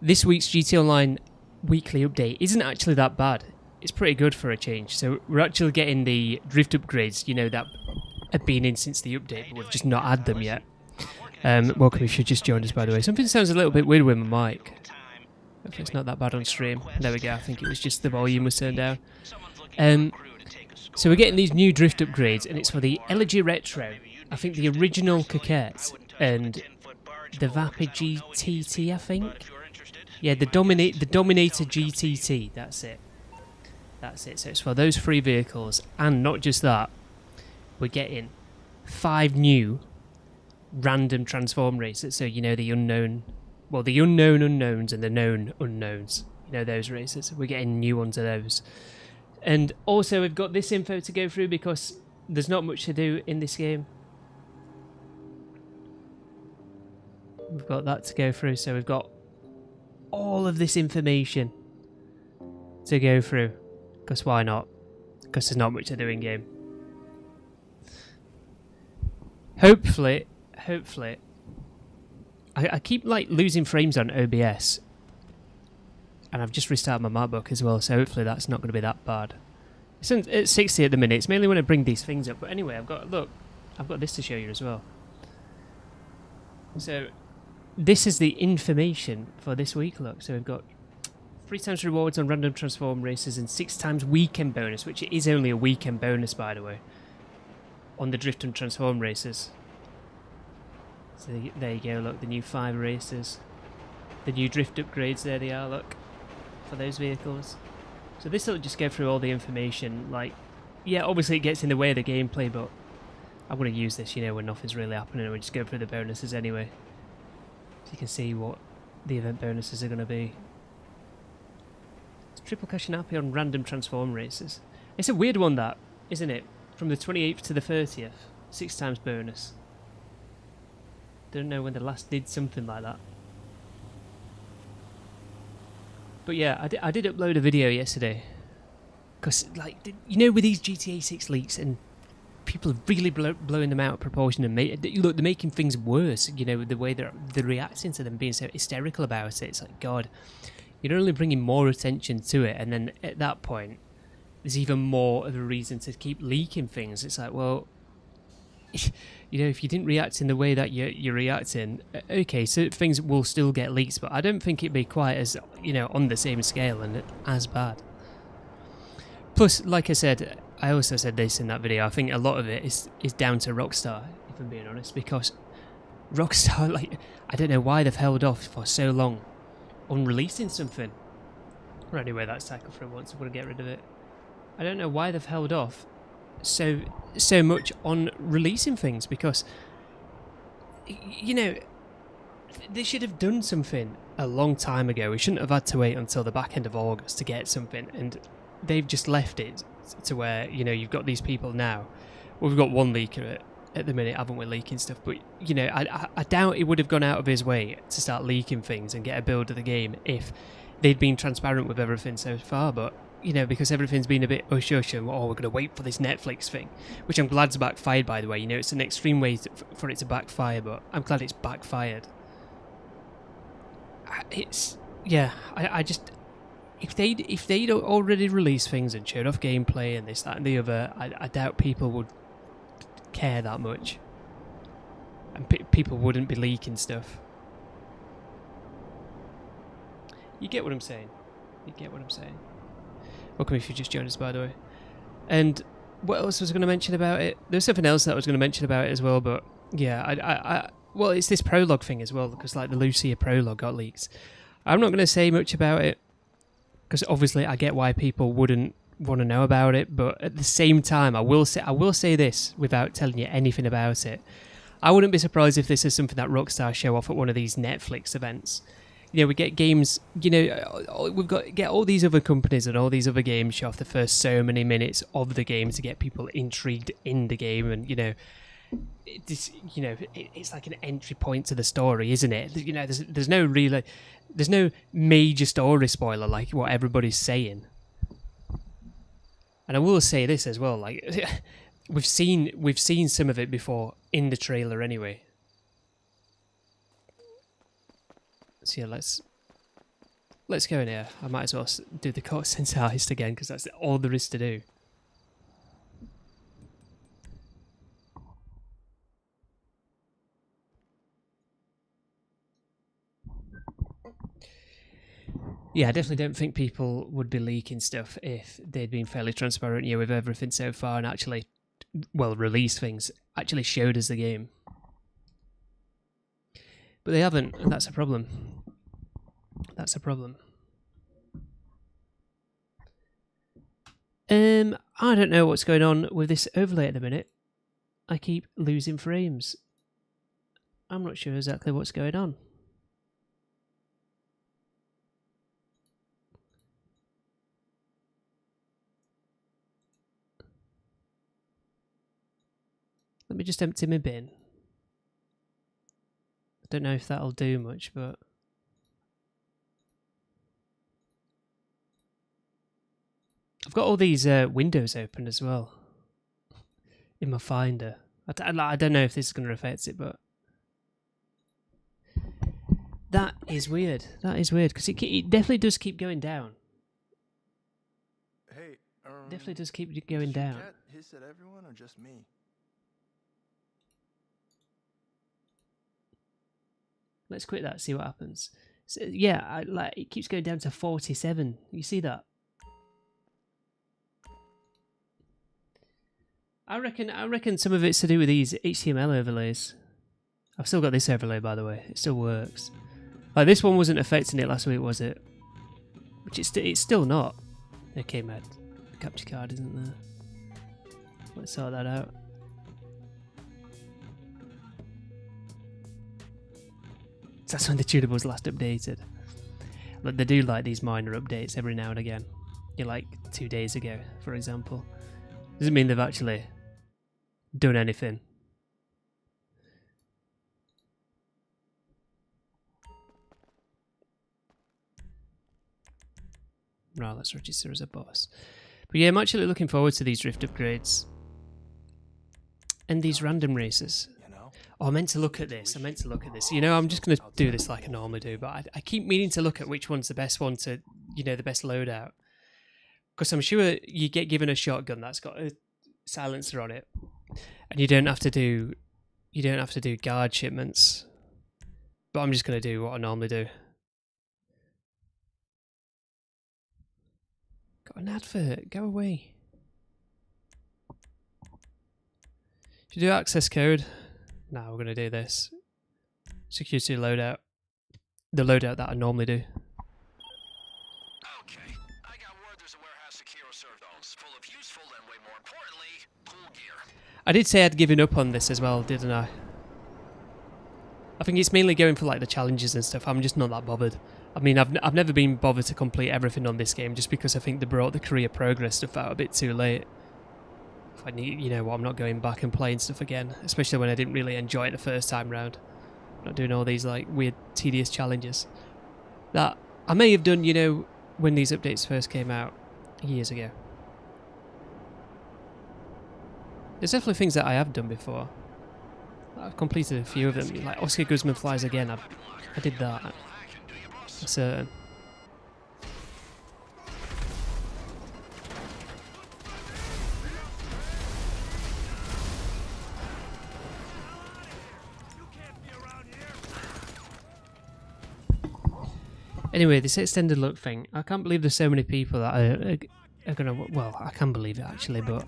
this week's GT Online weekly update isn't actually that bad. It's pretty good for a change. So we're actually getting the drift upgrades, you know, that have been in since the update, but we've just not had them yet. Welcome if you just joined us, by the way. Something sounds a little bit weird with my mic. Hopefully it's not that bad on stream. There we go, I think it was just the volume was turned down. So we're getting these new drift upgrades, and it's for the Elegy Retro, I think the original Coquette, and the Vapid GTT, I think. Yeah, the Dominator GTT, that's it. That's it, so it's for those 3 vehicles, and not just that, we're getting 5 new random transform races, so you know the unknown, well, the unknown unknowns and the known unknowns, you know those races, we're getting new ones of those. And also we've got this info to go through because there's not much to do in this game. We've got that to go through, so we've got all of this information to go through. Because why not? Because there's not much to do in game. Hopefully, I keep like losing frames on OBS, and I've just restarted my MacBook as well, so hopefully that's not going to be that bad. It's at 60 at the minute. It's mainly when I bring these things up, but anyway, I've got this to show you as well. So this is the information for this week. Look, so we've got 3 times rewards on random transform races and 6 times weekend bonus, which is only a weekend bonus, by the way, on the drift and transform races. So there you go, look, the new 5 races. The new drift upgrades, there they are, look, for those vehicles. So this will just go through all the information, like, yeah, obviously it gets in the way of the gameplay, but I'm going to use this, you know, when nothing's really happening, and we'll just go through the bonuses anyway. So you can see what the event bonuses are going to be. It's triple cash and happy on random transform races. It's a weird one, that, isn't it? From the 28th to the 30th, 6 times bonus. Don't know when the last did something like that. But yeah, I did upload a video yesterday. Because, like, you know, with these GTA 6 leaks, and people are really blowing them out of proportion, and look, they're making things worse, you know, the way they're reacting to them, being so hysterical about it. It's like, God, you're only bringing more attention to it, and then at that point, there's even more of a reason to keep leaking things. It's like, well, you know, if you didn't react in the way that you're reacting, okay, so things will still get leaked, but I don't think it'd be quite as, you know, on the same scale and as bad. Plus, like I said, I also said this in that video, I think a lot of it is down to Rockstar, if I'm being honest, because Rockstar, like, I don't know why they've held off for so long on releasing something. Well, anyway, that's Takeover once, I'm going to get rid of it. I don't know why they've held off so much on releasing things, because, you know, they should have done something a long time ago. We shouldn't have had to wait until the back end of August to get something, and they've just left it to where, you know, you've got these people now. Well, we've got one leaker at the minute, haven't we, leaking stuff, but, you know, I doubt he would have gone out of his way to start leaking things and get a build of the game if they'd been transparent with everything so far. But, you know, because everything's been a bit hush-hush and, oh, we're going to wait for this Netflix thing, which I'm glad's backfired, by the way. You know, it's an extreme way for it to backfire, but I'm glad it's backfired. I just, if they'd already released things and showed off gameplay and this, that and the other, I doubt people would care that much. And people wouldn't be leaking stuff. You get what I'm saying? You get what I'm saying? Welcome if you just joined us, by the way. And what else was I going to mention about it? There's something else that I was going to mention about it as well, but yeah, well, it's this prologue thing as well, because like the Lucia prologue got leaked. I'm not going to say much about it, because obviously I get why people wouldn't want to know about it, but at the same time, I will say this without telling you anything about it. I wouldn't be surprised if this is something that Rockstar show off at one of these Netflix events. You know, we get games, you know, get all these other companies and all these other games show off the first so many minutes of the game to get people intrigued in the game, and, you know, it's like an entry point to the story, isn't it? You know, there's no major story spoiler like what everybody's saying. And I will say this as well, like we've seen some of it before in the trailer anyway. So yeah, let's Let's go in here. I might as well do the cutscenes heist again because that's all there is to do. Yeah, I definitely don't think people would be leaking stuff if they'd been fairly transparent here with everything so far and actually, well, released things, actually showed us the game. But they haven't, and that's a problem. That's a problem. I don't know what's going on with this overlay at the minute. I keep losing frames. I'm not sure exactly what's going on. Let me just empty my bin. I don't know if that'll do much, but... I've got all these windows open as well in my Finder. I don't know if this is going to affect it, but... That is weird. That is weird, because it definitely does keep going down. Hey, Definitely does keep going down. Hiss at everyone or just me? Let's quit that, see what happens. So, yeah, like it keeps going down to 47. You see that? I reckon some of it's to do with these HTML overlays. I've still got this overlay, by the way. It still works. Like this one wasn't affecting it last week, was it? Which it's still not. Okay, man. The capture card isn't there. Let's sort that out. That's when the tunables last updated. But they do like these minor updates every now and again. You like 2 days ago, for example. Doesn't mean they've actually done anything. Right, let's register as a boss. But yeah, I'm actually looking forward to these drift upgrades. And these random races. Oh, I meant to look at this. You know, I'm just going to do this like I normally do, but I keep meaning to look at which one's the best one to, you know, the best loadout. Because I'm sure you get given a shotgun that's got a silencer on it, and you don't have to do guard shipments. But I'm just going to do what I normally do. Got an advert. Go away. Should you do access code? No, we're going to do this. Security loadout. The loadout that I normally do. Okay, I got word there's a warehouse secure servos full of useful and way more importantly, cool gear. I did say I'd given up on this as well, didn't I? I think it's mainly going for like the challenges and stuff. I'm just not that bothered. I mean, I've never been bothered to complete everything on this game just because I think they brought the career progress stuff out a bit too late. If I need, you know what, I'm not going back and playing stuff again, especially when I didn't really enjoy it the first time round. I'm not doing all these like weird, tedious challenges that I may have done, you know, when these updates first came out years ago. There's definitely things that I have done before. I've completed a few of them, like Oscar Guzman Flies Again. I did that. For certain. Anyway, this extended look thing, I can't believe there's so many people that are gonna, well, I can believe it actually, but,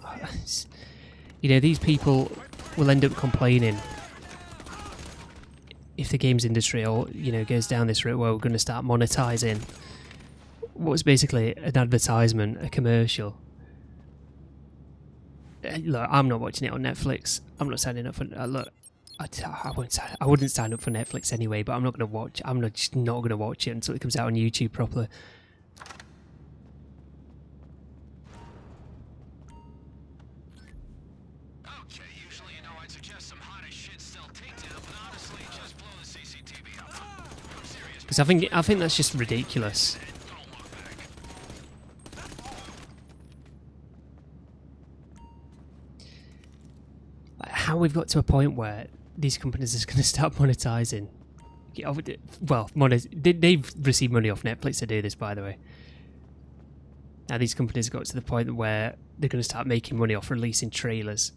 you know, these people will end up complaining if the games industry, or, you know, goes down this route where we're going to start monetizing what's basically an advertisement, a commercial. Look, I'm not watching it on Netflix. I'm not signing up for, look, I wouldn't sign up for Netflix anyway, but I'm not going to watch. I'm just not going to watch it until it comes out on YouTube properly. Okay, usually you know I'd suggest some hot as shit stealth takedown, but honestly, just blow the CCTV up. I'm serious. Because I think that's just ridiculous. Don't look back. Like how we've got to a point where these companies are going to start monetizing Well, they've received money off Netflix to do this, by the way. Now these companies got to the point where they're going to start making money off releasing trailers.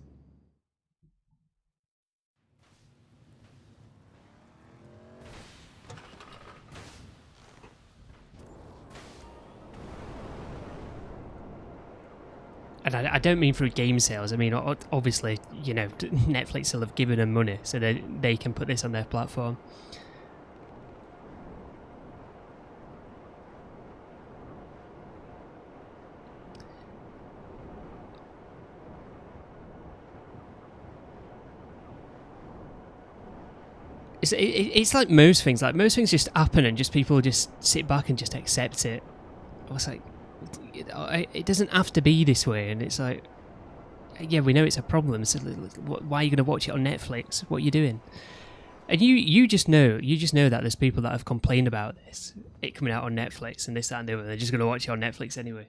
And I don't mean through game sales. I mean, obviously, you know, Netflix will have given them money so that they can put this on their platform. It's like most things. Like most things just happen and just people just sit back and just accept it. It's like, it doesn't have to be this way, and it's like, yeah, we know it's a problem, so why are you going to watch it on Netflix? What are you doing? And you just know that there's people that have complained about it coming out on Netflix and this, that and the other, they're just going to watch it on Netflix anyway.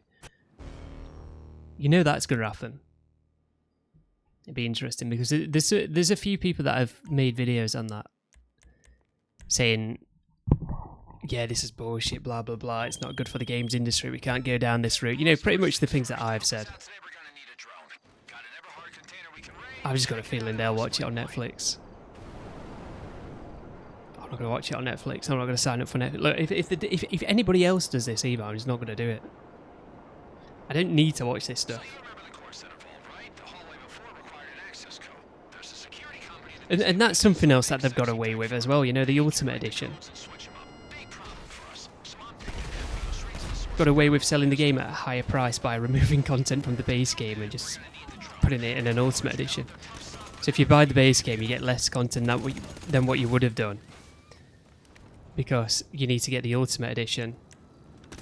You know that's going to happen. It'd be interesting, because there's a few people that have made videos on that, saying, yeah, this is bullshit, blah, blah, blah, it's not good for the games industry, we can't go down this route. You know, pretty much the things that I've said. I've just got a feeling they'll watch it on Netflix. I'm not going to watch it on Netflix. I'm not going to sign up for Netflix. Look, if anybody else does this either, I'm just not going to do it. I don't need to watch this stuff. And that's something else that they've got away with as well, you know, the Ultimate Edition. Got away with selling the game at a higher price by removing content from the base game and just putting it in an Ultimate Edition. So if you buy the base game, you get less content than what you would have done, because you need to get the Ultimate Edition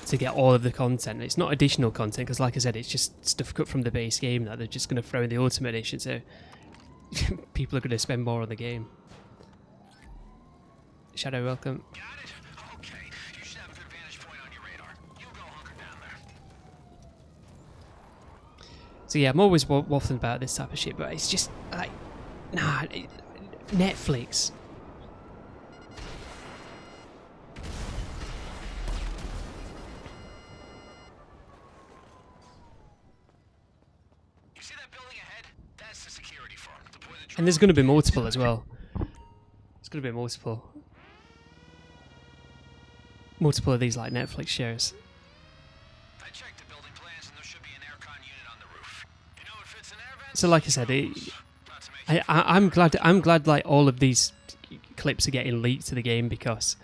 to get all of the content. It's not additional content, because like I said, it's just stuff cut from the base game that they're just going to throw in the Ultimate Edition, so people are going to spend more on the game. Shadow, welcome. So yeah, I'm always waffling about this type of shit, but it's just like, nah, Netflix. You see that building ahead? That's the security firm. And there's going to be multiple as well. There's going to be multiple of these like Netflix shows. So like I said, I'm glad like all of these clips are getting leaked to the game because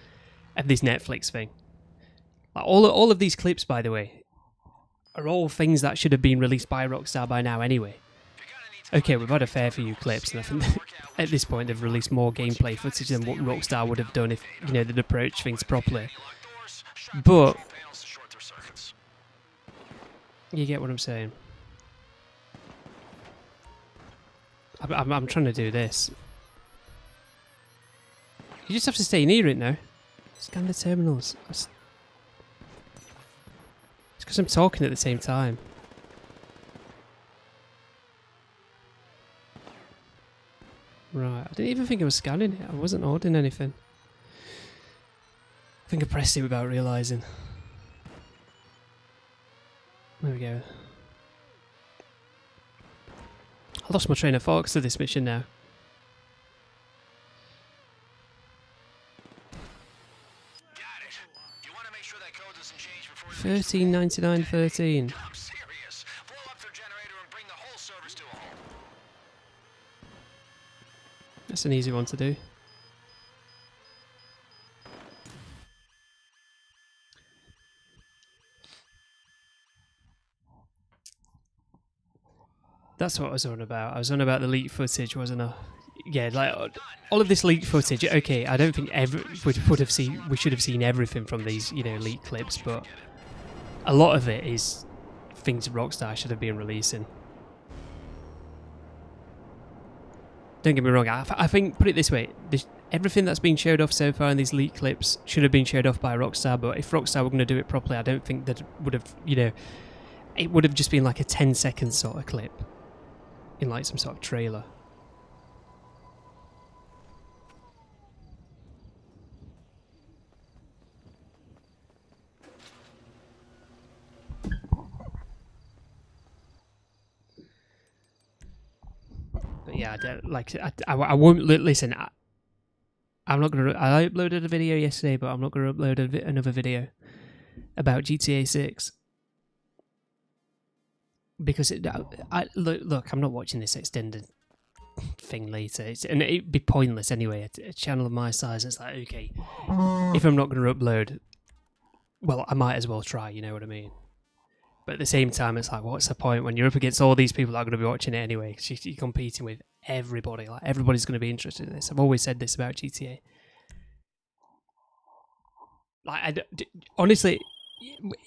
of this Netflix thing. Like all of these clips, by the way, are all things that should have been released by Rockstar by now anyway. Okay, we've had a fair few clips, and I think at this point they've released more gameplay footage than what Rockstar would have done if, you know, they'd approached things properly. But you get what I'm saying. I'm trying to do this. You just have to stay near it now. Scan the terminals. It's because I'm talking at the same time. Right, I didn't even think I was scanning it. I wasn't ordering anything. I think I pressed it without realising. There we go. I lost my train of thought to this mission now. Got it. You want to make sure that code doesn't change before 1399.13. I'm serious. Blow up their generator and bring the whole service to a halt. That's an easy one to do. That's what I was on about. I was on about the leaked footage, wasn't I? Yeah, like all of this leaked footage. Okay, I don't think we should have seen everything from these, you know, leaked clips, but a lot of it is things Rockstar should have been releasing. Don't get me wrong. I think, put it this way, everything that's been showed off so far in these leaked clips should have been showed off by Rockstar. But if Rockstar were going to do it properly, I don't think that would have, you know, it would have just been like a 10-second sort of clip in like some sort of trailer. yeah, I don't, like I won't listen. I'm not gonna. I uploaded a video yesterday, but I'm not gonna upload another video about GTA 6 because look, I'm not watching this extended thing later, and it'd be pointless anyway. A channel of my size, it's like, okay, if I'm not gonna upload, well, I might as well try. You know what I mean? But at the same time, it's like, what's the point when you're up against all these people that are going to be watching it anyway? Because you're competing with everybody. Like, everybody's going to be interested in this. I've always said this about GTA. Like, honestly,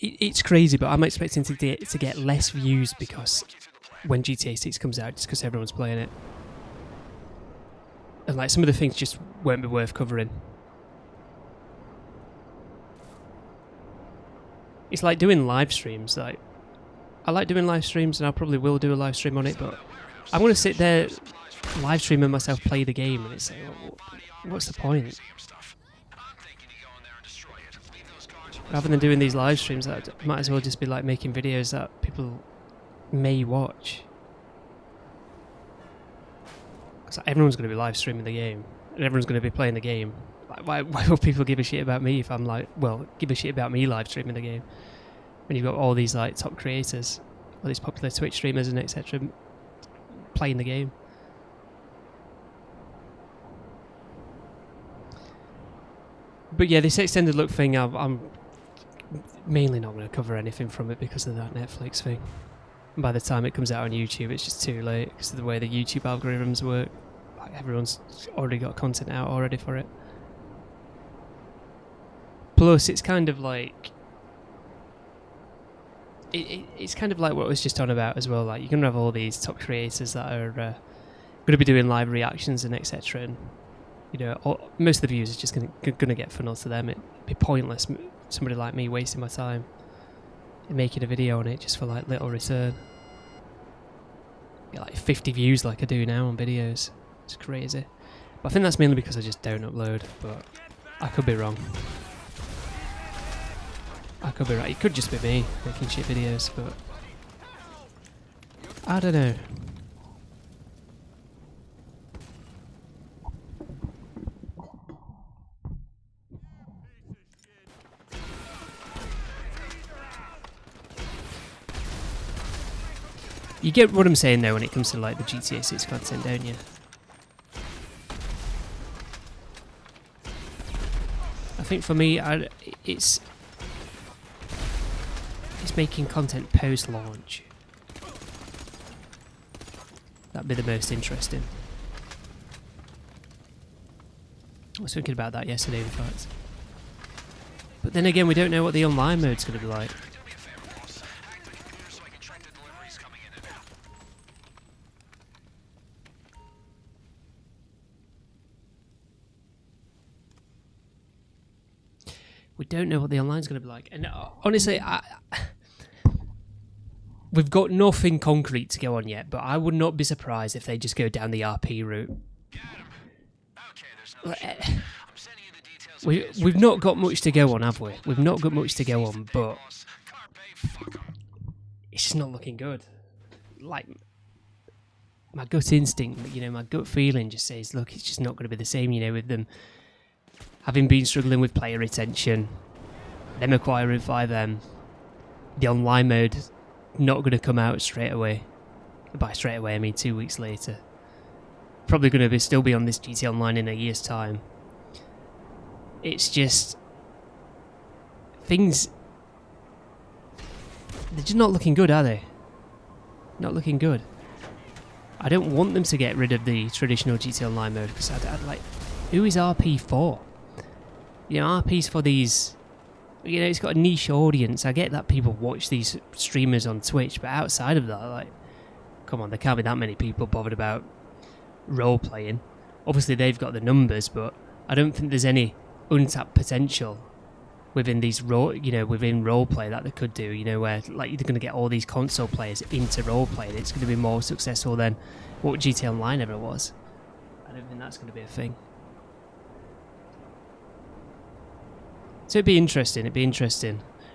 it's crazy, but I'm expecting to get less views because when GTA 6 comes out, just because everyone's playing it. And, like, some of the things just won't be worth covering. It's like doing live streams. Like, I like doing live streams, and I probably will do a live stream on it, but I'm going to sit there live streaming myself play the game, and it's like, what's the point? Rather than doing these live streams, I might as well just be like making videos that people may watch. Because like, everyone's going to be live streaming the game, and everyone's going to be playing the game. Like, why will people give a shit about me if I'm like, well, give a shit about me live streaming the game? When you've got all these like top creators, all these popular Twitch streamers and etc. playing the game. But yeah, this extended look thing, I'm mainly not going to cover anything from it because of that Netflix thing. And by the time it comes out on YouTube, it's just too late because of the way the YouTube algorithms work. Like, everyone's already got content out already for it. Plus, it's kind of like... It's kind of like what I was just on about as well. Like, you're going to have all these top creators that are going to be doing live reactions and etc. And, you know, most of the views is just going to get funneled to them. It'd be pointless, somebody like me wasting my time and making a video on it just for like little return. Get like 50 views like I do now on videos. It's crazy. But I think that's mainly because I just don't upload. But I could be wrong. I could be right. It could just be me making shit videos, but I don't know. You get what I'm saying though when it comes to like the GTA 6 content, don't you? I think for me, it's making content post-launch. That'd be the most interesting. I was thinking about that yesterday, in fact. But then again, we don't know what the online mode's going to be like. We don't know what the online's going to be like. And honestly, we've got nothing concrete to go on yet, but I would not be surprised if they just go down the RP route. We've not got much to go on, have we? We've not got much to go on, but it's just not looking good. Like, my gut instinct, you know, my gut feeling just says, look, it's just not going to be the same, you know, with them having been struggling with player retention, them acquiring 5M, the online mode not going to come out straight away. By straight away, I mean 2 weeks later. Probably going to still be on this GT Online in a year's time. It's just... things... they're just not looking good, are they? Not looking good. I don't want them to get rid of the traditional GT Online mode, because I'd like... who is RP for? You know, RP's for these... you know, it's got a niche audience. I get that people watch these streamers on Twitch, but outside of that, like, come on, there can't be that many people bothered about role-playing. Obviously, they've got the numbers, but I don't think there's any untapped potential within these within roleplay that they could do, you know, where, like, you're going to get all these console players into roleplay, and it's going to be more successful than what GTA Online ever was. I don't think that's going to be a thing. So it'd be interesting. At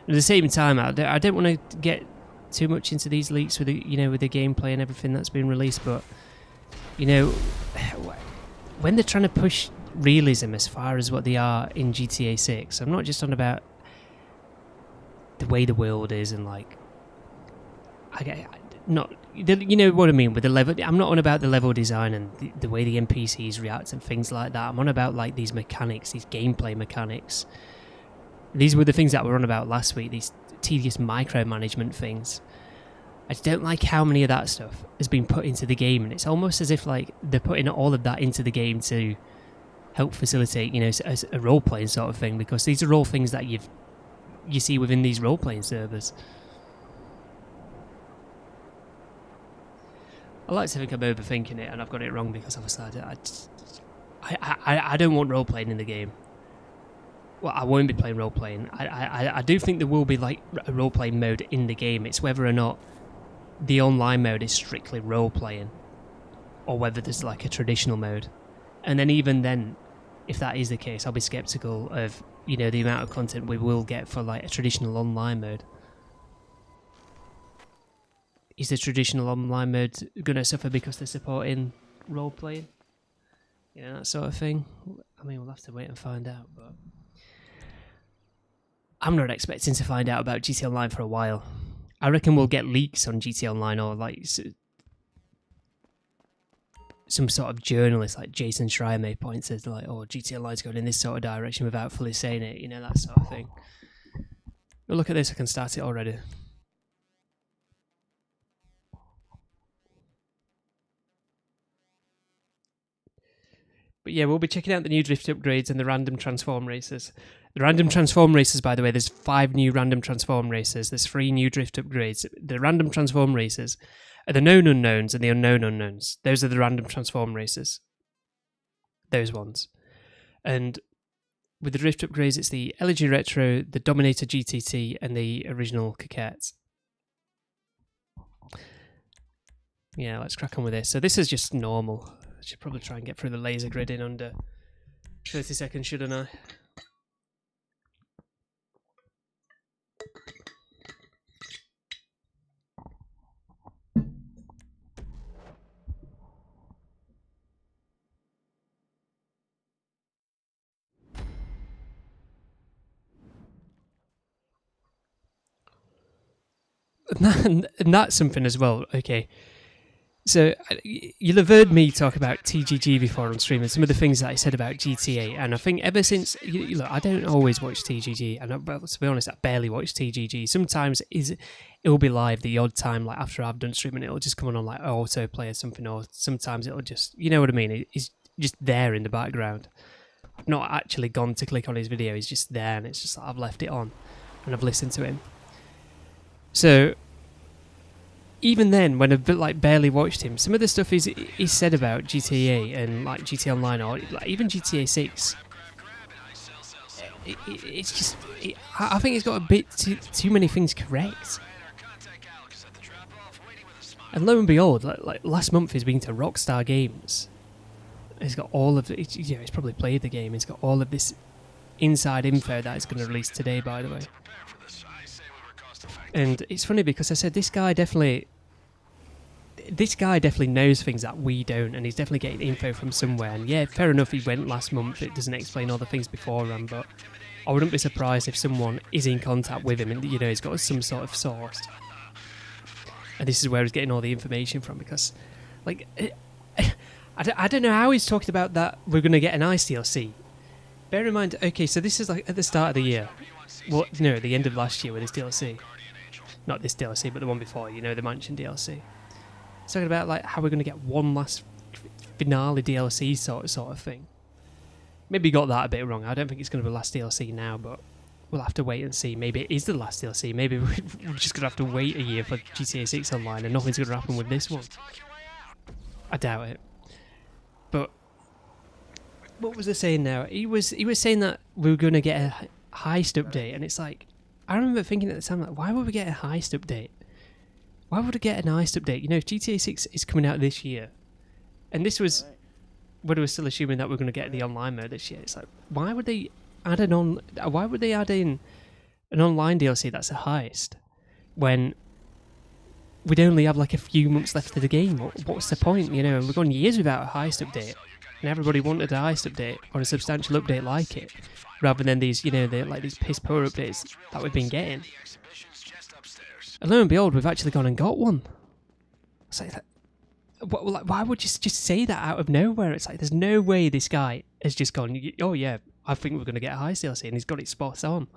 the same time, I don't want to get too much into these leaks with the, you know, with the gameplay and everything that's been released, but You know, when they're trying to push realism as far as what they are in GTA 6, I'm not just on about the way the world is and like, not, you know what I mean with the level. I'm not on about the level design and the way the NPCs react and things like that. I'm on about like these mechanics, these gameplay mechanics. These were the things that we were on about last week, these tedious micromanagement things. I just don't like how many of that stuff has been put into the game, and it's almost as if like they're putting all of that into the game to help facilitate, you know, as a role-playing sort of thing, because these are all things that you see within these role-playing servers. I like to think I'm overthinking it, and I've got it wrong because obviously I don't want role-playing in the game. Well, I won't be playing role-playing. I do think there will be like a role-playing mode in the game. It's whether or not the online mode is strictly role-playing, or whether there's like a traditional mode. And then even then, if that is the case, I'll be skeptical of, you know, the amount of content we will get for like a traditional online mode. Is the traditional online mode going to suffer because they're supporting role-playing? You know, that sort of thing. I mean, we'll have to wait and find out, but I'm not expecting to find out about GTA Online for a while. I reckon we'll get leaks on GTA Online, or like some sort of journalist like Jason Schreier may point to like, oh, GTA Online's going in this sort of direction without fully saying it, you know, that sort of thing. But look at this, I can start it already. But yeah, we'll be checking out the new drift upgrades and the random transform races. The random transform races, by the way, there's 5 new random transform races. There's 3 new drift upgrades. The random transform races are the known unknowns and the unknown unknowns. Those are the random transform races. Those ones. And with the drift upgrades, it's the LG Retro, the Dominator GTT, and the original Coquette. Yeah, let's crack on with this. So this is just normal. I should probably try and get through the laser grid in under 30 seconds, shouldn't I? And that's something as well, okay. So, you'll have heard me talk about TGG before on stream and some of the things that I said about GTA, and I think ever since, look, I don't always watch TGG, and well, to be honest, I barely watch TGG. Sometimes it will be live the odd time, like after I've done streaming, it'll just come on like autoplay or something, or sometimes it'll just, you know what I mean, it's just there in the background. I've not actually gone to click on his video, he's just there, and it's just like I've left it on, and I've listened to him. So, even then, when I've like barely watched him, some of the stuff he's said about GTA and like GTA Online, or like even GTA 6, it's just, I think he's got a bit too many things correct. And lo and behold, like last month he's been to Rockstar Games. He's got all of it. You know, he's probably played the game. He's got all of this inside info that he's going to release today, by the way. And it's funny because I said this guy definitely knows things that we don't, and he's definitely getting info from somewhere. And yeah, fair enough, he went last month. It doesn't explain all the things beforehand, but I wouldn't be surprised if someone is in contact with him and, you know, he's got some sort of source. And this is where he's getting all the information from, because, like, I don't know how he's talking about that we're going to get an Ice DLC. Bear in mind, okay, so this is like at the start of the year. Well, no, at the end of last year with this DLC. Not this DLC, but the one before, you know, the Mansion DLC. It's talking about like how we're going to get one last finale DLC sort of thing. Maybe got that a bit wrong. I don't think it's going to be the last DLC now, but we'll have to wait and see. Maybe it is the last DLC. Maybe we're just going to have to wait a year for GTA 6 Online and nothing's going to happen with this one. I doubt it. But what was I saying now? He was saying that we were going to get a heist update, and it's like, I remember thinking at the time, like, why would we get a heist update? Why would we get an heist update? You know, if GTA 6 is coming out this year, and this was when we were still assuming that we're going to get the online mode this year, it's like, why would they add in an online DLC that's a heist when we'd only have like a few months left of the game. What's the point, you know? We've gone years without a heist update, and everybody wanted a heist update or a substantial update like it, rather than these, you know, like these piss poor updates that we've been getting. And lo and behold, we've actually gone and got one. It's like, why would you just say that out of nowhere? It's like, there's no way this guy has just gone, oh yeah, I think we're going to get a heist DLC, and he's got it spot on.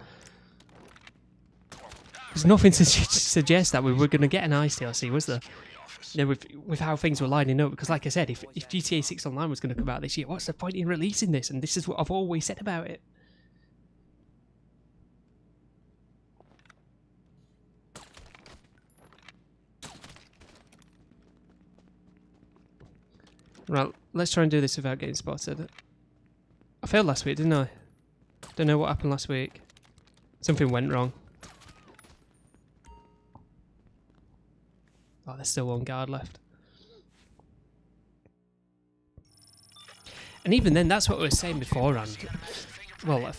There's nothing to suggest that we were going to get an heist DLC, was there? You know, with how things were lining up. Because like I said, if GTA 6 Online was going to come out this year, what's the point in releasing this? And this is what I've always said about it. Right, let's try and do this without getting spotted. I failed last week, didn't I? Don't know what happened last week. Something went wrong. Oh, there's still one guard left. And even then, that's what I was saying beforehand. Well,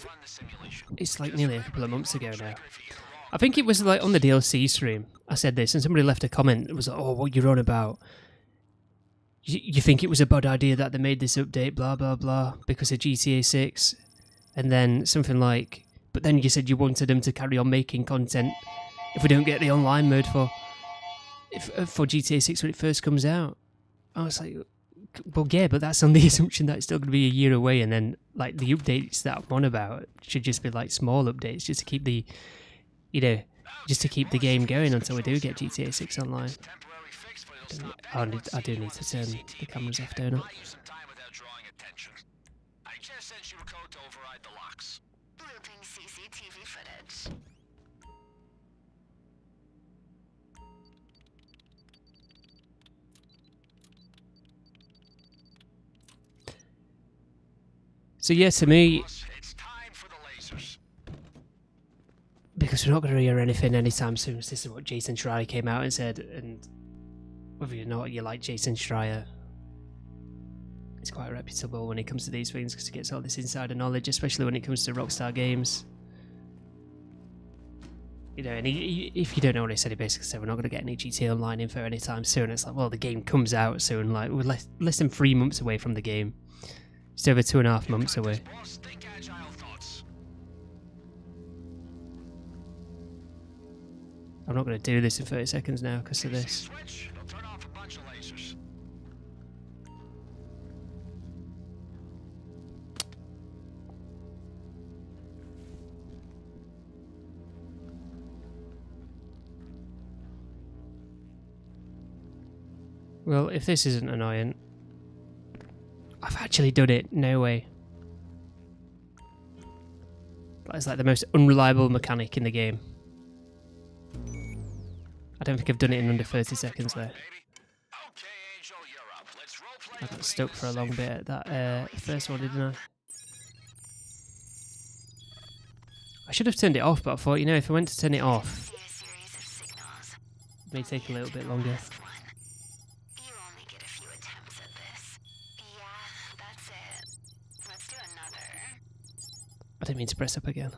it's like nearly a couple of months ago now. I think it was like on the DLC stream, I said this, and somebody left a comment. It was like, oh, what you're on about? You think it was a bad idea that they made this update, blah, blah, blah, because of GTA 6? And then something like, but then you said you wanted them to carry on making content if we don't get the online mode for GTA 6 when it first comes out. I was like, well, yeah, but that's on the assumption that it's still going to be a year away, and then like the updates that I'm on about should just be like small updates just to keep the, you know, just to keep the game going until we do get GTA 6 online. I do need to turn the cameras off, don't I? I just sent you a code to override the locks. Looping CCTV footage. So yeah, to me, It's time for the lasers. because we're not going to hear anything anytime soon. This is what Jason Schreier came out and said, and whether or not you like Jason Schreier, he's quite reputable when it comes to these things because he gets all this insider knowledge, especially when it comes to Rockstar games. You know, and if you don't know what he said, he basically said we're not going to get any GTA Online info anytime soon. It's like, well, the game comes out soon. Like, we're less than 3 months away from the game. It's over 2.5 months away. Think agile thoughts. I'm not going to do this in 30 seconds now because of this. Switch. It'll turn off a bunch of lasers. Well, if this isn't annoying, I've actually done it. No way. That is like the most unreliable mechanic in the game. I don't think I've done it in under 30 seconds though. Okay, Angel, you're up. Let's roleplay. I got stuck for a long bit at that first one, didn't I? I should have turned it off, but I thought, you know, if I went to turn it off, See a series of signals. it may take a little bit longer. Last one. You only get a few attempts at this. Yeah, that's it. Let's do another. I didn't mean to press up again.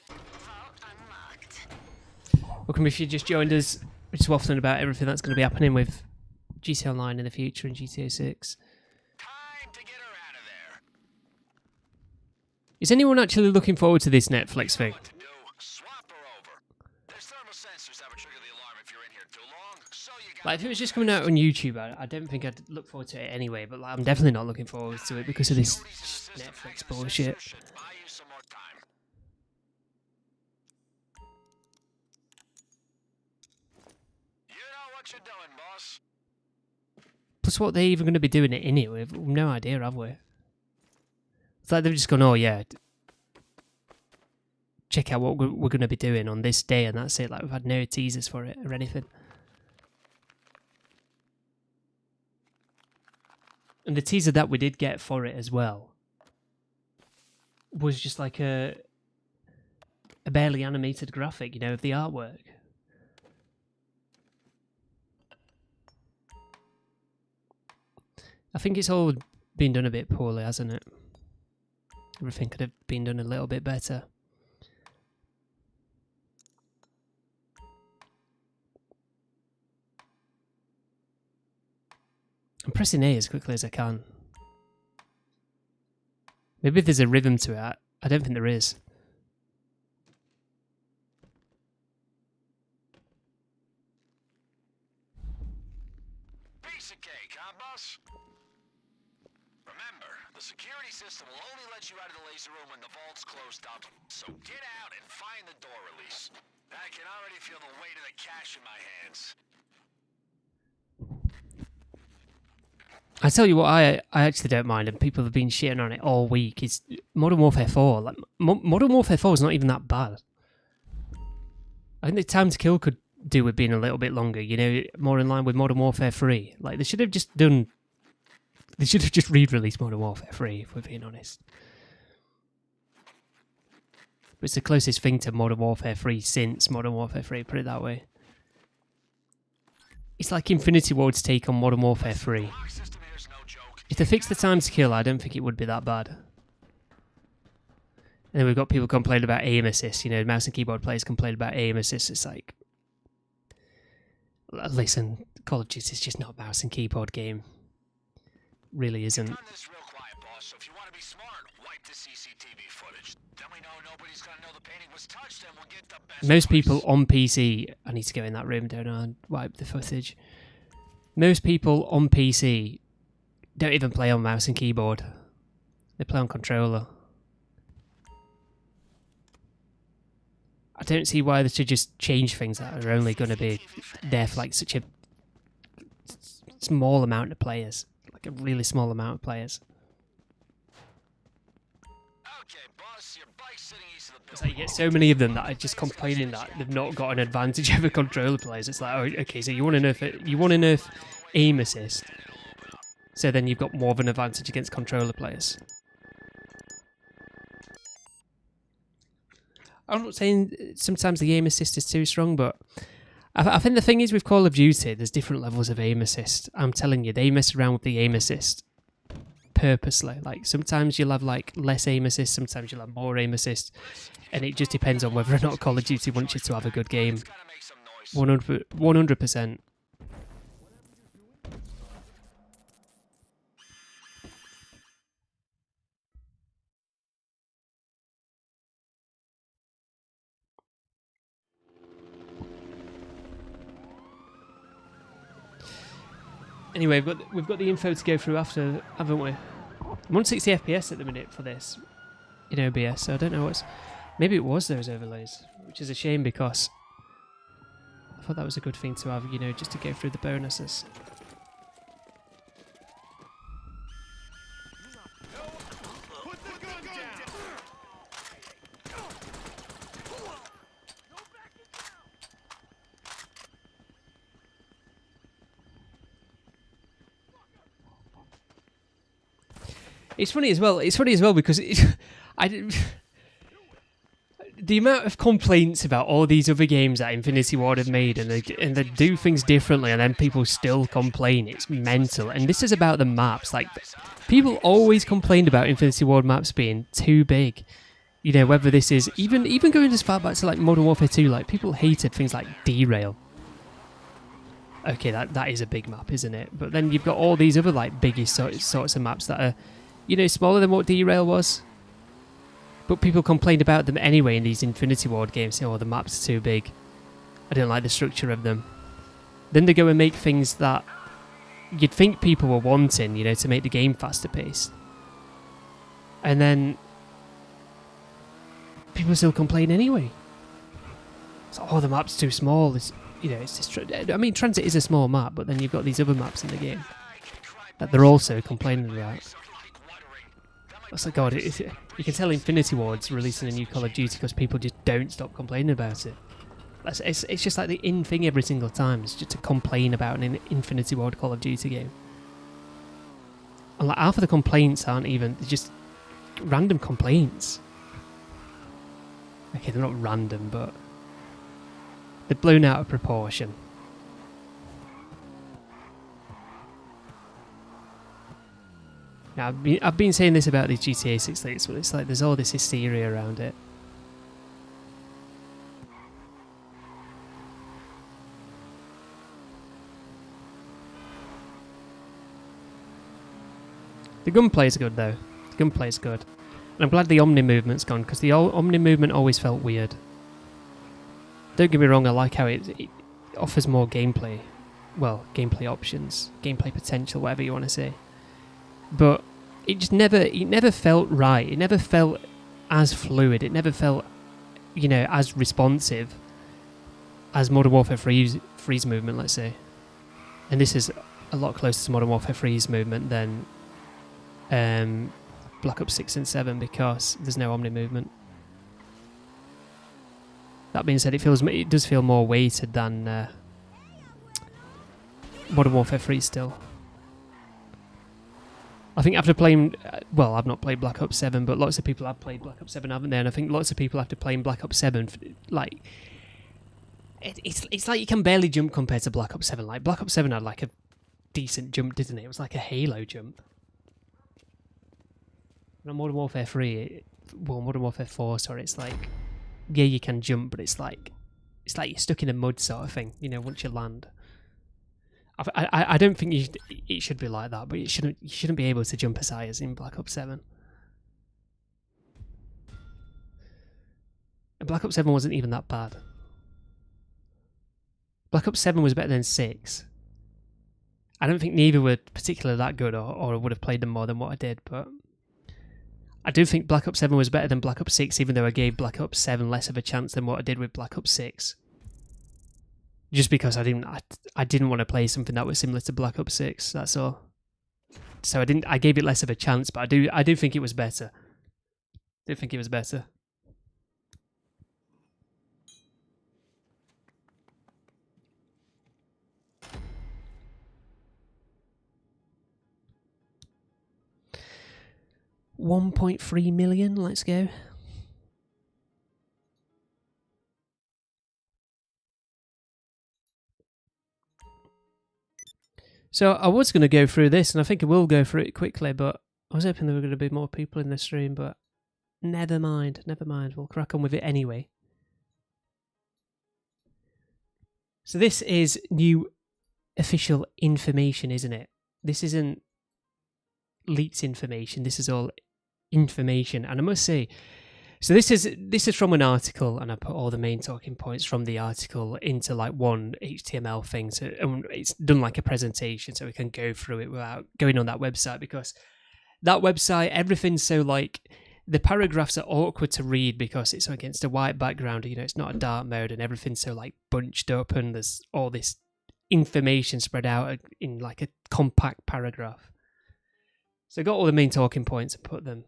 Vault unlocked. Welcome if you just joined us. We're just waffling about everything that's going to be happening with GTA Online in the future and GTA 6. Time to get her out of there. Is anyone actually looking forward to this Netflix thing? What to do? Swap her over. There's thermal sensors that would trigger the alarm if you're in here too long. So you got. Like, if it was just coming out on YouTube, I don't think I'd look forward to it anyway, but like, I'm definitely not looking forward to it because of this Netflix bullshit. Buy you some more time. You know what you're doing, boss. Plus, what are they even going to be doing it anyway? We've no idea, have we? It's like they've just gone, oh yeah, check out what we're going to be doing on this day, and that's it. Like, we've had no teasers for it or anything. And the teaser that we did get for it as well was just like a barely animated graphic, you know, of the artwork. I think it's all been done a bit poorly, hasn't it? Everything could have been done a little bit better. I'm pressing A as quickly as I can. Maybe there's a rhythm to it. I don't think there is. Piece of cake, huh, boss? Remember, the security system will only let you out of the laser room when the vault's closed up. So get out and find the door release. I can already feel the weight of the cash in my hands. I tell you what, I actually don't mind, and people have been shitting on it all week. It's Modern Warfare 4. Like Modern Warfare 4 is not even that bad. I think the time to kill could do with being a little bit longer. You know, more in line with Modern Warfare 3. Like they should have just done. They should have just re-released Modern Warfare 3, if we're being honest. But it's the closest thing to Modern Warfare 3 since Modern Warfare 3. Put it that way. It's like Infinity Ward's take on Modern Warfare 3. If they fixed the time to kill, I don't think it would be that bad. And then we've got people complaining about aim assist. You know, mouse and keyboard players complain about aim assist. It's like, listen, Call of Duty is just not a mouse and keyboard game. Really isn't. Run this real quiet, boss. So if you want to be smart, wipe the CCTV footage. Then we know nobody's gonna know the painting was touched, and we'll get the best. Most people on PC, I need to go in that room, don't I? And wipe the footage. Most people on PC don't even play on mouse and keyboard. They play on controller. I don't see why they should just change things that are only going to be there for like such a small amount of players. Like a really small amount of players. Okay, boss, your bike's sitting east of the It's building. like you get so many of them that are just complaining that they've not got an advantage over controller players. It's like, oh, okay, so you want to nerf it? You want to nerf aim assist? So then you've got more of an advantage against controller players. I'm not saying sometimes the aim assist is too strong, but I think the thing is with Call of Duty, there's different levels of aim assist. I'm telling you, they mess around with the aim assist purposely. Like sometimes you'll have like less aim assist, sometimes you'll have more aim assist, and it just depends on whether or not Call of Duty wants you to have a good game. 100%. Anyway, we've got the info to go through after, haven't we? I'm on 60 FPS at the minute for this in OBS, so I don't know what's... Maybe it was those overlays, which is a shame because I thought that was a good thing to have, you know, just to go through the bonuses. It's funny as well. It's funny as well because the amount of complaints about all these other games that Infinity Ward have made, and they do things differently, and then people still complain. It's mental. And this is about the maps. Like people always complained about Infinity Ward maps being too big. You know, whether this is even going as far back to like Modern Warfare 2, like people hated things like Derail. Okay, that is a big map, isn't it? But then you've got all these other like biggest sorts of maps that are, you know, smaller than what Derail was. But people complained about them anyway in these Infinity Ward games, saying, oh, the maps are too big. I don't like the structure of them. Then they go and make things that you'd think people were wanting, you know, to make the game faster paced. And then people still complain anyway. It's like, oh, the map's too small. It's, you know, it's just, I mean, Transit is a small map, but then you've got these other maps in the game that they're also complaining about. That's like, God, you can tell Infinity Ward's releasing a new Call of Duty because people just don't stop complaining about it. It's just like the in thing every single time. It's just to complain about an Infinity Ward Call of Duty game. And like half of the complaints aren't even, they're just random complaints. Okay, they're not random, but they're blown out of proportion. Now, I've been saying this about these GTA 6 leaks, but it's like there's all this hysteria around it. The gunplay's good though. The gunplay's good. And I'm glad the Omni movement's gone, because the Omni movement always felt weird. Don't get me wrong, I like how it offers more gameplay. Well, gameplay options, gameplay potential, whatever you want to say. But it just never felt right. It never felt as fluid. It never felt, you know, as responsive as Modern Warfare 3's movement, let's say. And this is a lot closer to Modern Warfare 3's movement than Black Ops 6 and 7, because there's no Omni movement. That being said, it does feel more weighted than Modern Warfare 3 still. I think after playing, well, I've not played Black Ops 7, but lots of people have played Black Ops 7, haven't they? And I think lots of people after playing Black Ops 7, like, it's like you can barely jump compared to Black Ops 7. Like, Black Ops 7 had like a decent jump, didn't it? It was like a Halo jump. And on Modern Warfare 3, Modern Warfare 4, sorry, it's like, yeah, you can jump, but it's like you're stuck in a mud sort of thing, you know, once you land. I don't think it should be like that, but you shouldn't be able to jump as high as in Black Ops 7. And Black Ops 7 wasn't even that bad. Black Ops 7 was better than 6. I don't think neither were particularly that good, or I would have played them more than what I did, but I do think Black Ops 7 was better than Black Ops 6, even though I gave Black Ops 7 less of a chance than what I did with Black Ops 6. Just because I didn't want to play something that was similar to Black Ops 6, that's all. So I gave it less of a chance, but I do think it was better. I do think it was better. $1.3 million, let's go. So I was going to go through this, and I think I will go through it quickly, but I was hoping there were going to be more people in the stream, but never mind, we'll crack on with it anyway. So this is new official information, isn't it? This isn't leaked information, this is all information, and I must say, so this is from an article, and I put all the main talking points from the article into like one HTML thing, so it's done like a presentation, so we can go through it without going on that website, because that website, everything's so like, the paragraphs are awkward to read because it's against a white background, you know, it's not a dark mode, and everything's so like bunched up, and there's all this information spread out in like a compact paragraph. So I got all the main talking points and put them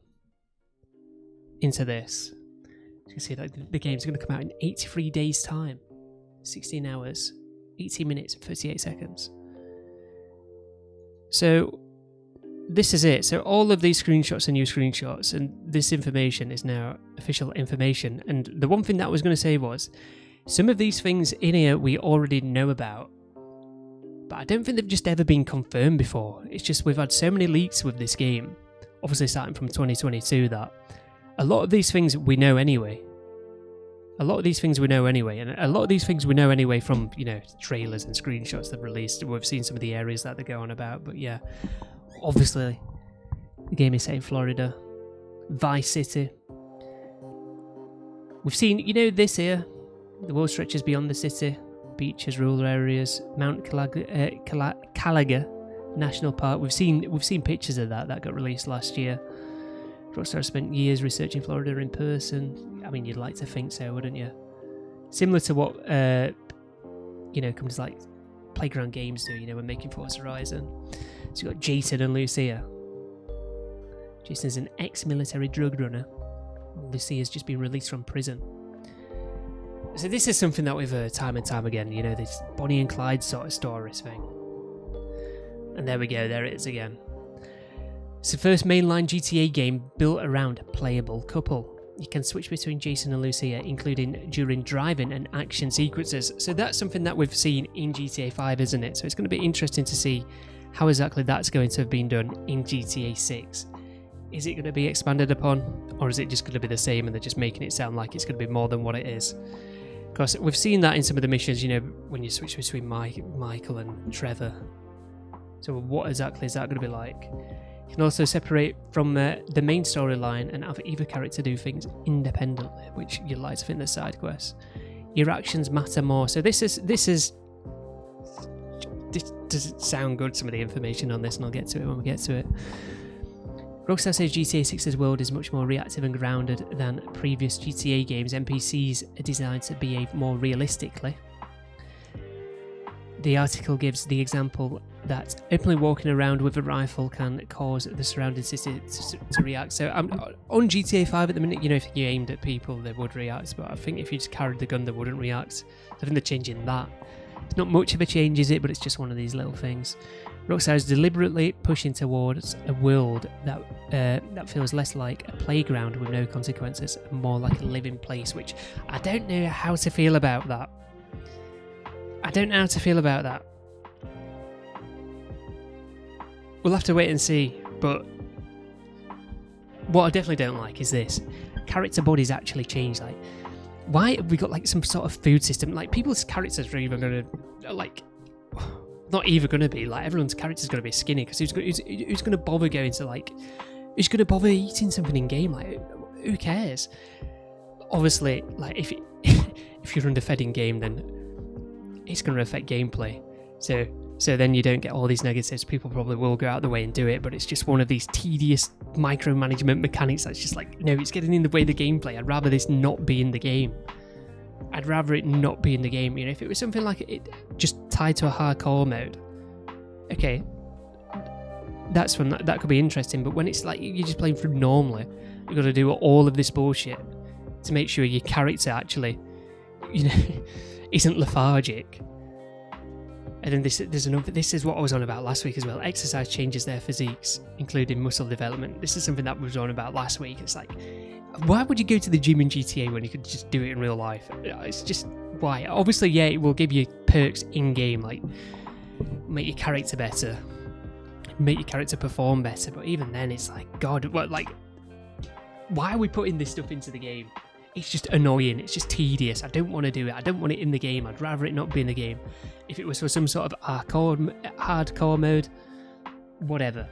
into this. You can see that the game's going to come out in 83 days' time. 16 hours, 18 minutes, and 38 seconds. So this is it. So all of these screenshots are new screenshots, and this information is now official information. And the one thing that I was going to say was, some of these things in here we already know about, but I don't think they've just ever been confirmed before. It's just we've had so many leaks with this game, obviously starting from 2022, that a lot of these things we know anyway. And a lot of these things we know anyway from, you know, trailers and screenshots they've released. We've seen some of the areas that they're going about, but yeah, obviously the game is set in Florida, Vice City. We've seen, you know, this here, the world stretches beyond the city, beaches, rural areas, Mount Calaga National Park. We've seen pictures of that got released last year. Rockstar spent years researching Florida in person. I mean, you'd like to think so, wouldn't you? Similar to what, you know, companies like Playground Games do, you know, when making Forza Horizon. So you've got Jason and Lucia. Jason's an ex-military drug runner. Lucia's just been released from prison. So this is something that we've heard time and time again, you know, this Bonnie and Clyde sort of stories thing. And there we go, there it is again. It's the first mainline GTA game built around a playable couple. You can switch between Jason and Lucia, including during driving and action sequences. So that's something that we've seen in GTA 5, isn't it? So it's going to be interesting to see how exactly that's going to have been done in GTA 6. Is it going to be expanded upon, or is it just going to be the same and they're just making it sound like it's going to be more than what it is? Because we've seen that in some of the missions, you know, when you switch between Michael and Trevor. So what exactly is that going to be like? You can also separate from the main storyline and have either character do things independently, which you'd like to think they're side quests. Your actions matter more. So this doesn't sound good, some of the information on this, and I'll get to it when we get to it. Rockstar says GTA 6's world is much more reactive and grounded than previous GTA games. NPCs are designed to behave more realistically. The article gives the example that openly walking around with a rifle can cause the surrounding city to react. So on GTA 5 at the minute, you know, if you aimed at people, they would react, but I think if you just carried the gun, they wouldn't react. I think they're changing that. It's not much of a change, is it? But it's just one of these little things. Rockstar is deliberately pushing towards a world that feels less like a playground with no consequences and more like a living place, which I don't know how to feel about that. We'll have to wait and see, but what I definitely don't like is this. Character bodies actually change. Like, why have we got like some sort of food system? Like, people's characters are either going to, like, not even going to be, like, everyone's character's going to be skinny, because who's going to bother going to, like, who's going to bother eating something in game? Like, who cares? Obviously, like, if you're underfed in game, then it's going to affect gameplay. So then you don't get all these negatives. People probably will go out of the way and do it, but it's just one of these tedious micromanagement mechanics that's just like, no, it's getting in the way of the gameplay. I'd rather this not be in the game. I'd rather it not be in the game. You know, if it was something like it just tied to a hardcore mode, okay, that's when that could be interesting. But when it's like you're just playing through normally, you've got to do all of this bullshit to make sure your character actually, you know, isn't lethargic. And then this is what I was on about last week as well. Exercise changes their physiques, including muscle development. This is something that we was on about last week. It's like, why would you go to the gym in GTA when you could just do it in real life? It's just, why? Obviously, yeah, it will give you perks in-game, like make your character better, make your character perform better, but even then it's like, God, what, like, why are we putting this stuff into the game? It's just annoying, it's just tedious. I don't want to do it. I don't want it in the game. I'd rather it not be in the game. If it was for some sort of hardcore mode, whatever.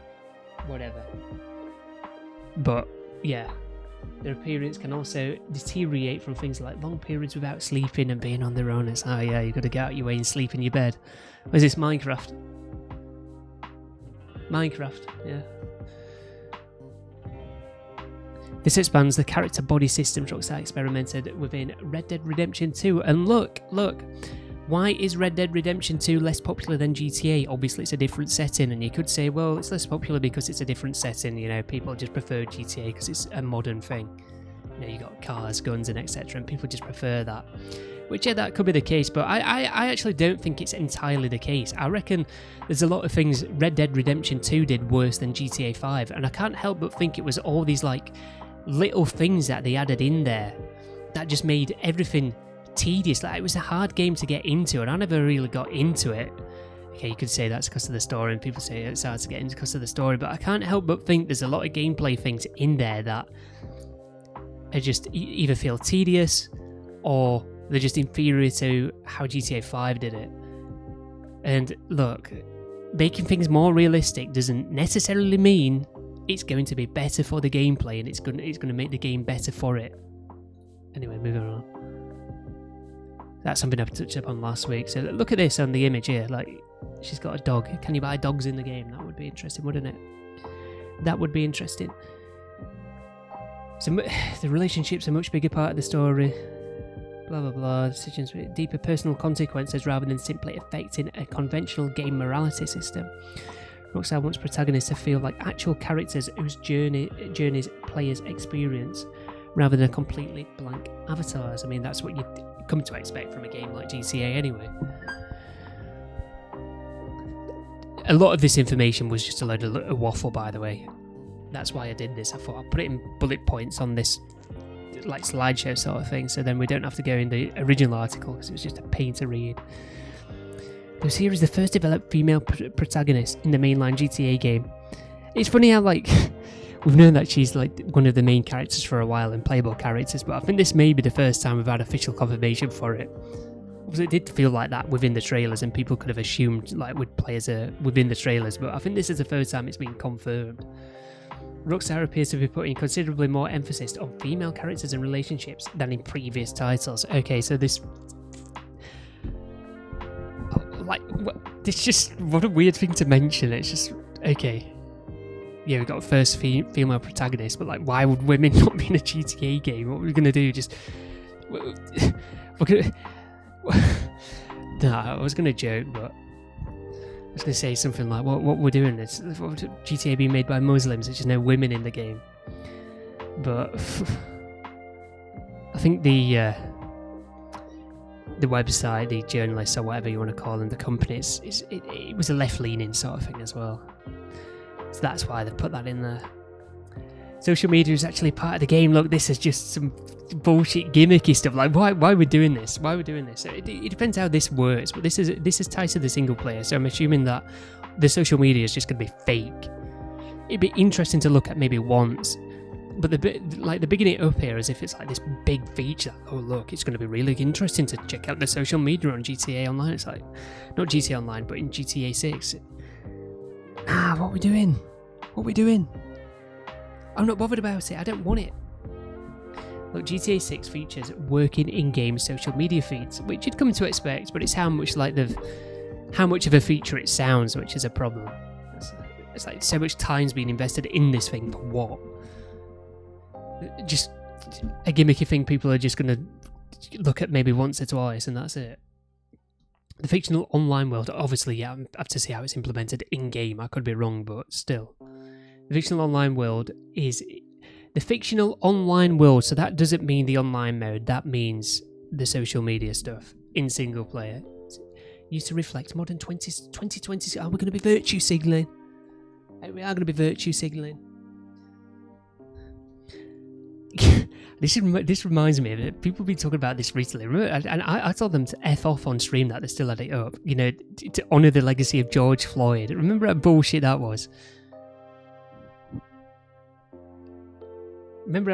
But yeah, their appearance can also deteriorate from things like long periods without sleeping and being on their own. It's, oh yeah, you've got to get out your way and sleep in your bed. What is this, Minecraft? Yeah. This expands the character body systems Rockstar experimented within Red Dead Redemption 2. And look, why is Red Dead Redemption 2 less popular than GTA? Obviously, it's a different setting, and you could say, well, it's less popular because it's a different setting. You know, people just prefer GTA because it's a modern thing. You know, you got cars, guns, and etc., and people just prefer that. Which, yeah, that could be the case, but I actually don't think it's entirely the case. I reckon there's a lot of things Red Dead Redemption 2 did worse than GTA 5, and I can't help but think it was all these, like, little things that they added in there that just made everything tedious. Like, it was a hard game to get into, and I never really got into it. Okay, you could say that's because of the story, and people say it's hard to get into because of the story, but I can't help but think there's a lot of gameplay things in there that are just either feel tedious or they're just inferior to how GTA 5 did it. And look, making things more realistic doesn't necessarily mean it's going to be better for the gameplay, and it's going to make the game better for it. Anyway, moving on. That's something I touched upon last week. So look at this on the image here. Like, she's got a dog. Can you buy dogs in the game? That would be interesting, wouldn't it? That would be interesting. So the relationship's a much bigger part of the story. Blah blah blah. Decisions with deeper personal consequences rather than simply affecting a conventional game morality system. Rockstar wants protagonists to feel like actual characters whose journeys players experience, rather than completely blank avatars. I mean, that's what you'd come to expect from a game like GTA anyway. A lot of this information was just a load of waffle, by the way. That's why I did this. I thought I'll put it in bullet points on this, like, slideshow sort of thing, so then we don't have to go in the original article, because it was just a pain to read. Who's here is the first developed female protagonist in the mainline GTA game. It's funny how, like, we've known that she's, like, one of the main characters for a while and playable characters, but I think this may be the first time we've had official confirmation for it. Because it did feel like that within the trailers, and people could have assumed, like, would play as her within the trailers, but I think this is the first time it's been confirmed. Rockstar appears to be putting considerably more emphasis on female characters and relationships than in previous titles. Okay, so this... like, it's just... what a weird thing to mention. It's just... okay. Yeah, we got first female protagonist, but, like, why would women not be in a GTA game? What are we going to do? Just... we're gonna... nah, I was going to joke, but... I was going to say something like, what we're doing is GTA being made by Muslims, there's just no women in the game. But I think the website, the journalists or whatever you want to call them, the company, it was a left-leaning sort of thing as well. So that's why they put that in there. Social media is actually part of the game. Look, this is just some bullshit gimmicky stuff. Like, why we're doing this? Why we're doing this? It depends how this works, but this is tied to the single player. So I'm assuming that the social media is just going to be fake. It'd be interesting to look at maybe once, but the bigging it up here as if it's like this big feature. Oh look, it's going to be really interesting to check out the social media on GTA Online. It's like not GTA Online, but in GTA 6. What are we doing? What are we doing? I'm not bothered about it. I don't want it. Look, GTA 6 features working in-game social media feeds, which you'd come to expect, but it's how much of a feature it sounds, which is a problem. It's like so much time's being invested in this thing for what? Just a gimmicky thing people are just going to look at maybe once or twice, and that's it. The fictional online world, obviously, yeah, I have to see how it's implemented in-game. I could be wrong, but still. The fictional online world is the fictional online world, so that doesn't mean the online mode, that means the social media stuff in single player. Used to reflect modern 2020. We're going to be virtue signaling. We are going to be virtue signaling. This reminds me of it. People have been talking about this recently. And I told them to F off on stream that they still had it up. You know, to honour the legacy of George Floyd. Remember how bullshit that was? Doom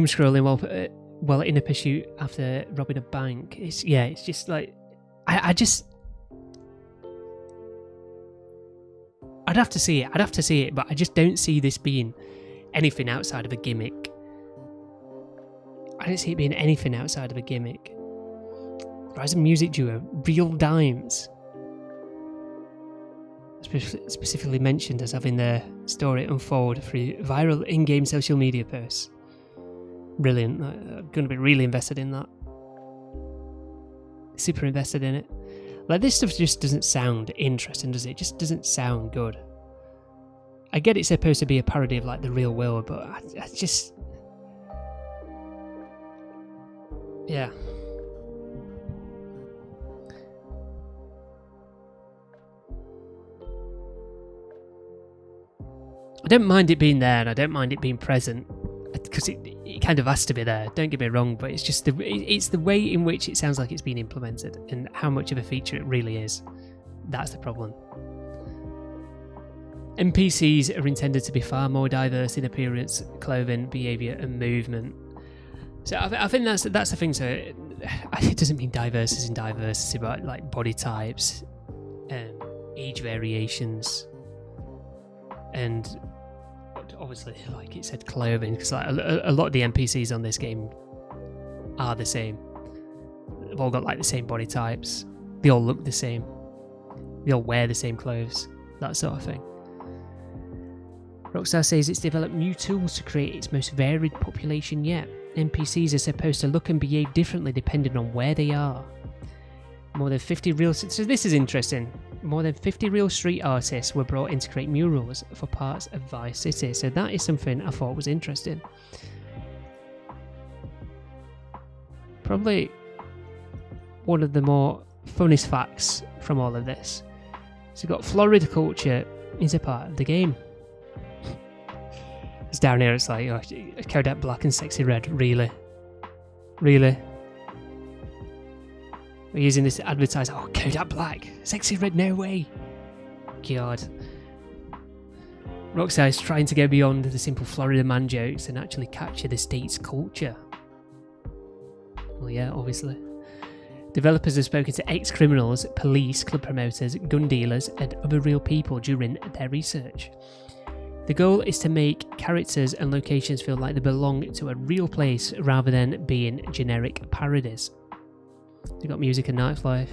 scrolling while in a pursuit after robbing a bank. It's just like I'd have to see it, but I just don't see this being anything outside of a gimmick. I don't see it being anything outside of a gimmick. Rise of music duo, Real Dimes. Specifically mentioned as having their story unfold through viral in-game social media posts. Brilliant. I'm going to be really invested in that. Super invested in it. Like, this stuff just doesn't sound interesting, does it? It just doesn't sound good. I get it's supposed to be a parody of, like, the real world, but I just... yeah. I don't mind it being there, and I don't mind it being present, because it kind of has to be there, don't get me wrong, but it's just it's the way in which it sounds like it's been implemented, and how much of a feature it really is. That's the problem. NPCs are intended to be far more diverse in appearance, clothing, behaviour, and movement. So I think that's the thing. So it doesn't mean diverse as in diversity, but like body types, age variations, and obviously, like it said, clothing, because like a lot of the NPCs on this game are the same. They've all got like the same body types. They all look the same. They all wear the same clothes. That sort of thing. Rockstar says it's developed new tools to create its most varied population yet. NPCs are supposed to look and behave differently depending on where they are. More than 50 real... So this is interesting. More than 50 real street artists were brought in to create murals for parts of Vice City. So that is something I thought was interesting. Probably one of the more funnest facts from all of this. So you've got Florida culture is a part of the game. It's down here, it's like, oh, Kodak black and sexy red. Really? Really? We're using this to advertise. Oh, Kodak Black. Sexy Red, no way. God. Rockstar is trying to go beyond the simple Florida man jokes and actually capture the state's culture. Well, yeah, obviously. Developers have spoken to ex-criminals, police, club promoters, gun dealers, and other real people during their research. The goal is to make characters and locations feel like they belong to a real place rather than being generic parodies. They've got music and nightlife.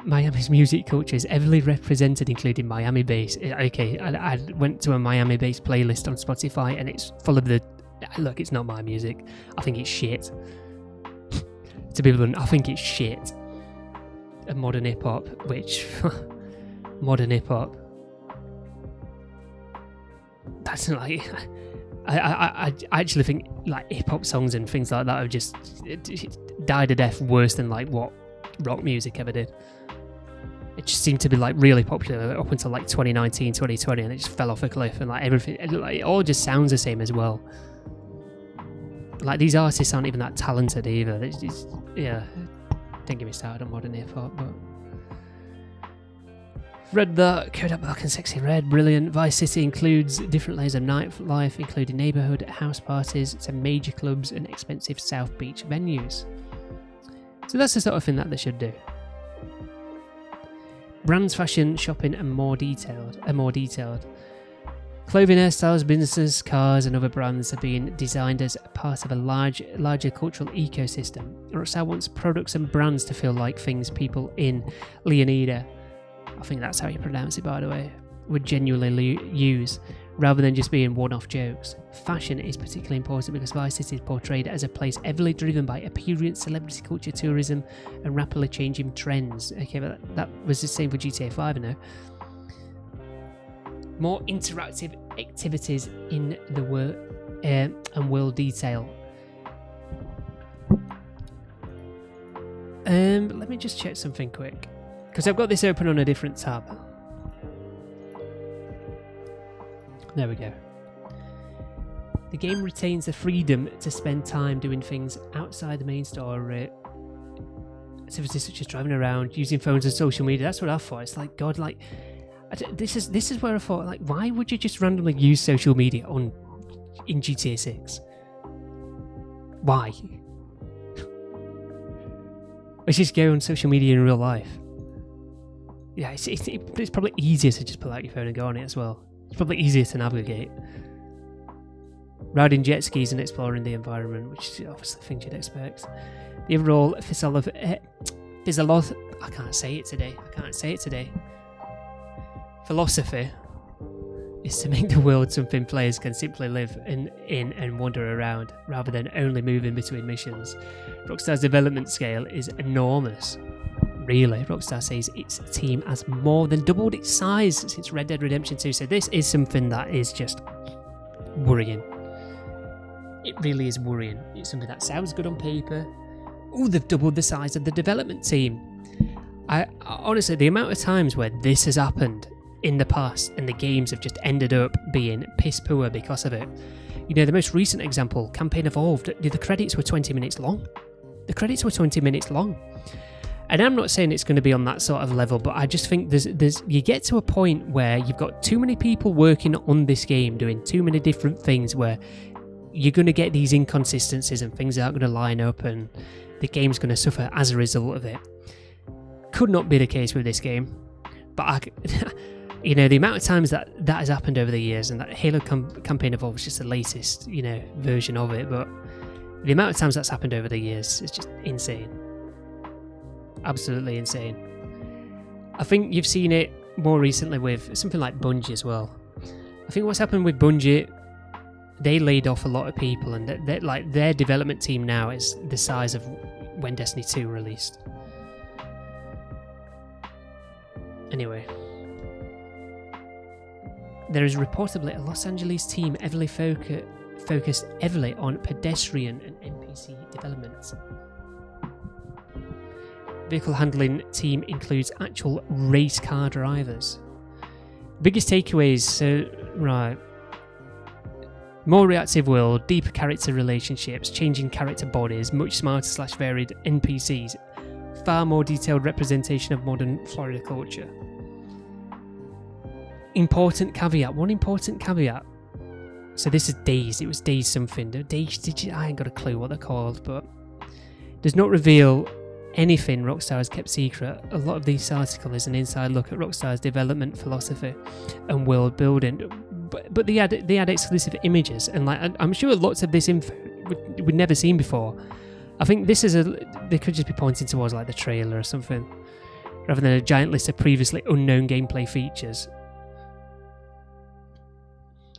Miami's music culture is heavily represented, including Miami bass. Okay, I went to a Miami bass playlist on Spotify and it's full of the... Look, it's not my music. I think it's shit. To be blunt, I think it's shit. A modern hip-hop, which... modern hip-hop. That's like... I actually think like hip-hop songs and things like that have just died a death worse than like what rock music ever did. It just seemed to be like really popular up until like 2019, 2020, and it just fell off a cliff, and like everything, it all just sounds the same as well. Like these artists aren't even that talented either. It's just, yeah, don't get me started on modern hip-hop, but... Red Dark, Kodak Black and Sexy Red, brilliant. Vice City includes different layers of nightlife, including neighbourhood house parties to major clubs and expensive South Beach venues. So that's the sort of thing that they should do. Brands, fashion, shopping, and more detailed. Clothing, hairstyles, businesses, cars, and other brands are being designed as part of a larger cultural ecosystem. Rockstar wants products and brands to feel like things people in Leonida, I think that's how you pronounce it, by the way, would genuinely use, rather than just being one-off jokes. Fashion is particularly important because Vice City is portrayed as a place heavily driven by appearance, celebrity culture, tourism, and rapidly changing trends. Okay, but that was the same for GTA 5, I know. More interactive activities in the world detail. Let me just check something quick, because I've got this open on a different tab. There we go. The game retains the freedom to spend time doing things outside the main story. Activities such as driving around, using phones and social media. That's what I thought. It's like, God, like, this is where I thought, like, why would you just randomly use social media in GTA 6? Why? Let's just go on social media in real life. Yeah, it's probably easier to just pull out your phone and go on it as well. It's probably easier to navigate. Riding jet skis and exploring the environment, which is obviously things you'd expect. The overall philosophy is to make the world something players can simply live in and wander around, rather than only moving between missions. Rockstar's development scale is enormous. Really, Rockstar says its team has more than doubled its size since Red Dead Redemption 2, so this is something that is just worrying. It really is worrying. It's something that sounds good on paper. Oh, they've doubled the size of the development team. I honestly, the amount of times where this has happened in the past and the games have just ended up being piss poor because of it. You know, the most recent example, Campaign Evolved, the credits were 20 minutes long. The credits were 20 minutes long. And I'm not saying it's going to be on that sort of level, but I just think there's you get to a point where you've got too many people working on this game, doing too many different things, where you're going to get these inconsistencies and things aren't going to line up, and the game's going to suffer as a result of it. Could not be the case with this game, but you know, the amount of times that has happened over the years, and that Halo Campaign Evolved is just the latest, you know, version of it, but the amount of times that's happened over the years is just insane. Absolutely insane. I think you've seen it more recently with something like Bungie as well. I think what's happened with Bungie, they laid off a lot of people, and like their development team now is the size of when Destiny 2 released. Anyway, there is reportedly a Los Angeles team heavily focused heavily on pedestrian and NPC development. Vehicle handling team includes actual race car drivers. Biggest takeaways, so right. More reactive world, deeper character relationships, changing character bodies, much smarter / varied NPCs, far more detailed representation of modern Florida culture. Important caveat. One important caveat. So this is Days. It was Days something. Days. I ain't got a clue what they're called, but does not reveal anything Rockstar has kept secret. A lot of this article is an inside look at Rockstar's development philosophy and world building. But they had exclusive images, and like I'm sure lots of this info we'd never seen before. I think this is they could just be pointing towards like the trailer or something, rather than a giant list of previously unknown gameplay features.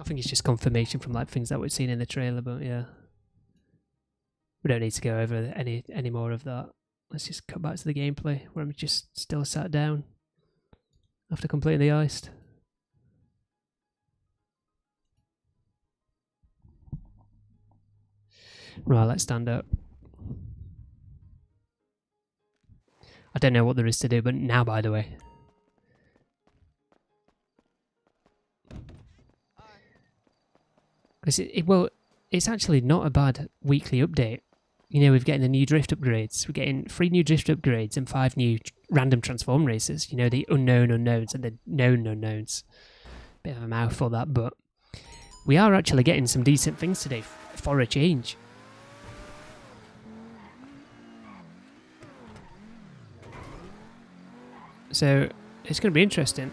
I think it's just confirmation from like things that we've seen in the trailer, but yeah. We don't need to go over any more of that. Let's just cut back to the gameplay where I'm just still sat down after completing the heist. Right, let's stand up. I don't know what there is to do, but now, by the way. Well, it's actually not a bad weekly update. You know, we're getting the new drift upgrades. We're getting 3 new drift upgrades and 5 new random transform races. You know, the unknown unknowns and the known unknowns. Bit of a mouthful that, but we are actually getting some decent things today for a change. So it's going to be interesting.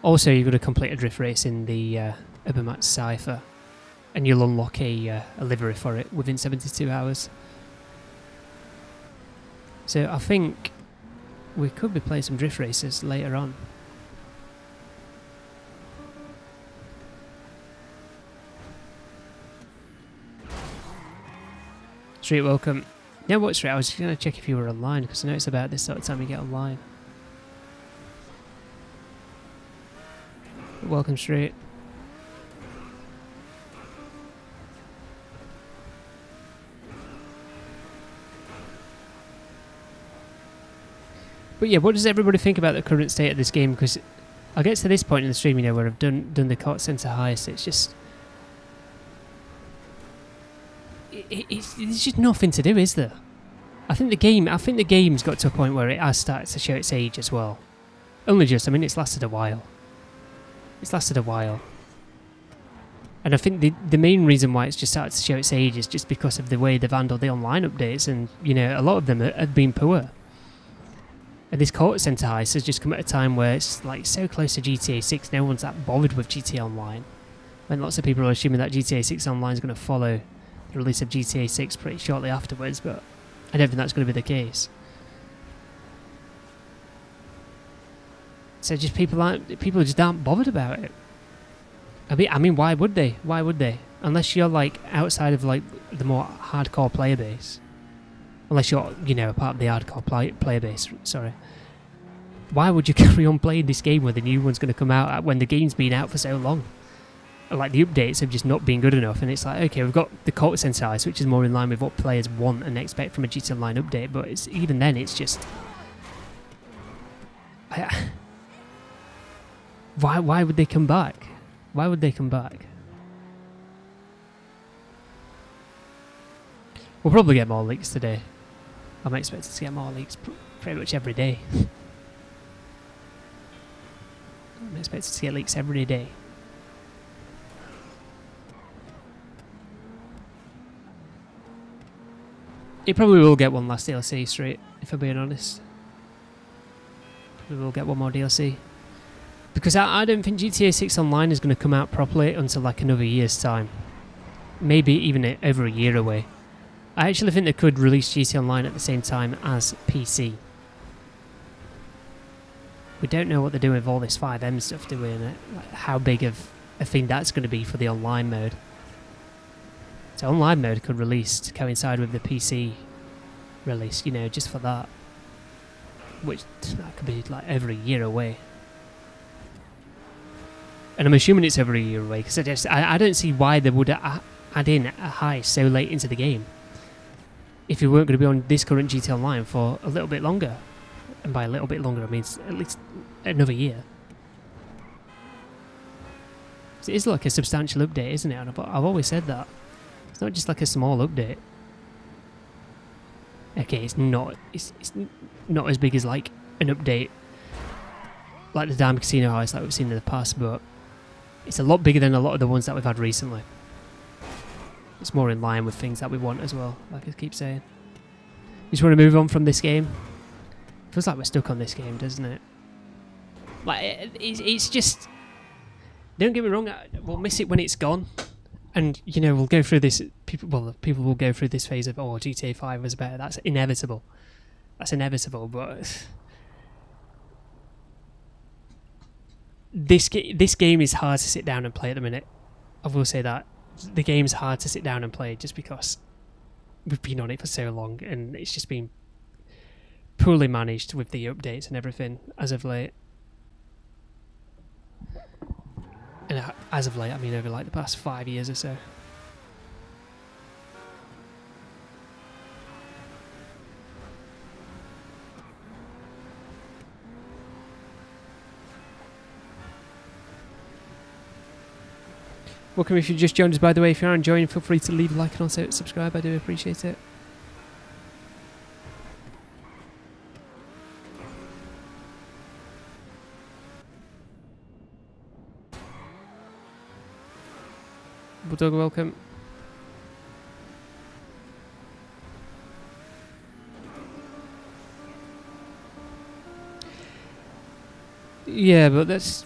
Also, you've got to complete a drift race in the Ubermax Cypher, and you'll unlock a livery for it within 72 hours. So I think we could be playing some drift races later on. Street, welcome. Yeah, what Street? I was just going to check if you were online, because I know it's about this sort of time you get online. Welcome, Street. But yeah, what does everybody think about the current state of this game? Because I get to this point in the stream, you know, where I've done the Cart Center heist. It's just it's just nothing to do, is there? I think the game's got to a point where it has started to show its age as well. Only just, I mean, it's lasted a while. And I think the main reason why it's just started to show its age is just because of the way they've handled the online updates, and you know, a lot of them have been poor. And this Cart Center heist has just come at a time where it's like so close to GTA 6, no one's that bothered with GTA Online. When lots of people are assuming that GTA 6 Online is going to follow the release of GTA 6 pretty shortly afterwards, but I don't think that's going to be the case. So just people just aren't bothered about it. I mean, why would they? Why would they? Unless you're like outside of like the more hardcore player base. Unless you're, you know, a part of the hardcore player base, sorry. Why would you carry on playing this game when the new one's going to come out when the game's been out for so long? Like, the updates have just not been good enough, and it's like, okay, we've got the Cart Center heist, which is more in line with what players want and expect from a GTA Online update, but it's, even then, it's just... Why would they come back? Why would they come back? We'll probably get more leaks today. I'm expecting to get more leaks pretty much every day. I'm expecting to get leaks every day. It probably will get one last DLC straight, if I'm being honest. We will get one more DLC. Because I don't think GTA 6 Online is going to come out properly until like another year's time. Maybe even over a year away. I actually think they could release GTA Online at the same time as PC. We don't know what they're doing with all this 5M stuff, do we? And like how big of a thing that's going to be for the online mode. So online mode could release to coincide with the PC release, you know, just for that. Which that could be like over a year away. And I'm assuming it's over a year away because I don't see why they would add in a heist so late into the game if you weren't going to be on this current GTA Online for a little bit longer. And by a little bit longer, I mean at least another year. So it is like a substantial update, isn't it? And I've always said that. It's not just like a small update. Okay, it's not not as big as like an update like the Dime Casino Heist that we've seen in the past, but it's a lot bigger than a lot of the ones that we've had recently. It's more in line with things that we want as well, like I keep saying. You just want to move on from this game? Feels like we're stuck on this game, doesn't it? Like, it's just... Don't get me wrong, we'll miss it when it's gone. And, you know, we'll go through this... People will go through this phase of, oh, GTA 5 was better. That's inevitable. That's inevitable, but... This game is hard to sit down and play at the minute. I will say that. The game's hard to sit down and play just because we've been on it for so long and it's just been poorly managed with the updates and everything as of late. And as of late, I mean over like the past 5 years or so. Welcome if you just joined us, by the way. If you are enjoying, feel free to leave a like and also subscribe. I do appreciate it. Bulldog, welcome. Yeah, but that's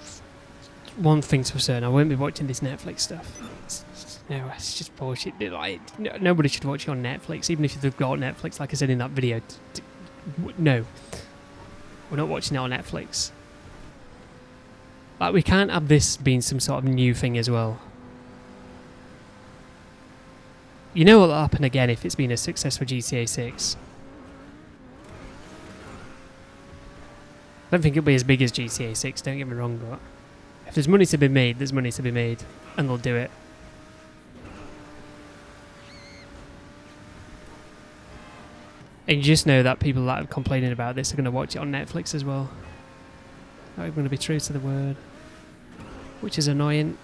one thing to a certain. I won't be watching this Netflix stuff. It's just bullshit. Like, nobody should watch it on Netflix, even if you've got Netflix. Like I said in that video, no, we're not watching it on Netflix. Like, we can't have this being some sort of new thing as well. You know what'll happen again if it's been a success for GTA 6. I don't think it'll be as big as GTA 6, don't get me wrong, but if there's money to be made, there's money to be made, and they'll do it. And you just know that people that are complaining about this are going to watch it on Netflix as well. I'm going to be true to the word, which is annoying.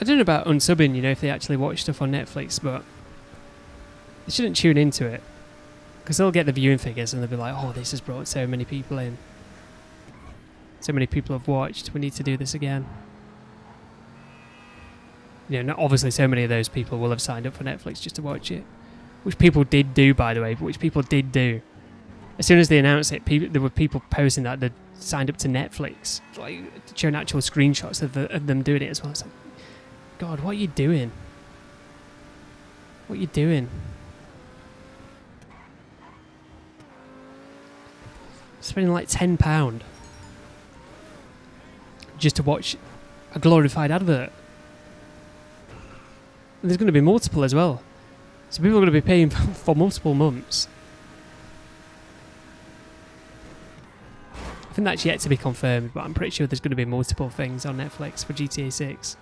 I don't know about unsubbing, you know, if they actually watch stuff on Netflix, but they shouldn't tune into it. Because they'll get the viewing figures and they'll be like, oh, this has brought so many people in. So many people have watched, we need to do this again. You know, not obviously so many of those people will have signed up for Netflix just to watch it. Which people did do, by the way, but which people did do. As soon as they announced it, there were people posting that they'd signed up to Netflix. Like, showing actual screenshots of them doing it as well. It's like, God, what are you doing? What are you doing? Spending like £10 just to watch a glorified advert. And there's going to be multiple as well. So people are going to be paying for multiple months. I think that's yet to be confirmed, but I'm pretty sure there's going to be multiple things on Netflix for GTA 6.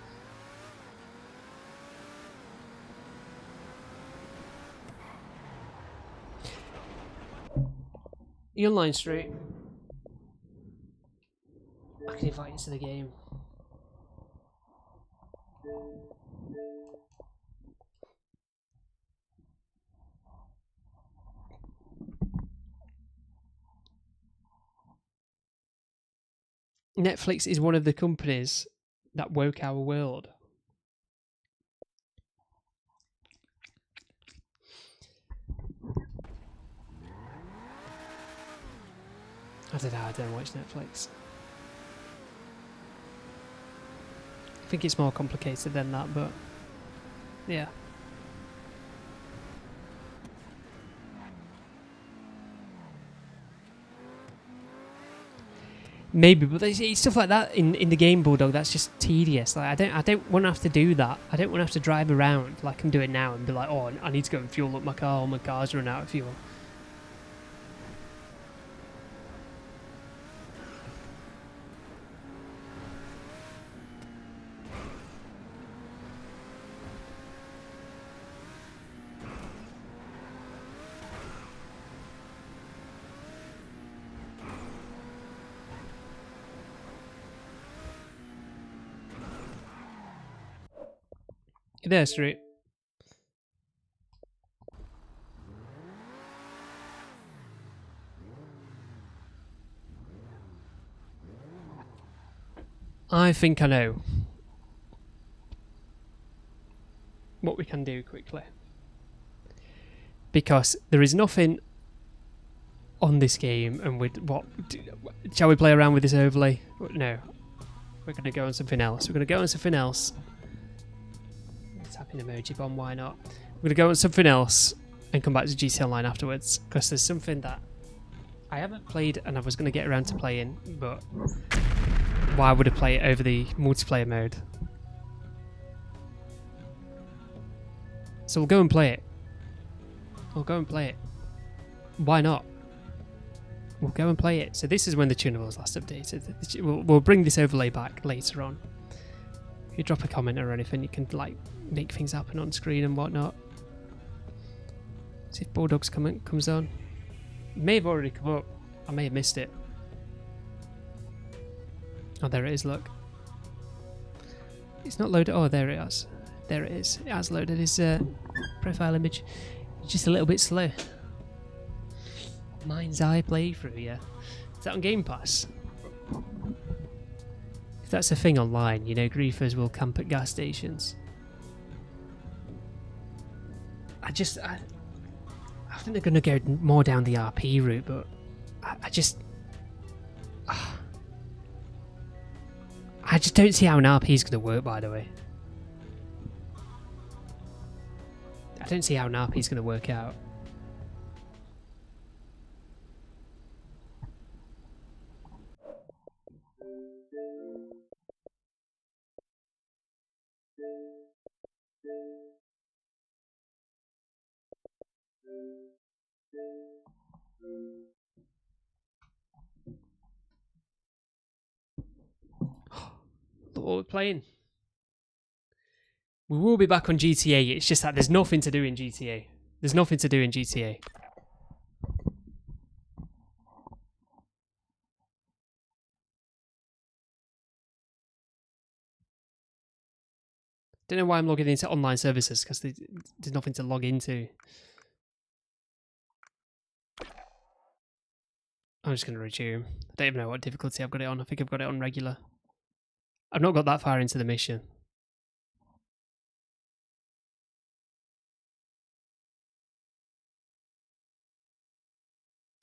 You online straight? I can invite you to the game. Netflix is one of the companies that woke our world. I don't know, I don't watch Netflix. I think it's more complicated than that, but yeah. Maybe, but it's stuff like that in the game, Bulldog. That's just tedious. Like I don't want to have to do that. I don't want to have to drive around like I'm doing now and be like, oh, I need to go and fuel up my car. Or my car's run out of fuel. You there, Street? I think I know what we can do quickly. Because there is nothing on this game, and with what... Shall we play around with this overlay? No. We're going to go on something else. We're going to go on something else. Tap in Emoji Bomb, why not? We're going to go on something else and come back to GT Online afterwards. Because there's something that I haven't played and I was going to get around to playing, but why would I play it over the multiplayer mode? So we'll go and play it. We'll go and play it. Why not? We'll go and play it. So this is when the tuner was last updated. We'll bring this overlay back later on. If you drop a comment or anything, you can like make things happen on screen and whatnot. See if Bulldog's comment comes on. It may have already come up. I may have missed it. Oh, there it is, look. It's not loaded. Oh, there it is. There it is. It has loaded his profile image. It's just a little bit slow. Mind's Eye playthrough, yeah. Is that on Game Pass? If that's a thing online, you know, griefers will camp at gas stations. I think they're going to go more down the RP route, but I just don't see how an RP is going to work, by the way. I don't see how an RP is going to work out. Look what we're playing. We will be back on GTA. It's just that there's nothing to do in GTA. There's nothing to do in GTA. Don't know why I'm logging into online services, because there's nothing to log into. I'm just going to resume. I don't even know what difficulty I've got it on. I think I've got it on regular. I've not got that far into the mission.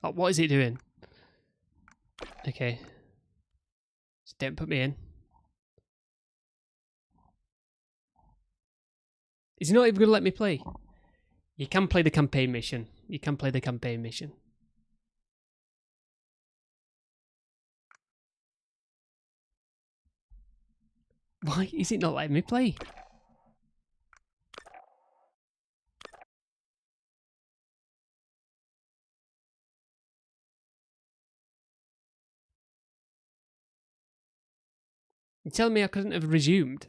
Oh, what is it doing? Okay. Just don't put me in. Is he not even going to let me play? You can play the campaign mission. You can play the campaign mission. Why is it not letting me play? You're telling me I couldn't have resumed?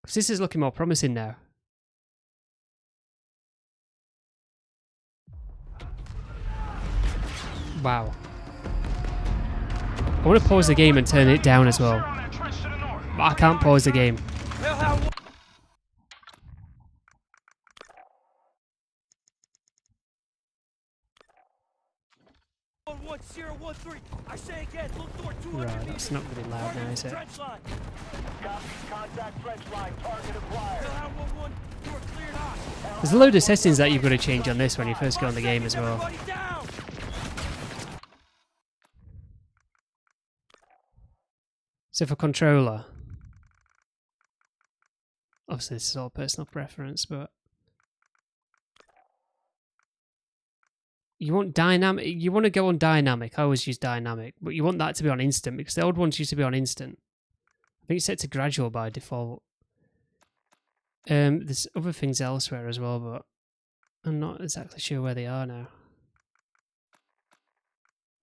Because this is looking more promising now. Wow. I want to pause the game and turn it down as well. But I can't pause the game. Right, that's not really loud now, is it? There's a load of settings that you've got to change on this when you first go on the game as well. So for controller, obviously this is all personal preference, but You want dynamic. You want to go on dynamic. I always use dynamic, but you want that to be on instant because the old ones used to be on instant. I think it's set to gradual by default. There's other things elsewhere as well, but I'm not exactly sure where they are now.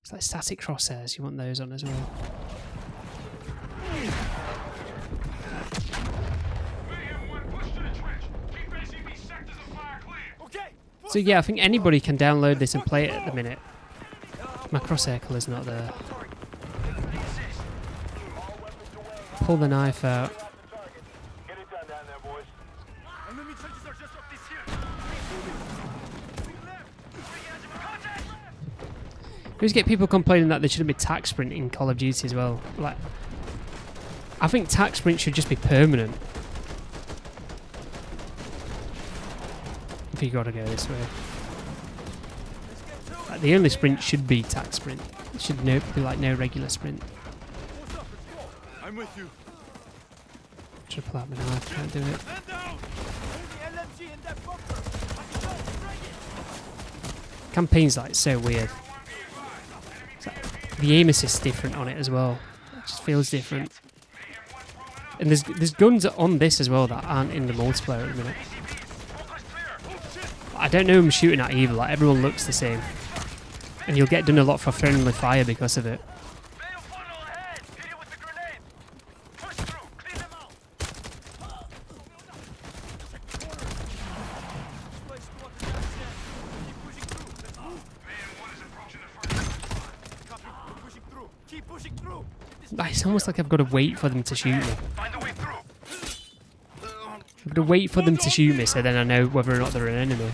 It's like static crosshairs. You want those on as well. So yeah, I think anybody can download this and play it at the minute. My crosshair colour's not there. Pull the knife out. I always get people complaining that there shouldn't be tac sprint in Call of Duty as well. Like, I think tac sprint should just be permanent. If you gotta go this way. Like, the only sprint should be tac sprint. It should be like no regular sprint. I'm with you. Should pull out my knife, can't do it. Campaign's like so weird. Like, the aim assist's different on it as well. It just feels different. And there's guns on this as well that aren't in the multiplayer at the minute. I don't know who I'm shooting at either, like everyone looks the same. And you'll get done a lot for friendly fire because of it. It's almost like I've got to wait for them to shoot me. I've got to wait for them to shoot me so then I know whether or not they're an enemy.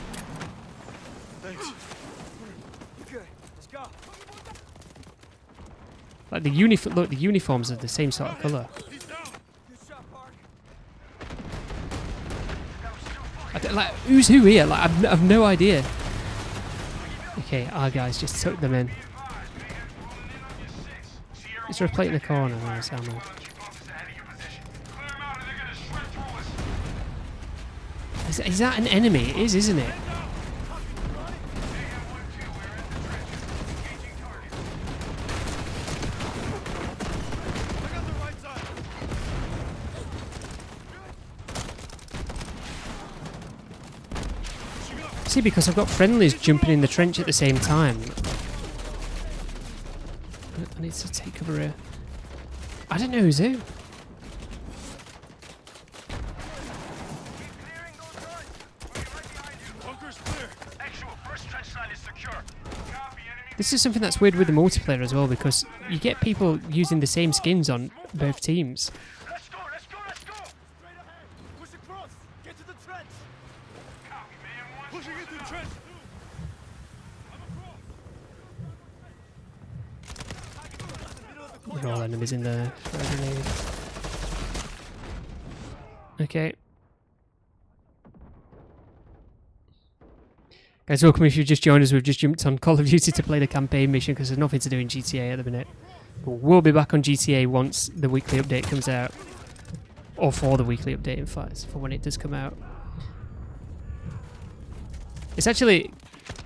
Like the look, the uniforms are the same sort of colour. Like, who's who here? Like, I've no idea. Okay, our guys just took them in. Is there a plate in the corner? Where's ammo? Is that an enemy? It is, isn't it? See, because I've got friendlies jumping in the trench at the same time. I need to take cover here. I don't know who's who. This is something that's weird with the multiplayer as well, because you get people using the same skins on both teams. Let's go, let's go, let's go! Straight ahead! Push across! Get to the trench! Copy, man. Pushing into the trench! There are all enemies in there. Okay. Guys, welcome if you've just joined us. We've just jumped on Call of Duty to play the campaign mission because there's nothing to do in GTA at the minute. But we'll be back on GTA once the weekly update comes out. Or for the weekly update, in fact, for when it does come out. It's actually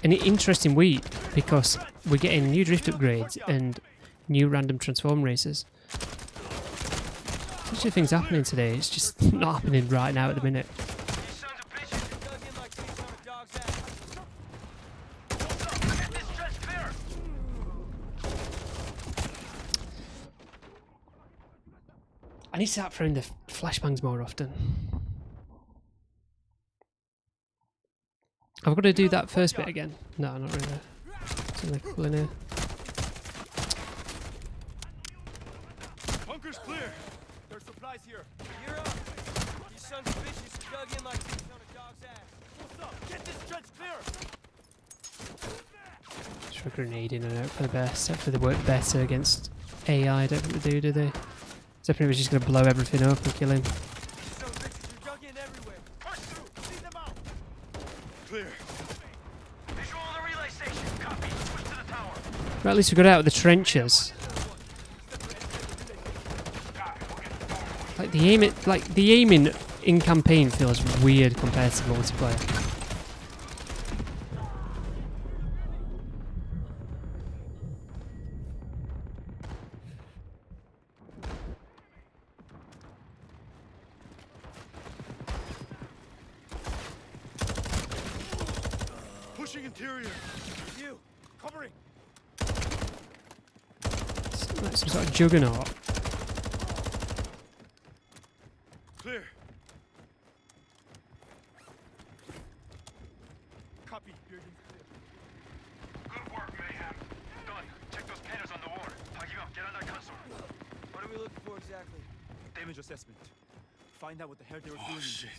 an interesting week because we're getting new drift upgrades and new random transform races. There's two things happening today. It's just not happening right now at the minute. I need to start throwing the flashbangs more often. I've got to do that first bit again. No, not really. Something cool in here. Bunker's clear. There's supplies here. You're up. These sons of bitches dug in like thieves on a dog's ass. What's up? Get this trench clear. Just for grenading and out for the best. Hopefully they work better against AI. I don't think they do they? Except it was just going to blow everything up and kill him. Right, at least we got out of the trenches. Like the aiming in campaign feels weird compared to multiplayer. Pushing interior. You, covering. It's like some sort of juggernaut. Clear. Copy. Bearden's clear. Good work, Mayhem. Done. Check those panels on the wall. Packing up. Get on that console. What are we looking for exactly? Damage assessment. Find out what the hell they were doing. Oh shit.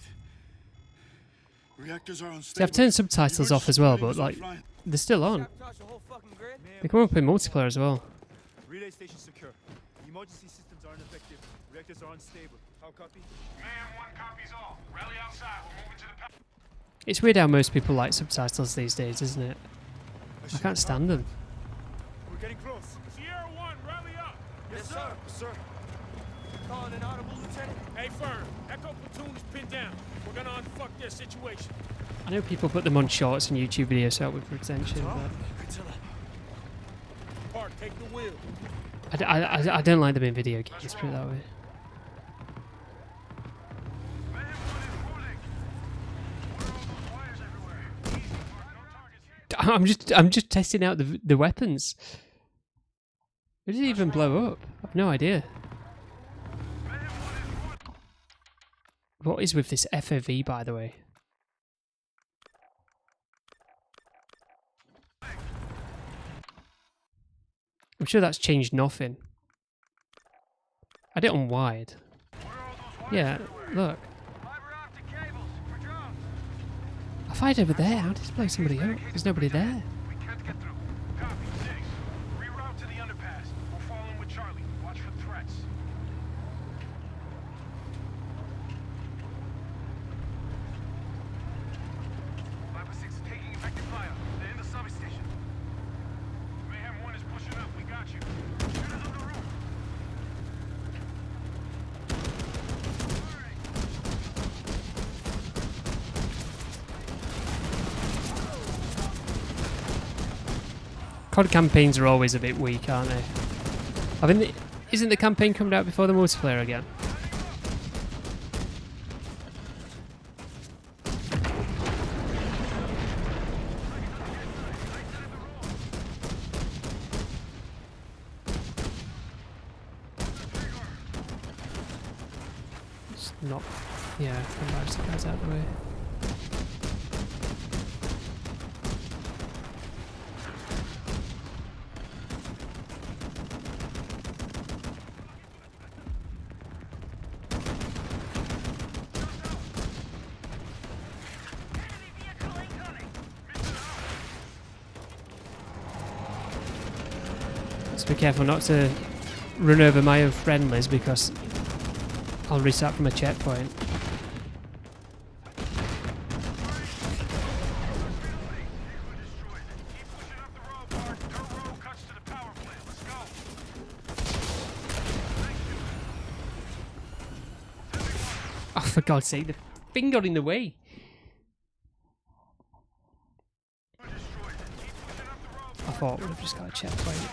Reactors are unstable. See, I've turned subtitles off as well, but like they're still on. Sabotage the whole fucking grid? They come up in multiplayer as well. Relay station secure. Emergency systems are ineffective. Reactors are unstable. How copy? Mayhem 1 copies all. Rally outside. We're moving to the power. It's weird how most people like subtitles these days, isn't it? I can't stand them. We're getting close. Sierra 1, rally up. Yes, sir. Sir. Calling an audible, Lieutenant. Hey, Fern. Echo platoon is pinned down. We're gonna unfuck their situation. I know people put them on shorts and YouTube videos to help with retention, but Park, take the wheel. I don't like them in video games, put it that way. Mayhem 1 is rolling. What are all those wires everywhere? Easy, Park. No targets here. I'm just testing out the weapons. It didn't even blow up. I've no idea. Mayhem 1 is rolling. What is with this FOV, by the way? I'm sure that's changed nothing. I did it on wide. What are all those wires Yeah, everywhere? look. Fiber optic cables for drones. I fired over there. How did it blow somebody up? There's nobody there. We can't get through. Copy. 6. Reroute to the underpass. We'll fall in with Charlie. Watch for threats. Viper 6 is taking effective fire. They're in the substation. Mayhem 1 is pushing up. We got you. Shoot us on the roof. COD campaigns are always a bit weak, aren't they? I mean, isn't the campaign coming out before the multiplayer again? It's not. Yeah, embarrass the guys out of the way. Just be careful not to run over my own friendlies because I'll restart from a checkpoint. Oh, for God's sake, the thing got in the way. I thought we'd have just got a checkpoint.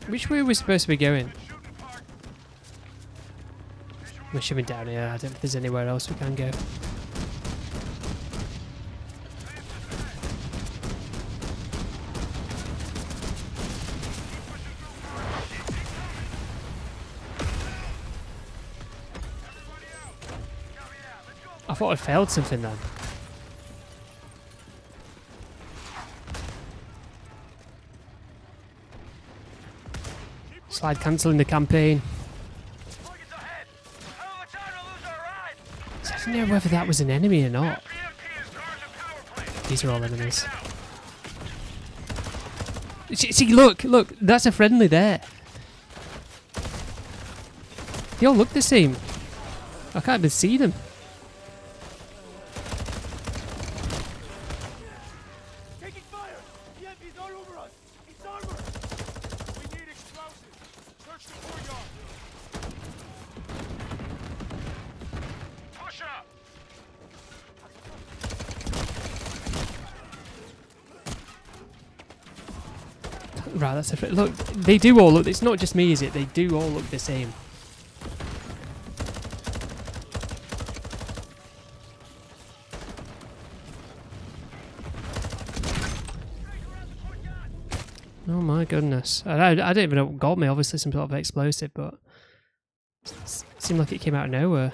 Which way are we supposed to be going? We should be down here. I don't think there's anywhere else we can go. I thought I failed something then. Slide cancelling the campaign. So I don't know whether that was an enemy or not. These are all enemies. See, look, that's a friendly there. They all look the same. I can't even see them. Taking fire! The enemy's all over us! It's armor! We need explosives! Search the courtyard! Push up! Right, that's a look. They do all look. It's not just me, is it? They do all look the same. Oh my goodness! I don't even know what got me. Obviously, some sort of explosive, but it seemed like it came out of nowhere.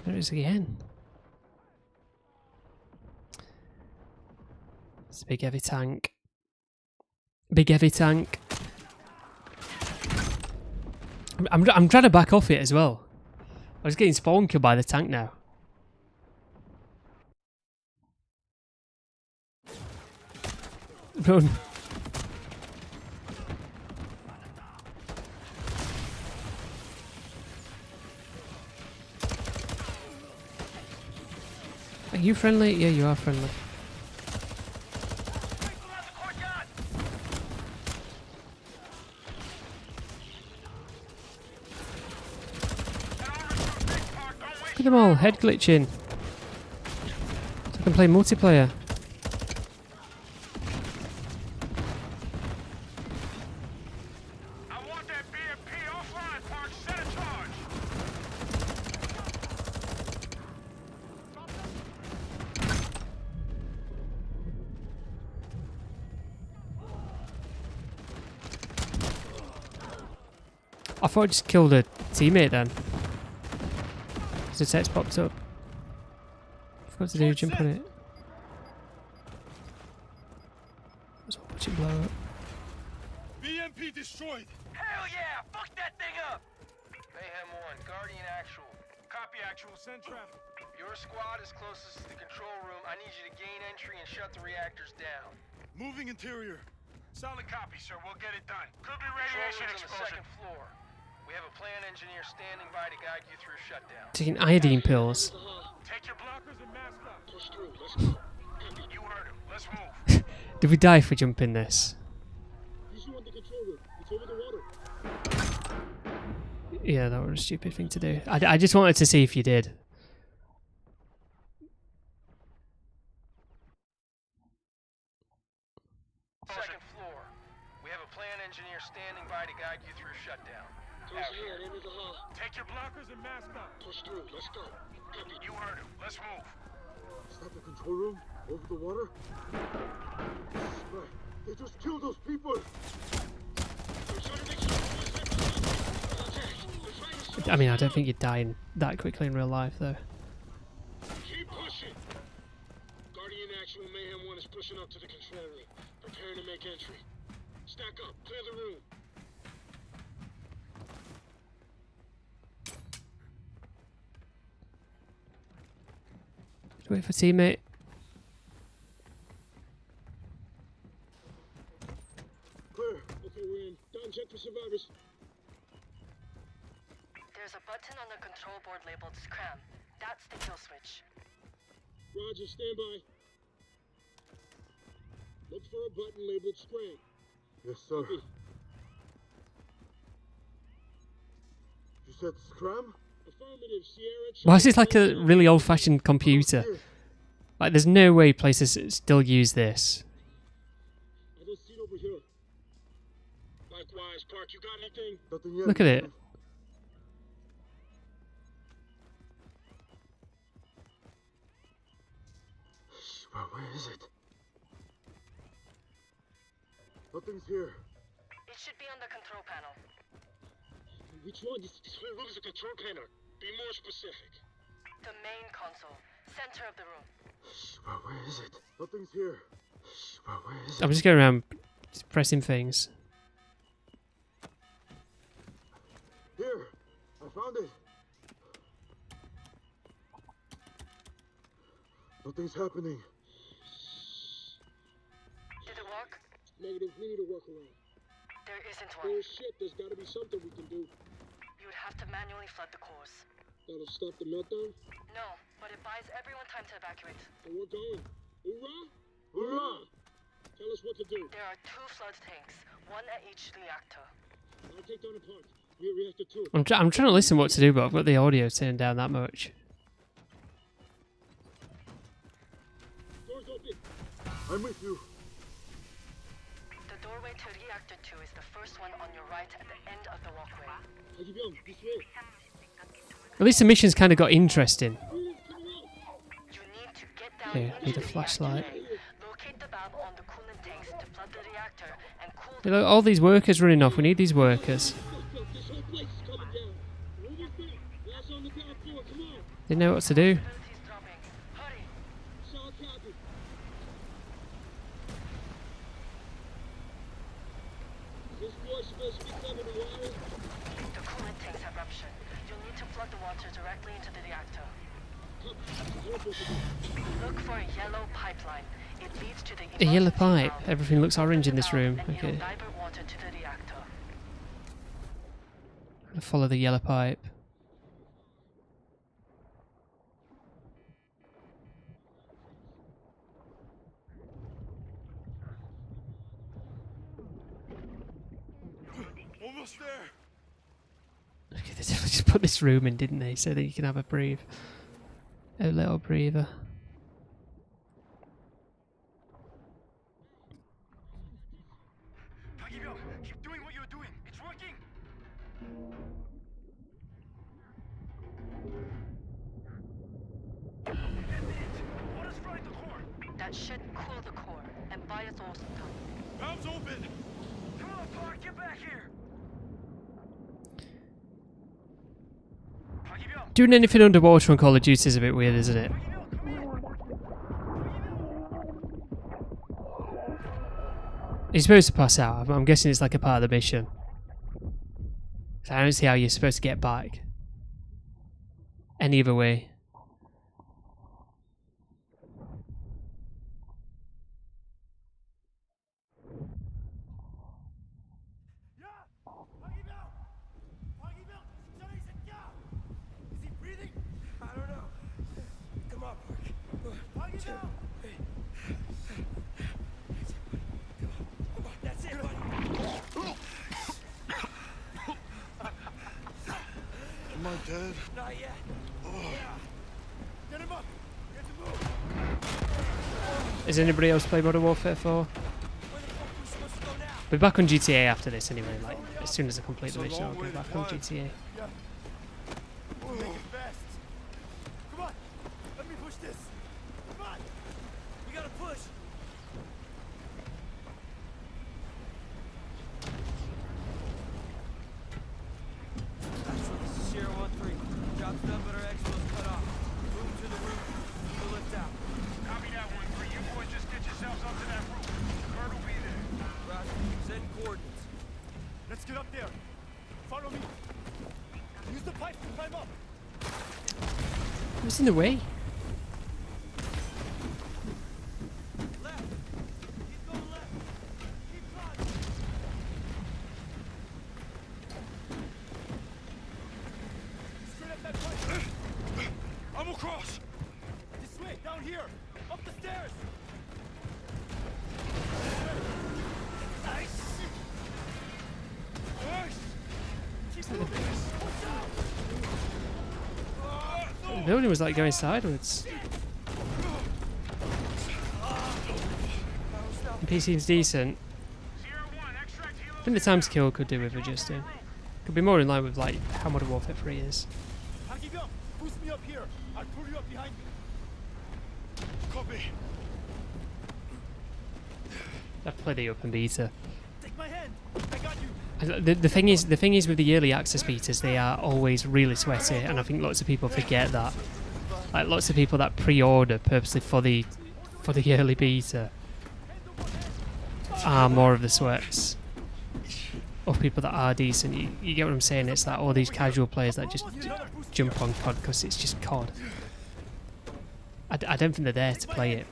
There it is again. It's a big heavy tank. Big heavy tank. I'm trying to back off it as well. I was getting spawn killed by the tank now. Run. Are you friendly? Yeah, you are friendly. Look at them all, head glitching. So I can play multiplayer. I want that BMP offline, Park. Set a charge. I thought I just killed a teammate then. The text popped up. Forgot to do jump on it. Let's watch it blow up. BMP destroyed. Hell yeah! Fuck that thing up! Mayhem 1, Guardian Actual. Copy actual. Send traffic. Your squad is closest to the control room. I need you to gain entry and shut the reactors down. Moving interior. Solid copy, sir. We'll get it done. Could be Control radiation room's on the explosion. second floor. We have a plant engineer standing by to guide you through shutdown. Taking iodine pills. Take your blockers and mask up. Push through. Let's go. You heard him. Let's move. Did we die for jumping this? He's on the control room. It's over the water. Yeah, that was a stupid thing to do. I just wanted to see if you did. Second floor. We have a plant engineer standing by to guide you through shutdown. Take your blockers and mask up. Push through. Let's go. You heard him. Let's move. Is that the control room? Over the water? Right. They just killed those people! I mean, I don't think you'd die that quickly in real life, though. Keep pushing. Guardian Actual Mayhem 1 is pushing up to the control room, preparing to make entry. Stack up. Clear the room. Wait for teammate. Clear. Okay, we're in. Down check for survivors. There's a button on the control board labeled Scram. That's the kill switch. Roger, stand by. Look for a button labeled Scram. Yes, sir. You said scram? Affirmative, Sierra. Why is this like a really old-fashioned computer? Like, there's no way places still use this. I don't see it over here. Likewise, Park, you got anything? Nothing yet. Look at it. Well, where is it? Nothing's here. It should be on the control panel. Which one? This whole room is a control panel. Be more specific. The main console, center of the room. Well, where is it? Nothing's here. Well, where is it? I'm just going around pressing things. Here! I found it! Nothing's happening. Did it work? Negative, we need a workaround. There isn't one. Oh shit, there's gotta be something we can do. You would have to manually flood the cores. That'll stop the meltdown? No, but it buys everyone time to evacuate. And we're going. Hoorah! Hoorah! Tell us what to do. There are 2 flood tanks, one at each reactor. I'll take down a part. Be at reactor 2. I'm trying to listen what to do, but I've got the audio turned down that much. Doors open. I'm with you. The doorway to reactor 2 is the first one on your right at the end of the walkway. Hagibyong, this way. At least the mission's kind of got interesting. You need to get down Here, into need a the flashlight. reactor, locate the valve on the coolant tanks to flood the reactor, and cool Hey, look, all these workers running off. We need these workers. This whole place is coming down. Move it back. Last on the ground floor, come on. They know what to do. facilities dropping. Hurry! Solid copy. This boy supposed to be coming to water. The coolant tanks have ruptured. You'll need to plug the water directly into the reactor. Look for a yellow pipeline. It leads to the A yellow emergency pipe. valve. Everything looks orange in this Open the room. valve and Okay. it'll divert water to the reactor. Follow the yellow pipe. Almost there. Okay, they just put this room in, didn't they? So that you can have a breathe. A little breather. Hagibyong, keep doing what you're doing. It's working. That's it. Water's flooding the core. That should cool the core and buy us all some time. Valve's open. Come on, Pog, get back here. Hagibyong, Doing anything underwater on Call of Duty is a bit weird, isn't it? Hagibyong, come in. You're supposed to pass out. I'm guessing it's like a part of the mission. So I don't see how you're supposed to get back. Any other way. Yeah! Hagibyong! Hagibyong! Somebody's in yeah! Is he breathing? I don't know. Come on, Pog. Hagibyong! That's it, buddy. Am I dead? Not yet. Yeah. Get him up. Get to move. Has anybody else played Modern Warfare 4? Where the fuck are we supposed to go now? We're back on GTA after this anyway. Like as soon as I complete the It's a mission, I'll long go way to back on climb. GTA. Yeah. We'll make it fast. Come on. Let me push this. Come on. We gotta push. This is Sierra 1-3. Job's done, but our expo's cut off. Move to the roof. Keep the lift out. Copy that 1-3. You boys just get yourselves up to that roof. Kurt will be there. Roger. Send coordinates. Let's get up there. Follow me. Use the pipe to climb up. What's in the way? Left. Keep going left. Keep climbing. Straight up that pipe. I'm across. This way, down here. Up the stairs. Nice. Nice. Keep moving. Watch out. The building was like going sideways. The PC seems decent. Sierra 1, extract helo. I think the time skill could do with adjusting. Could be more in line with like how Modern Warfare 3 is. Hagibyong, boost me up here. I'll pull you up behind me. Copy. I have to play the open beta. Take my hand. I got you. The thing is with the early access betas, they are always really sweaty, and I think lots of people forget that. Like lots of people that pre-order purposely for the early beta are more of the sweats of people that are decent. You get what I'm saying? It's that all these casual players that just jump on COD because it's just COD. I don't think they're there to play it,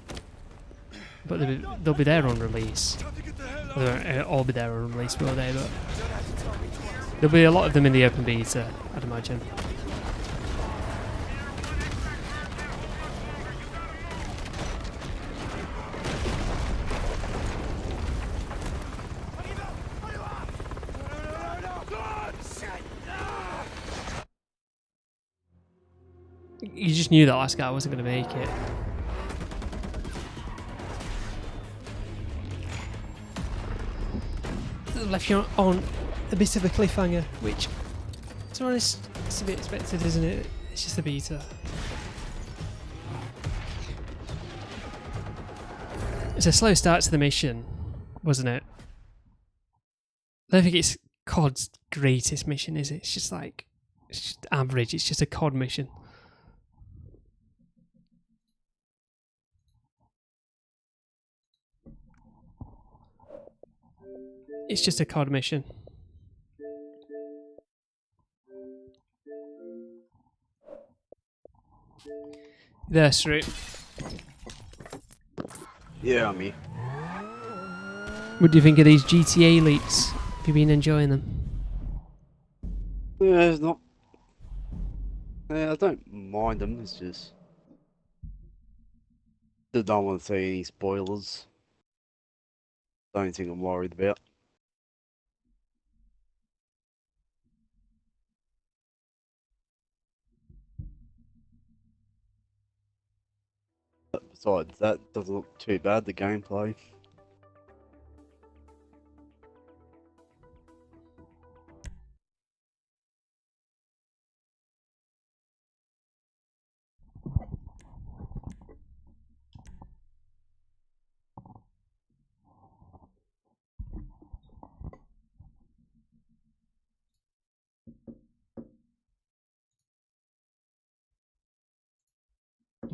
but they'll be there on release. Time to get the hell out. They won't all be there on release, will they? But there'll be a lot of them in the open beta, I'd imagine. You just knew that last guy wasn't going to make it. Left you on a bit of a cliffhanger, which, to be honest, it's a bit expected, isn't it? It's just a beta. It's a slow start to the mission, wasn't it? I don't think it's COD's greatest mission, is it? It's just like, it's just average. It's just a COD mission. It's just a COD mission. There, Street. Yeah, I'm here. What do you think of these GTA leaks? Have you been enjoying them? Yeah, it's not. Yeah, I don't mind them. It's just I don't want to see any spoilers. Don't think I'm worried about. But besides that, it doesn't look too bad. The gameplay.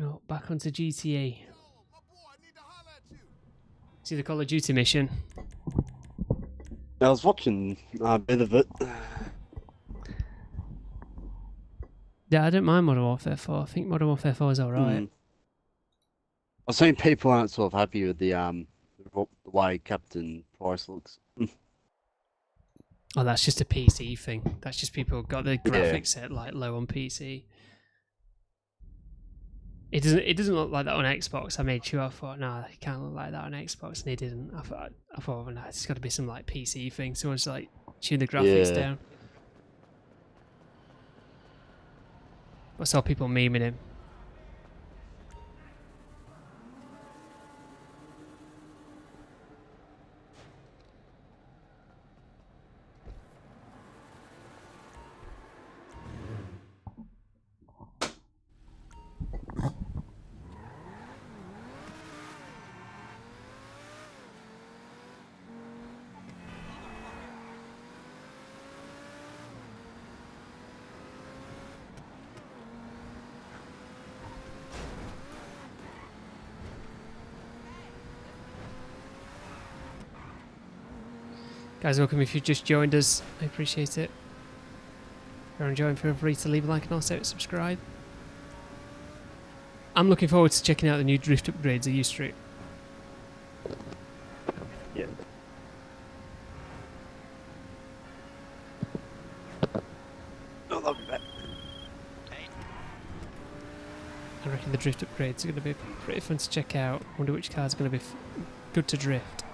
Oh, back onto GTA. See the Call of Duty mission? I was watching a bit of it. Yeah, I don't mind Modern Warfare 4. I think Modern Warfare 4 is alright. I've seen people aren't sort of happy with the way Captain Price looks. Oh, that's just a PC thing. That's just people got the graphics set like low on PC. It doesn't look like that on Xbox. I made sure. I thought, no, it can't look like that on Xbox, and it didn't. I thought, well, no, it's got to be some like PC thing. Someone's like tune the graphics down. I saw people memeing him. Guys, welcome if you've just joined us. I appreciate it. If you're enjoying, feel free to leave a like and also subscribe. I'm looking forward to checking out the new drift upgrades at U-Street. Yeah. Oh, that'll be back. I reckon the drift upgrades are going to be pretty fun to check out. I wonder which car's going to be good to drift.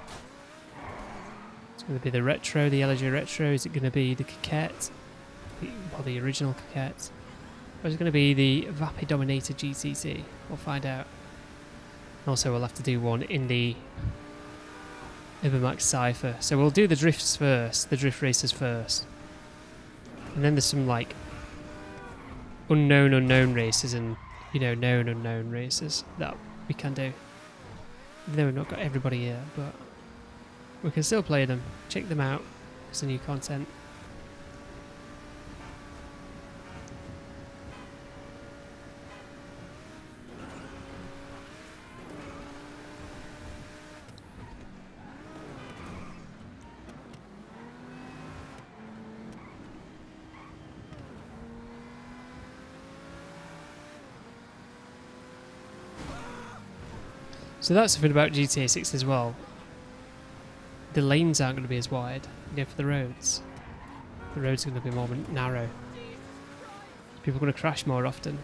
It's going to be the Retro, the LG Retro. Is it going to be the Coquette? Or the original Coquette? Or is it going to be the Vapid Dominator GTC? We'll find out. Also, we'll have to do one in the Ubermax Cypher. So we'll do the drifts first, the drift races first. And then there's some like unknown races and, you know, known unknown races that we can do. Even though we've not got everybody here, but we can still play them. Check them out. It's the new content. So that's something about GTA 6 as well. The lanes aren't going to be as wide, you know, for the roads. The roads are going to be more narrow. People are going to crash more often.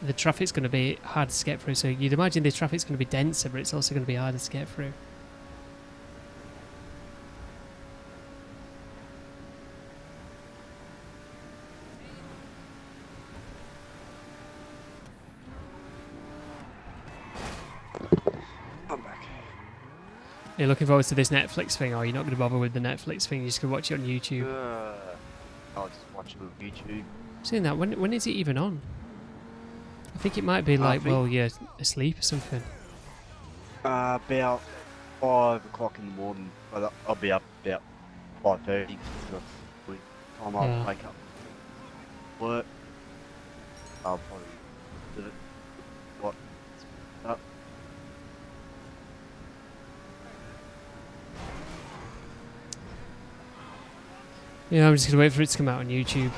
The traffic's going to be hard to get through, so you'd imagine the traffic's going to be denser, but it's also going to be harder to get through. You're looking forward to this Netflix thing, or you're not going to bother with the Netflix thing? You're just going to watch it on YouTube. I'll just watch it on YouTube. Saying that, when is it even on? I think it might be like, well, you're asleep or something. About 5 o'clock in the morning, but I'll be up about 5:30. Time I'll wake up, work. I'll probably do it. What? Up. Yeah, I'm just going to wait for it to come out on YouTube.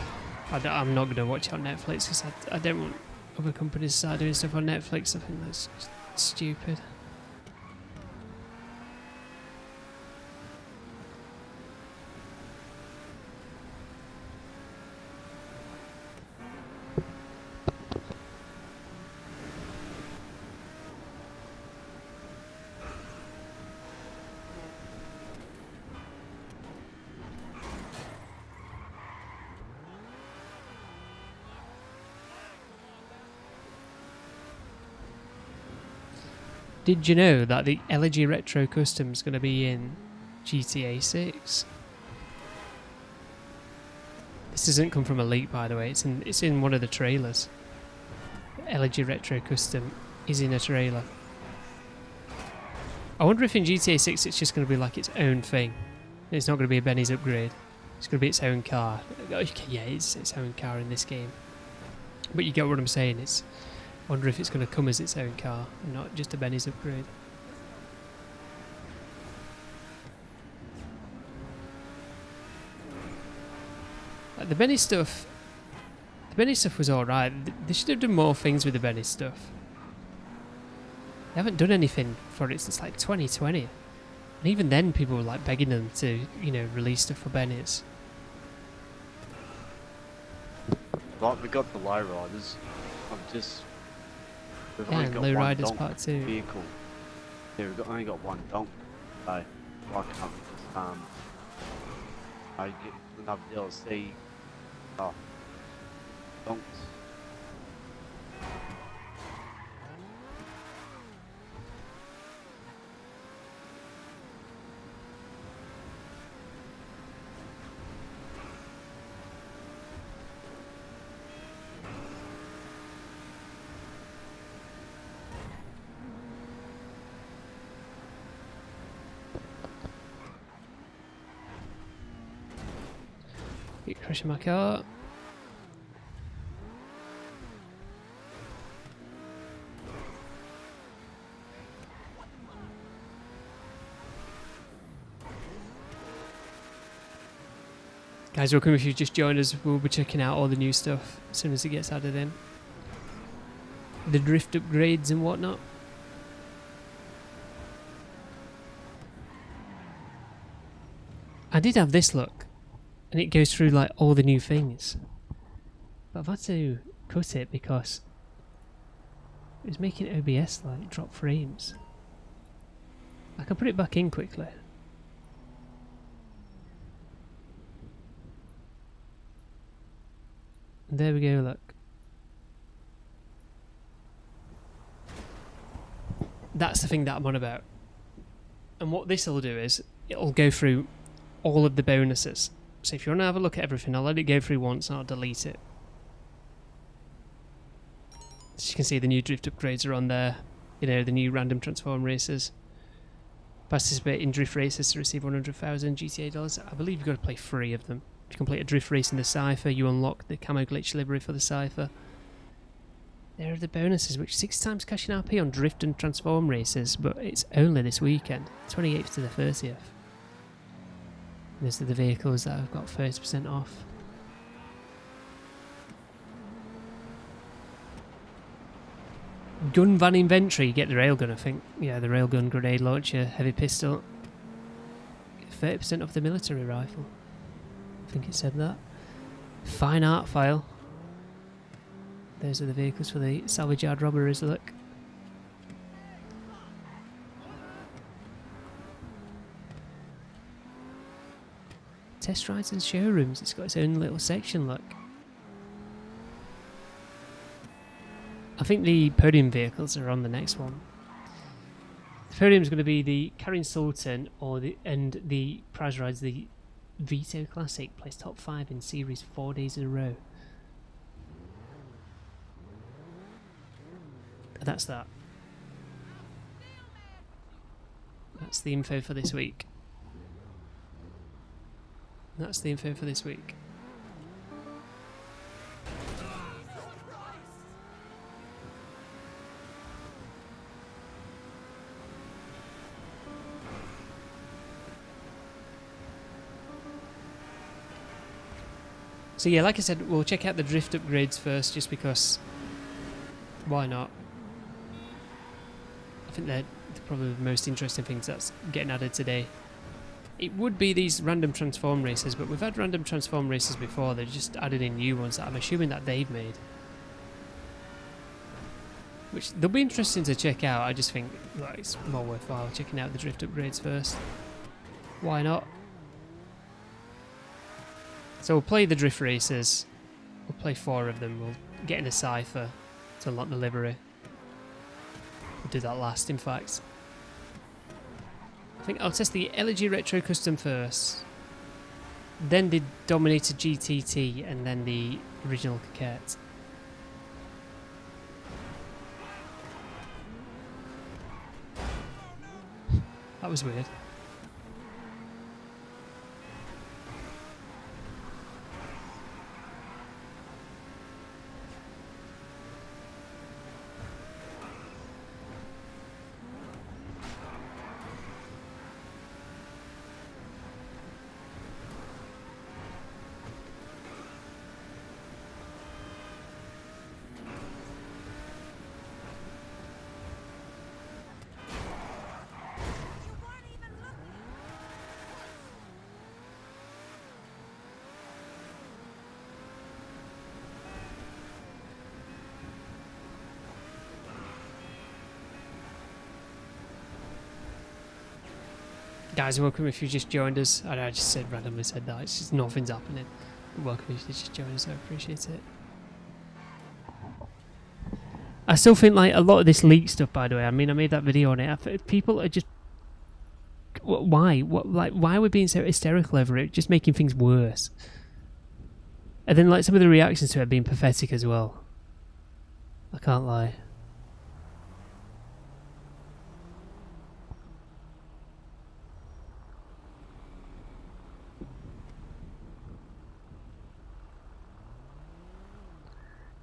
I'm not going to watch it on Netflix because I don't want other companies to start doing stuff on Netflix. I think that's just stupid. Did you know that the Elegy Retro Custom is going to be in GTA 6? This doesn't come from a leak, by the way. It's in one of the trailers. Elegy Retro Custom is in a trailer. I wonder if in GTA 6 it's just going to be like its own thing. It's not going to be a Benny's upgrade. It's going to be its own car. Yeah, it's its own car in this game. But you get what I'm saying. I wonder if it's going to come as its own car and not just a Benny's upgrade. Like the Benny stuff was alright. They should have done more things with the Benny stuff. They haven't done anything for it since like 2020. And even then people were like begging them to, you know, release stuff for Benny's. Like we got the lowriders. We've Yeah, only and got Low one Riders donk Part 2. vehicle. Yeah, only got one donk. So I can't just I get another DLC. Oh, donks. Keep crashing my car. Guys, welcome if you've just joined us. We'll be checking out all the new stuff as soon as it gets added in. The drift upgrades and whatnot. I did have this look, and it goes through like all the new things. But I've had to cut it because it was making OBS like drop frames. I can put it back in quickly. And there we go, look. That's the thing that I'm on about. And what this will do is, it'll go through all of the bonuses. So if you want to have a look at everything, I'll let it go through once and I'll delete it. As you can see, the new drift upgrades are on there. You know, the new random transform races. Participate in drift races to receive 100,000 GTA dollars. I believe you've got to play 3 of them. If you complete a drift race in the Cypher, you unlock the camo glitch livery for the Cypher. There are the bonuses, which 6 times cash in RP on drift and transform races, but it's only this weekend, 28th to the 30th. These are the vehicles that have got 30% off. Gun van inventory, you get the railgun, I think. Yeah, the railgun, grenade launcher, heavy pistol. 30% off the military rifle. I think it said that. Fine art file. Those are the vehicles for the salvage yard robberies, look. Test rides and showrooms, it's got its own little section, look. I think the podium vehicles are on the next one. podium is going to be the Karin Sultan and the prize rides the Vito Classic. Place top 5 in series 4 days in a row. And that's that. That's the info for this week. That's the info for this week. So yeah, like I said, we'll check out the drift upgrades first, just because, why not? I think they're probably the most interesting things that's getting added today. It would be these random transform races, but we've had random transform races before. They've just added in new ones that I'm assuming that they've made, which they'll be interesting to check out. I just think like, it's more worthwhile checking out the drift upgrades first. Why not? So we'll play the drift races. We'll play 4 of them. We'll get in a Cypher to unlock the livery. We'll do that last, in fact. I think I'll test the LG Retro Custom first. Then the Dominator GTT, and then the original Coquette. That was weird. Guys, welcome if you just joined us. I just randomly said that. It's just nothing's happening. Welcome if you just joined us. I appreciate it. I still think like a lot of this leak stuff. By the way, I mean I made that video on it. People are just why? Why are we being so hysterical over it? Just making things worse. And then like some of the reactions to it being pathetic as well. I can't lie.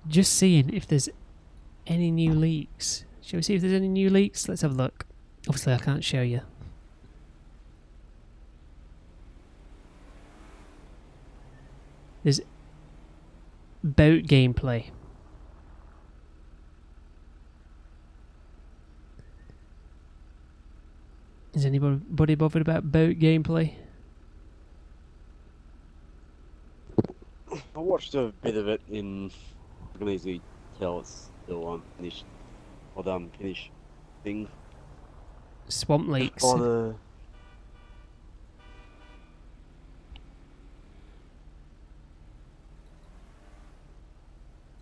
Just seeing if there's any new leaks. Shall we see if there's any new leaks? Let's have a look. Obviously I can't show you. There's boat gameplay. Is anybody bothered about boat gameplay? I watched a bit of it in... I can easily tell it's still finished. Or finished thing. Swamp Lakes. Or the...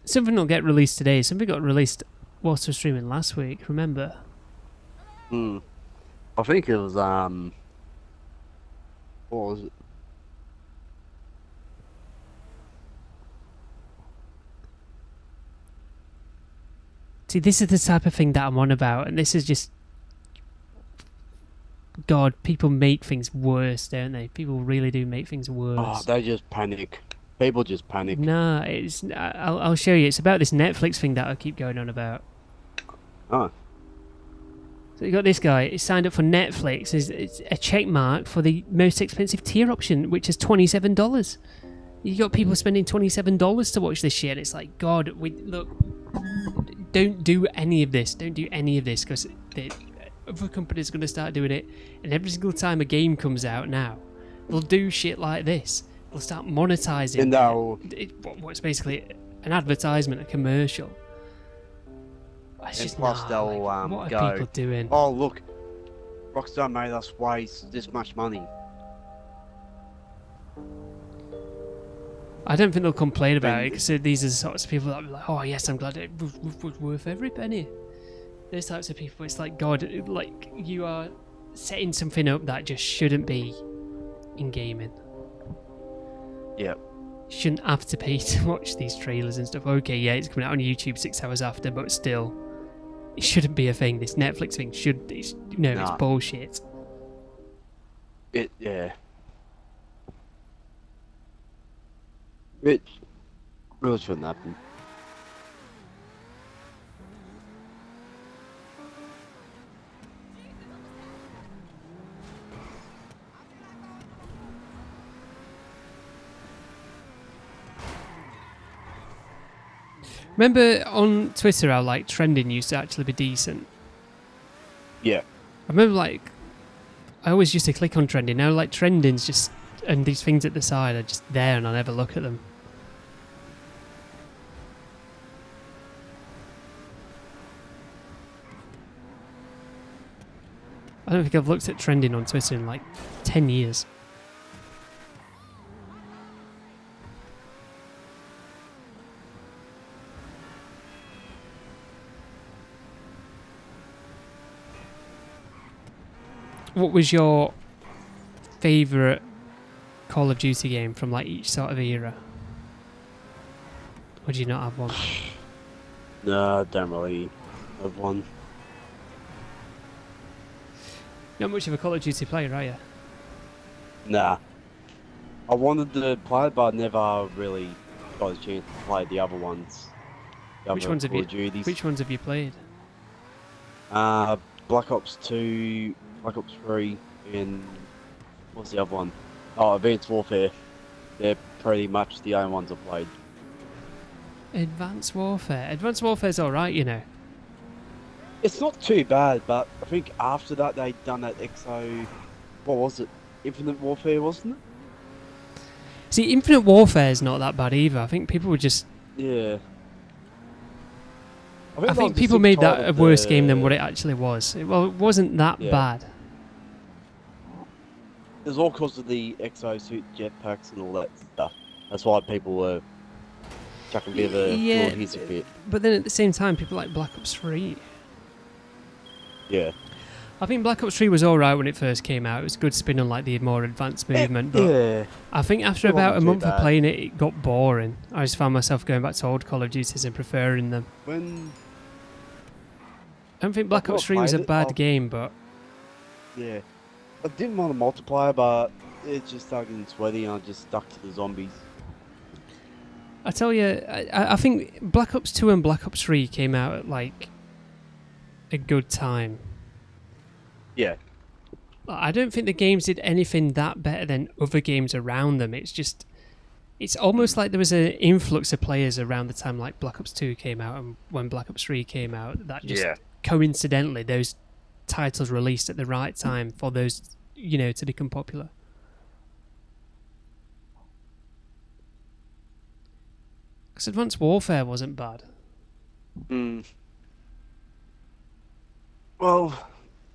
Something will get released today. Something got released whilst we were streaming last week, remember? I think it was what was it? See, this is the type of thing that I'm on about, and this is just... God, people make things worse, don't they? People really do make things worse. Oh, they just panic. People just panic. Nah, it's... I'll show you. It's about this Netflix thing that I keep going on about. Oh. So you got this guy, he signed up for Netflix, it's a check mark for the most expensive tier option, which is $27. You got people spending $27 to watch this shit, and it's like, God, look, don't do any of this. Don't do any of this, because the other companies are going to start doing it, and every single time a game comes out now, they'll do shit like this. They'll start monetizing what's basically an advertisement, a commercial. It's just plus they'll what go, are people doing? Oh look, Rockstar made us waste this much money. I don't think they'll complain about it, because these are the sorts of people that will be like, oh yes, I'm glad it was worth every penny. those types of people, it's like, God, like, you are setting something up that just shouldn't be in gaming. Yeah. You shouldn't have to pay to watch these trailers and stuff. Okay, yeah, it's coming out on YouTube 6 hours after, but still, it shouldn't be a thing. This Netflix thing should, it's bullshit. Yeah. It really shouldn't happen. Remember on Twitter how like trending used to actually be decent? Yeah. I remember like I always used to click on trending. Now like trending's just, and these things at the side are just there and I never look at them. I don't think I've looked at trending on Twitter in like 10 years. What was your favourite Call of Duty game from like each sort of era? Or do you not have one? No, I don't really have one. Not much of a Call of Duty player, are you? Nah. I wanted to play it, but I never really got a chance to play the other ones. Which ones have you played? Black Ops 2, Black Ops 3, and what's the other one? Oh, Advanced Warfare. They're pretty much the only ones I played. Advanced Warfare. Advanced Warfare's alright, you know. It's not too bad, but I think after that they'd done that EXO... What was it? Infinite Warfare, wasn't it? See, Infinite Warfare's not that bad either. I think people were just... Yeah. I think people made that a worse game than what it actually was. It wasn't that bad. It was all because of the exosuit jetpacks and all that stuff. That's why people were chucking a bit of a adhesive bit. But then at the same time, people like Black Ops 3. Yeah. I think Black Ops 3 was alright when it first came out. It was a good spin on like the more advanced movement. But I think after about a month of playing it, it got boring. I just found myself going back to old Call of Duties and preferring them. I don't think Black Ops 3 was a bad game, but... Yeah. I didn't want a multiplayer, but it just started getting sweaty and I just stuck to the zombies. I tell you, I think Black Ops 2 and Black Ops 3 came out at like a good time. Yeah. I don't think the games did anything that better than other games around them. It's just... It's almost like there was an influx of players around the time like Black Ops 2 came out and when Black Ops 3 came out. That just coincidentally, those titles released at the right time for those, you know, to become popular. Because Advanced Warfare wasn't bad. Well,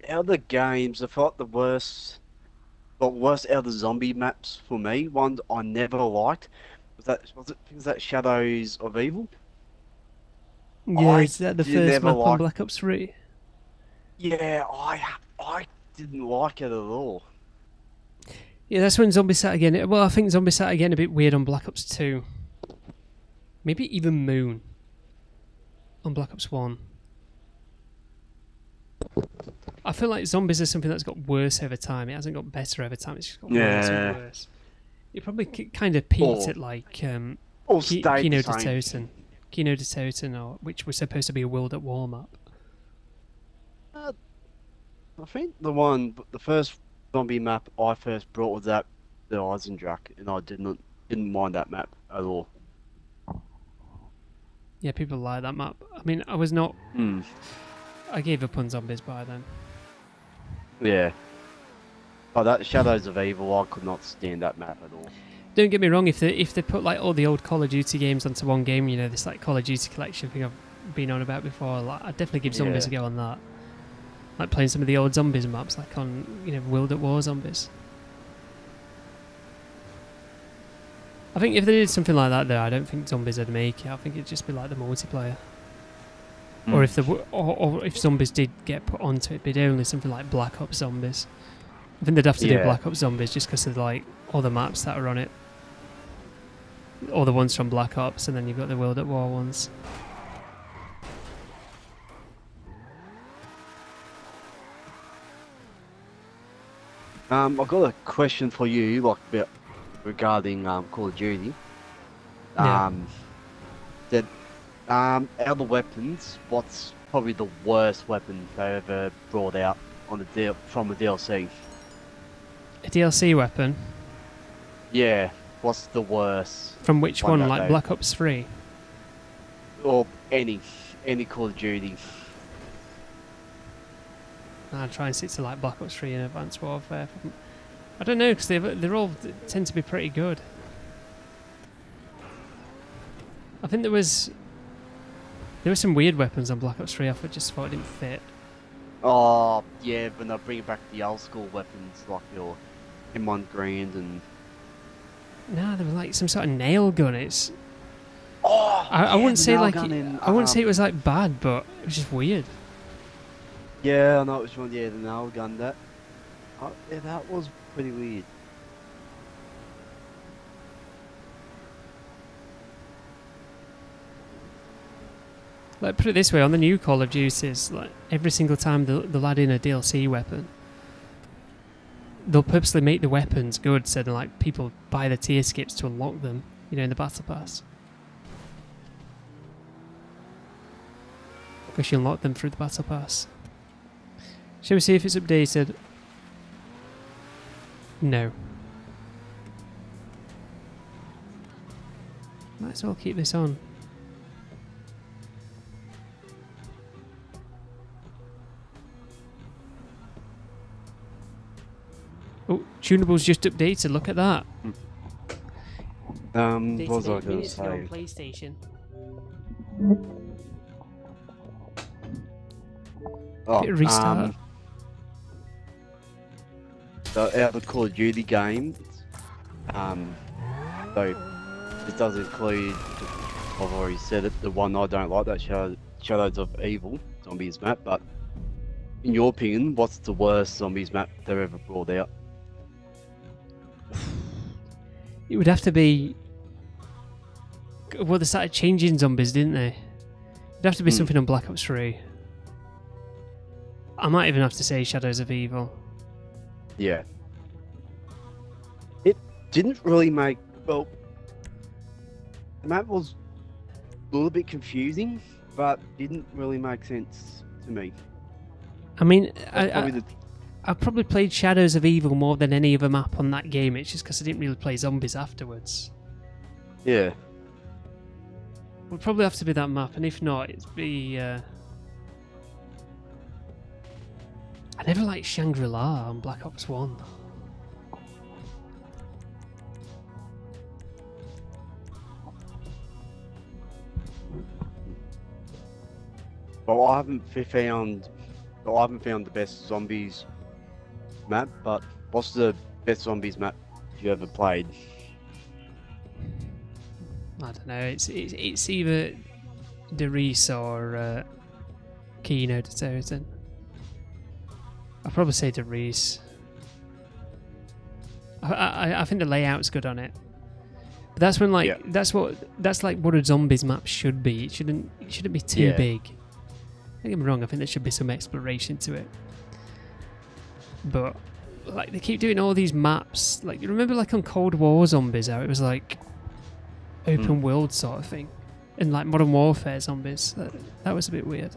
out of the games, I felt the worst out of the zombie maps for me, ones I never liked, was that Shadows of Evil? Yeah, is that the first map on Black Ops 3? Yeah, I didn't like it at all. Yeah, that's when Zombies started getting... Well, I think Zombies started getting a bit weird on Black Ops 2. Maybe even Moon on Black Ops 1. I feel like zombies are something that's got worse over time. It hasn't got better over time. It's just got worse and worse. It probably kind of peaked at like Kino de Toten, which was supposed to be a World at War map. I think the first zombie map I first brought was the Eisendrache, and I didn't mind that map at all. Yeah, people like that map. I mean, I was not... I gave up on zombies by then. Yeah. Oh, that Shadows of Evil, I could not stand that map at all. Don't get me wrong, if they put like all the old Call of Duty games onto one game, you know, this like Call of Duty collection thing I've been on about before, like, I'd definitely give zombies a go on that. Like playing some of the old zombies maps, like on, you know, World at War zombies. I think if they did something like that though, I don't think zombies would make it. I think it'd just be like the multiplayer. Or if or if zombies did get put onto it, but only something like Black Ops Zombies. I think they'd have to do Black Ops Zombies just because of like all the maps that are on it. All the ones from Black Ops, and then you've got the World at War ones. I've got a question for you, like about regarding Call of Duty. Yeah. Out of the weapons, what's probably the worst weapon they ever brought out on the from a DLC? A DLC weapon? Yeah. What's the worst? From which one? Like they... Black Ops 3? Or any Call of Duty. I'd try and stick to like Black Ops 3 and Advanced Warfare. I don't know, because they're all tend to be pretty good. I think there were some weird weapons on Black Ops 3 I just thought it didn't fit. Oh, yeah, when they bring back the old school weapons, like your M1 Grand and... No, there was like some sort of nail gun. It's... Oh, I wouldn't say like... I wouldn't say it was like bad, but it was just weird. Yeah, I know which one, yeah, the nail gun, that... Oh, yeah, that was pretty weird. Like, put it this way, on the new Call of Duties, like, every single time they'll add in a DLC weapon, they'll purposely make the weapons good so that, like, people buy the tier skips to unlock them, you know, in the Battle Pass. Because you unlock them through the Battle Pass. Shall we see if it's updated? No. Might as well keep this on. Oh, Tunables just updated, look at that. What was I going to say? On PlayStation. Oh, Bit of restart. So out of the Call of Duty games, so this does include, I've already said it, the one I don't like, that Shadows of Evil Zombies map, but in your opinion, what's the worst Zombies map they've ever brought out? It would have to be... Well, they started changing zombies, didn't they? It'd have to be something on Black Ops 3. I might even have to say Shadows of Evil. Yeah. It didn't really make... Well, the map was a little bit confusing, but didn't really make sense to me. I mean, I probably played Shadows of Evil more than any other map on that game. It's just because I didn't really play zombies afterwards. Yeah. Would probably have to be that map, and if not, it'd be... I never liked Shangri-La on Black Ops 1. Well, I haven't found the best zombies map, but what's the best zombies map you ever played? I don't know. It's either Derice or Kino to Territon. I'll probably say Derice. I think the layout's good on it. But that's when that's like what a zombies map should be. It shouldn't be too big. Don't get me wrong, I think there should be some exploration to it. But like they keep doing all these maps. Like you remember like on Cold War Zombies how it was like open world sort of thing. And like Modern Warfare Zombies. That was a bit weird.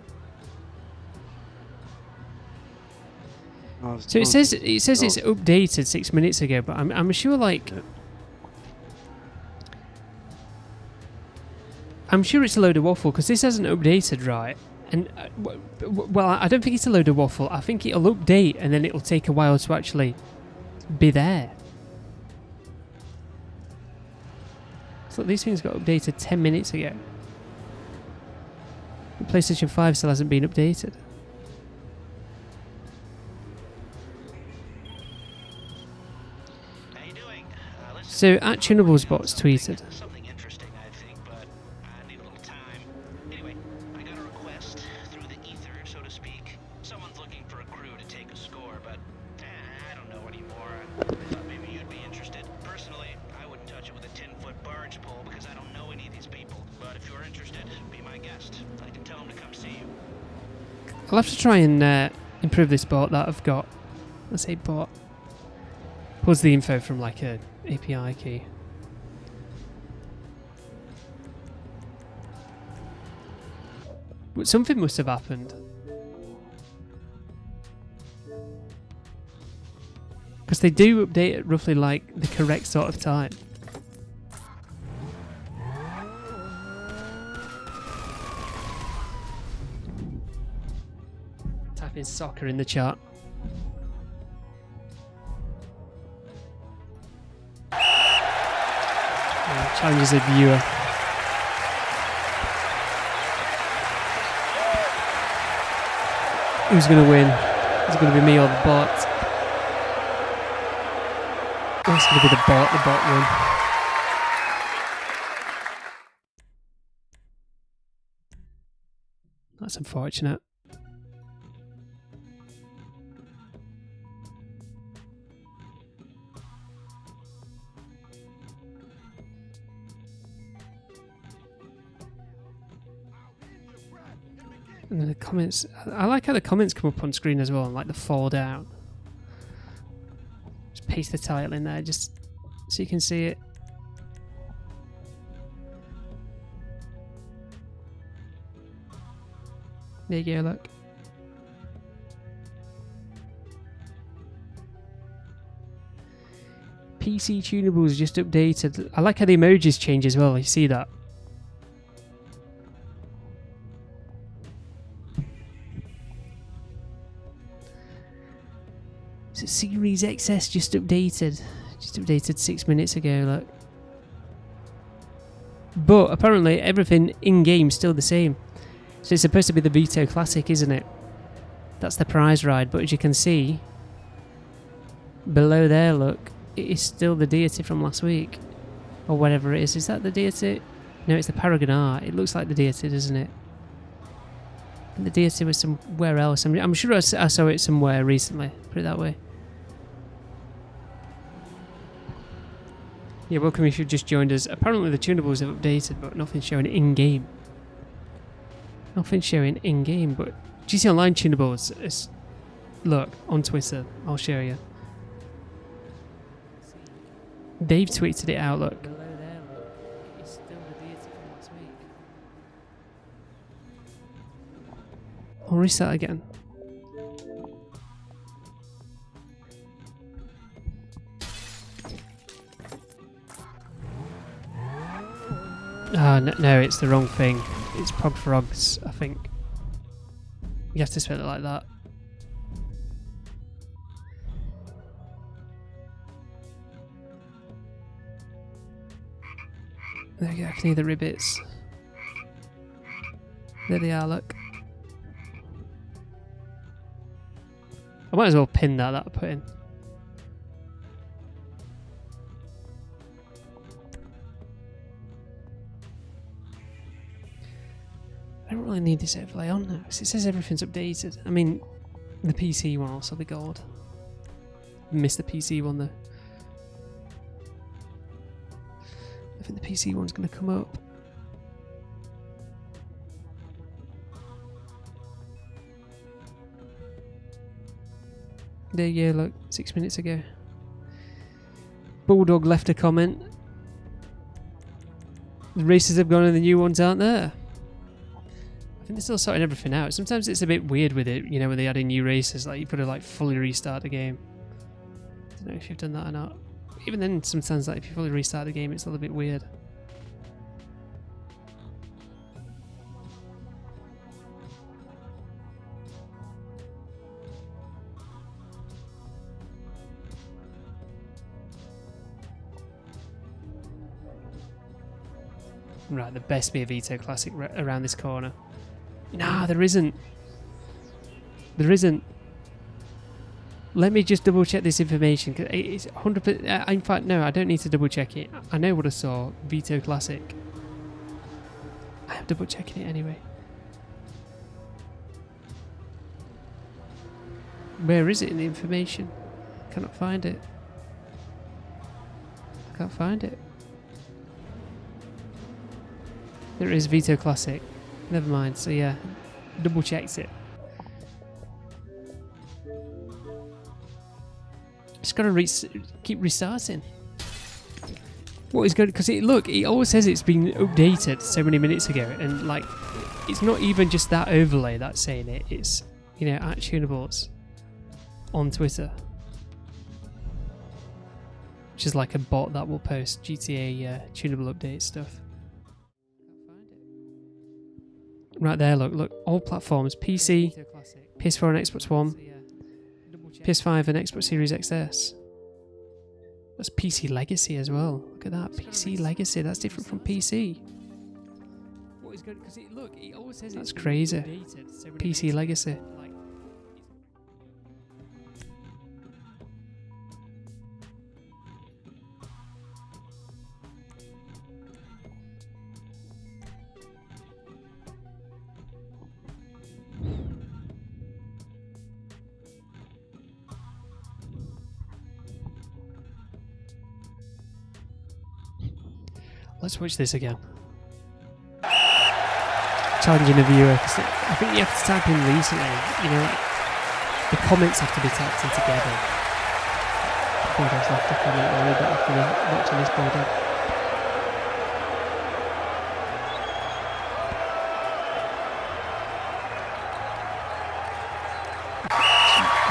So it says it's updated 6 minutes ago, but I'm sure like I'm sure it's a load of waffle because this hasn't updated, right? And well, I don't think it's a load of waffle. I think it'll update and then it'll take a while to actually be there. So these things got updated 10 minutes ago. The PlayStation 5 still hasn't been updated. So at Tunables Bots tweeted. Something interesting, I think, but I need a little time. Anyway, I got a request. I'll have to try and improve this bot that I've got. Let's say bot. Pulls the info from like a API key. But something must have happened. Because they do update at roughly like the correct sort of time. Type in soccer in the chat. Challenges a viewer. Who's going to win? Is it going to be me or the bot? Oh, it's going to be the bot. The bot win. That's unfortunate. And then the comments, I like how the comments come up on screen as well, and like the fall down. Just paste the title in there just so you can see it. There you go, look. PC tunables just updated. I like how the emojis change as well, you see that? So Series XS just updated. Just updated 6 minutes ago, look. But apparently everything in-game still the same. So it's supposed to be the Vito Classic, isn't it? That's the prize ride, but as you can see, below there, look, it is still the deity from last week. Or whatever it is. Is that the deity? No, it's the Paragon R. It looks like the deity, doesn't it? And the deity was somewhere else. I'm sure I saw it somewhere recently. Put it that way. Yeah, welcome if you've just joined us. Apparently the tunables have updated, but nothing's showing in-game. Nothing's showing in-game, but GC Online tunables, look, on Twitter, I'll show you. They've tweeted it out, look. Below there, look, it's still the deity from last week. I'll restart again. Ah, no, it's the wrong thing. It's Pog Frogs, I think. You have to spell it like that. There we go, I can hear the ribbits. There they are, look. I might as well pin that I put in. I don't really need this overlay on now because it says everything's updated. I mean, the PC one also be gold. Missed the PC one though. I think the PC one's going to come up. There you go, look, 6 minutes ago. Bulldog left a comment. The races have gone and the new ones aren't there. I think they're still sorting everything out. Sometimes it's a bit weird with it, you know, when they add in new races, like you've got to like fully restart the game. I don't know if you've done that or not. Even then, sometimes like if you fully restart the game, it's a little bit weird. Right, there best be a Vito Classic around this corner. Nah, there isn't. There isn't. Let me just double check this information. Cause it's 100%. In fact, no, I don't need to double check it. I know what I saw. Vito Classic. I am double checking it anyway. Where is it in the information? I cannot find it. I can't find it. There is Vito Classic. Never mind. So yeah, double checked it. Just gotta keep restarting. What is good? Because look, it always says it's been updated so many minutes ago, and like, it's not even just that overlay that's saying it. It's, you know, at tunables on Twitter, which is like a bot that will post GTA tunable update stuff. Right there, look, all platforms: PC, PS4 and Xbox One, PS5 and Xbox Series XS. That's PC Legacy as well. Look at that, PC Legacy. That's different from PC. That's crazy. PC Legacy. Let's watch this again. Challenging a viewer, because I think you have to type in recently, you know, the comments have to be typed in together. I think I've left a comment already, but after watching this build up.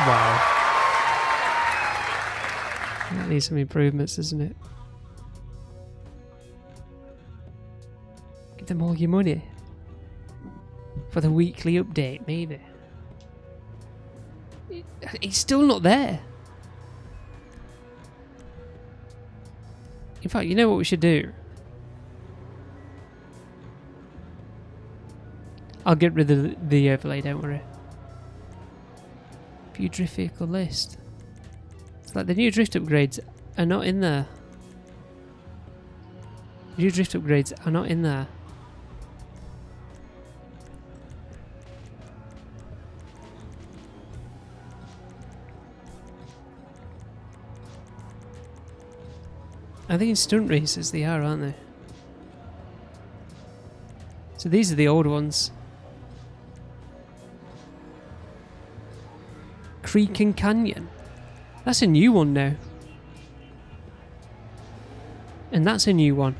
Wow. That needs some improvements, doesn't it? Give them all your money for the weekly update, maybe. It's still not there. In fact, you know what we should do? I'll get rid of the overlay, don't worry. View drift vehicle list. It's like the new drift upgrades are not in there. New drift upgrades are not in there. I think in stunt races they are, aren't they? So these are the old ones. Creek and Canyon. That's a new one now. And that's a new one.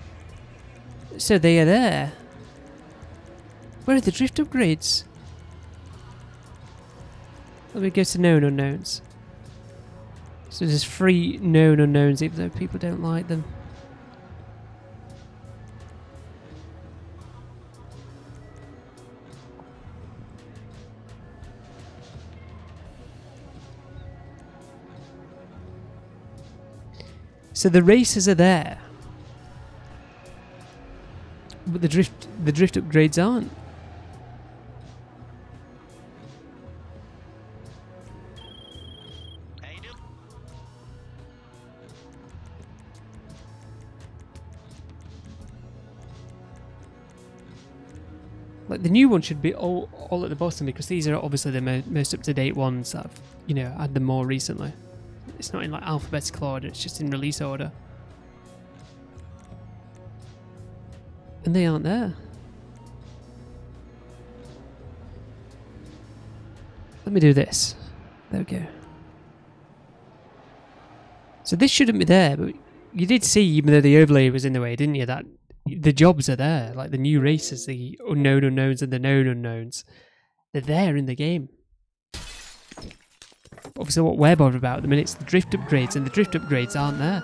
So they are there. Where are the drift upgrades? Let me go to known unknowns. So there's 3 known unknowns, even though people don't like them. So the races are there, but the drift upgrades aren't. Like the new one should be all at the bottom, because these are obviously the most up-to-date ones that have, you know, had them more recently. It's not in like alphabetical order, it's just in release order. And they aren't there. Let me do this. There we go. So this shouldn't be there, but you did see, even though the overlay was in the way, didn't you, that the jobs are there, like the new races, the unknown unknowns and the known unknowns. They're there in the game. Obviously what we're bothered about at the minute is the drift upgrades, and the drift upgrades aren't there.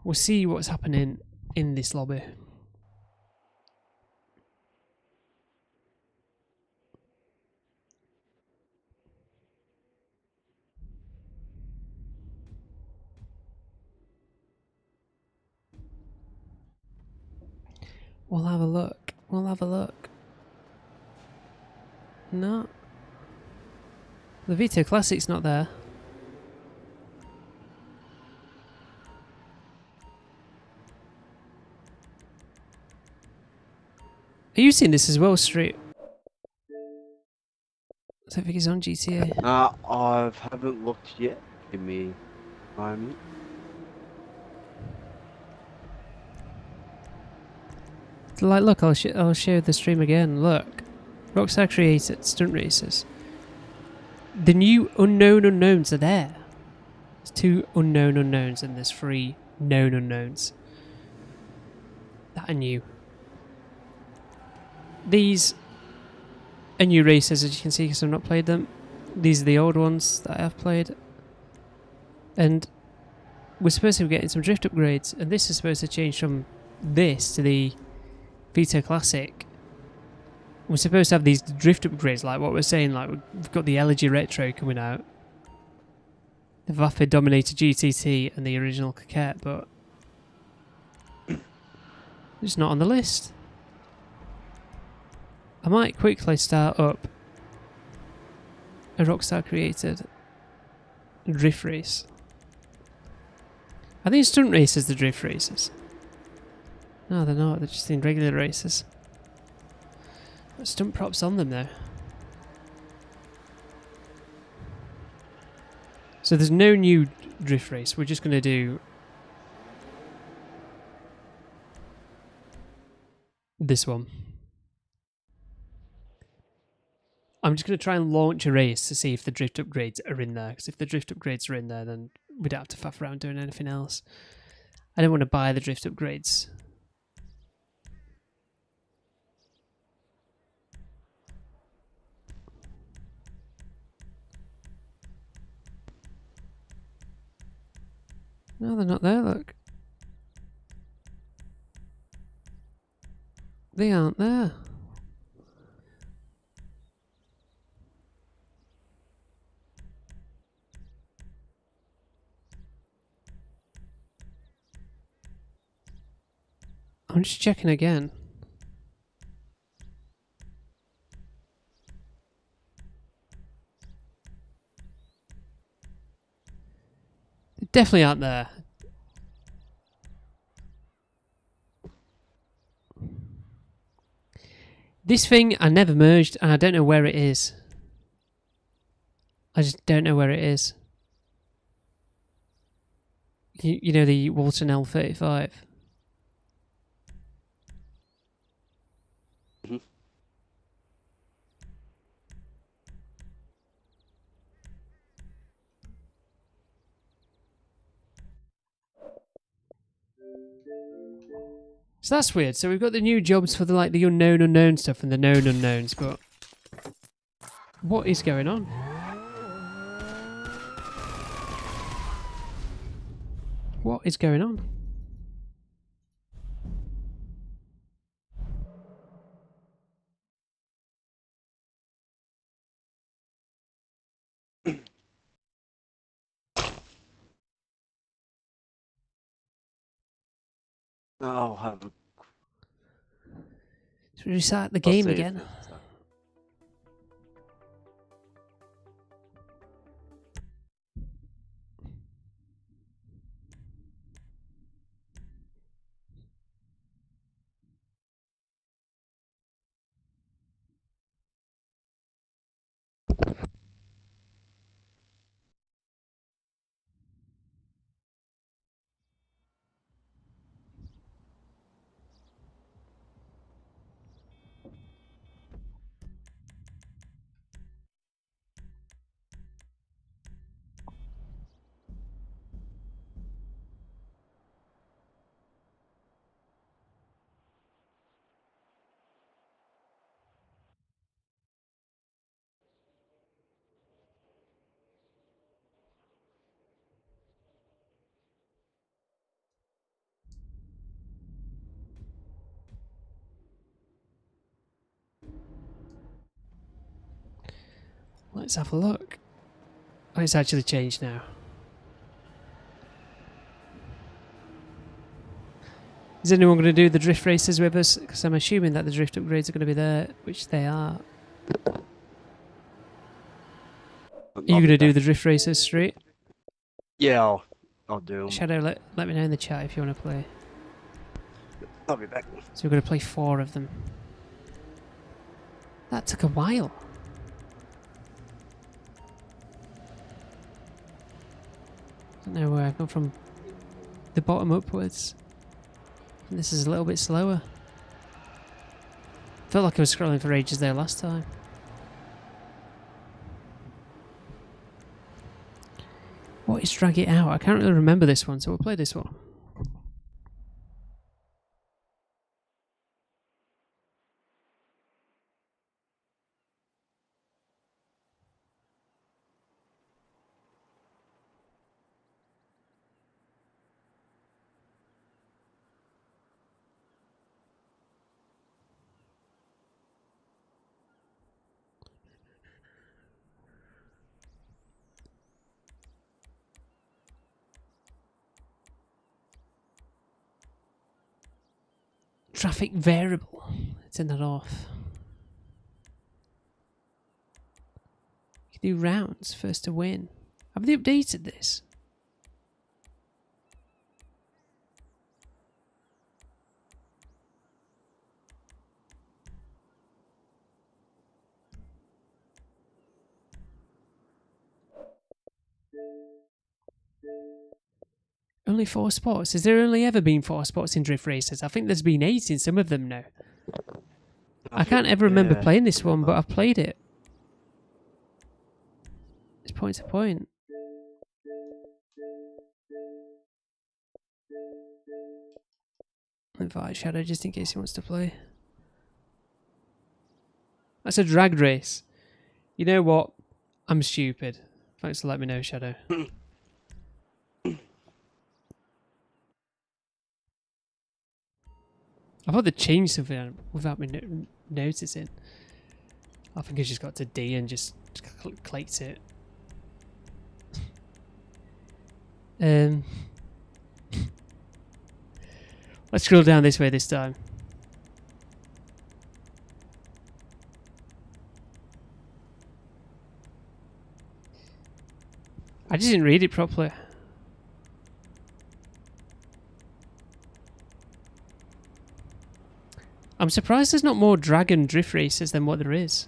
We'll see what's happening in this lobby. We'll have a look. We'll have a look. No. The Vito Classic's not there. Are you seeing this as well, Street? I don't think he's on GTA. I haven't looked yet. Give me a moment. Like, look, I'll show the stream again. Look, Rockstar created stunt races. The new unknown unknowns are there. There's 2 unknown unknowns and there's 3 known unknowns that are new. These are new races, as you can see, because I've not played them. These are the old ones that I have played. And we're supposed to be getting some drift upgrades, and this is supposed to change from this to the Vito Classic. We're supposed to have these drift upgrades, like what we're saying, like we've got the Elegy Retro coming out, the Vapid Dominator GTT and the original Coquette, but it's not on the list. I might quickly start up a Rockstar created drift race. Are these stunt races the drift races? No, they're not. They're just in regular races. Got stunt props on them though. So there's no new drift race. We're just going to do this one. I'm just going to try and launch a race to see if the drift upgrades are in there. Because if the drift upgrades are in there, then we don't have to faff around doing anything else. I don't want to buy the drift upgrades. No, they're not there, look. They aren't there. I'm just checking again. They definitely aren't there. This thing I never merged and I don't know where it is. I just don't know where it is. You know the Walton L35? Mm-hmm. So that's weird. So we've got the new jobs for the like the unknown unknown stuff and the known unknowns, but what is going on? What is going on? I'll have a Should we restart the I'll game see if again? it's, Let's have a look. Oh, it's actually changed now. Is anyone going to do the drift races with us? Because I'm assuming that the drift upgrades are going to be there, which they are. Are you going to do the drift races straight? Yeah, I'll do 'em. Shadow, let me know in the chat if you want to play. I'll be back. So we're going to play 4 of them. That took a while. I don't know where I've gone from the bottom upwards. And this is a little bit slower. Felt like I was scrolling for ages there last time. What is Drag It Out? I can't really remember this one, so we'll play this one. Traffic variable. Turn that off. You can do rounds, first to win. Have they updated this? Only 4 spots? Has there only ever been 4 spots in drift races? I think there's been 8 in some of them now. I can't ever remember playing this one, but I've played it. It's point to point. Invite Shadow just in case he wants to play. That's a drag race. You know what? I'm stupid. Thanks for letting me know, Shadow. I thought they changed something without me noticing. I think I just got to D and just clicked it. Let's scroll down this way this time. I just didn't read it properly. I'm surprised there's not more dragon drift races than what there is.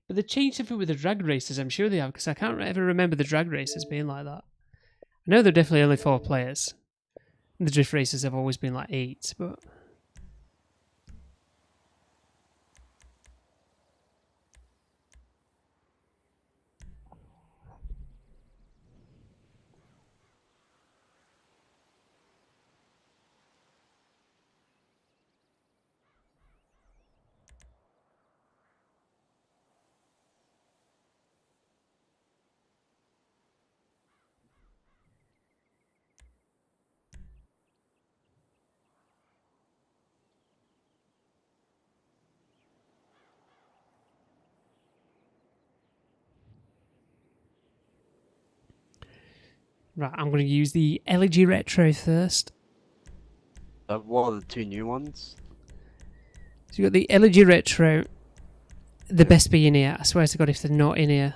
But they changed something with the drag races, I'm sure they have, because I can't ever remember the drag races being like that. I know they're definitely only 4 players. And the drift races have always been like 8, but... Right, I'm going to use the Elegy Retro first. What are the 2 new ones? So you've got the Elegy Retro, the best be in here. I swear to God if they're not in here.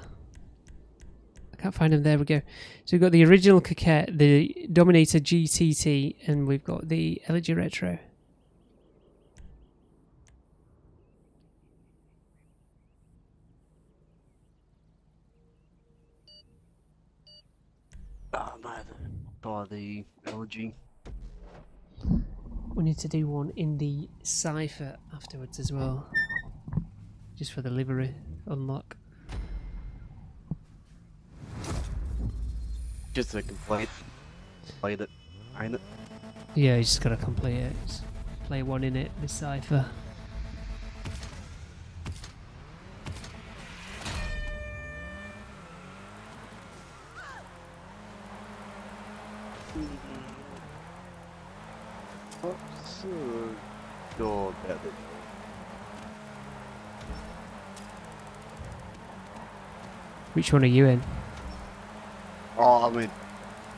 I can't find them, there we go. So we've got the original Coquette, the Dominator GTT, and we've got the Elegy Retro. Oh, no, the Elegy. We need to do one in the Cypher afterwards as well. Just for the livery unlock. Just to complete it, ain't it? Yeah, you just gotta complete it. play one in it, this Cypher. What's door about it? Which one are you in? Oh, I mean,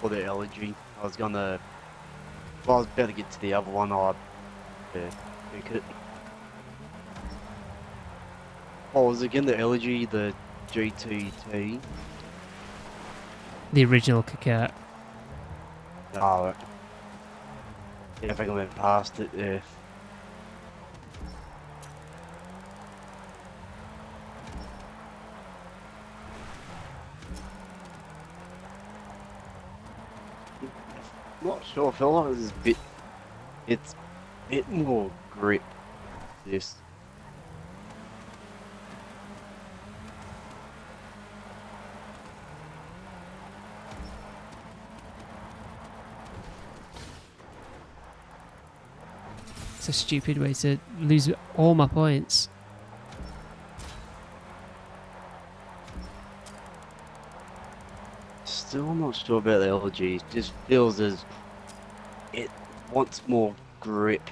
for the elegy. I was gonna. Well, I was about to get to the other one. I pick it. Oh, was it again the elegy, the GTT? The original Kicker. Oh, yeah, I think I went past it there. Not sure. I feel like it's a bit more grip. This. It's a stupid way to lose all my points. Still not sure about the LG. It just feels as it wants more grip.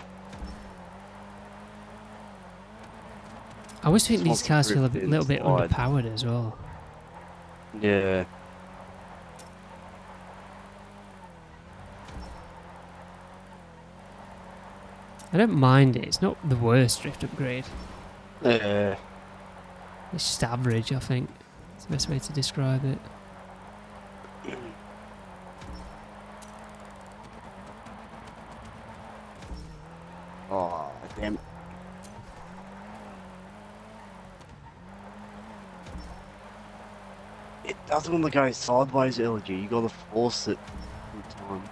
I always think Just these wants cars feel a grip little bit inside. underpowered as well. Yeah. I don't mind it. It's not the worst drift upgrade. Yeah. It's just average, I think. It's the best way to describe it. Oh, damn. It doesn't want to go sideways, LG. You gotta force it every time.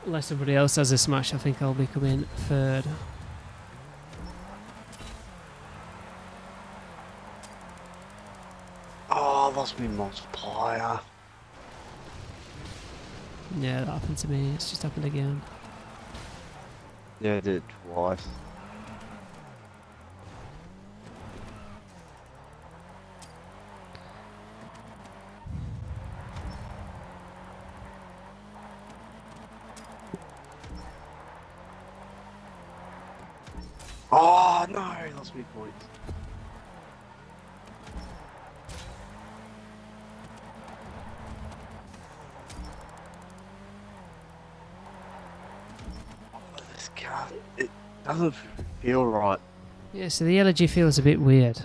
Unless everybody else has a smash, I think I'll be coming third. Oh, I lost my multiplier. Yeah, that happened to me. It's just happened again. Yeah, I did it twice. Oh no, I lost me points. Oh, this car, it doesn't feel right. Yeah, so the elegy feels a bit weird.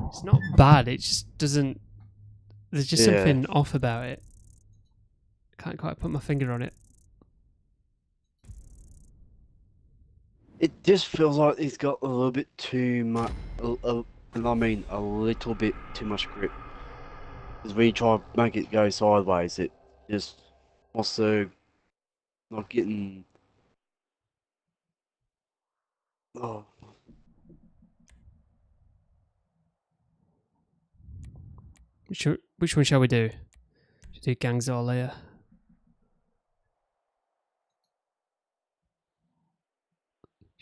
It's not bad, it just doesn't... There's just Yeah. something off about it. Can't quite put my finger on it. It just feels like it's got a little bit too much, and I mean a little bit too much grip. Because when you try to make it go sideways, it just also not getting. Oh, Which one shall we do? Should we do Gangs or Layer?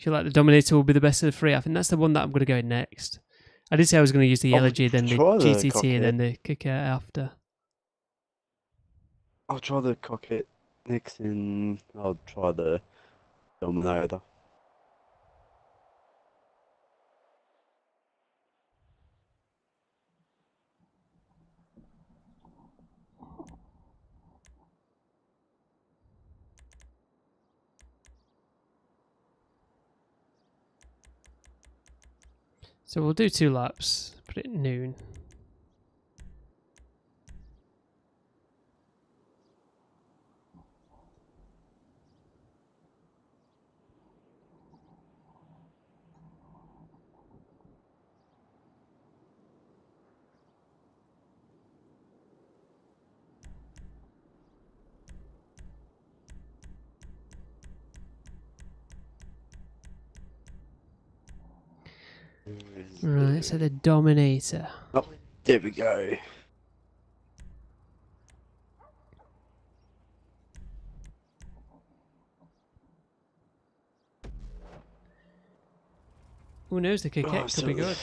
I feel like the Dominator will be the best of the three. I think that's the one that I'm going to go in next. I did say I was going to use the I'll Elegy, then the try the GTT, and then the Kicker after. I'll try the cockpit next, and I'll try the Dominator. So we'll do 2 laps. Put it at noon. Right, so the Dominator. Oh, there we go. Who knows, the Coquette could be good.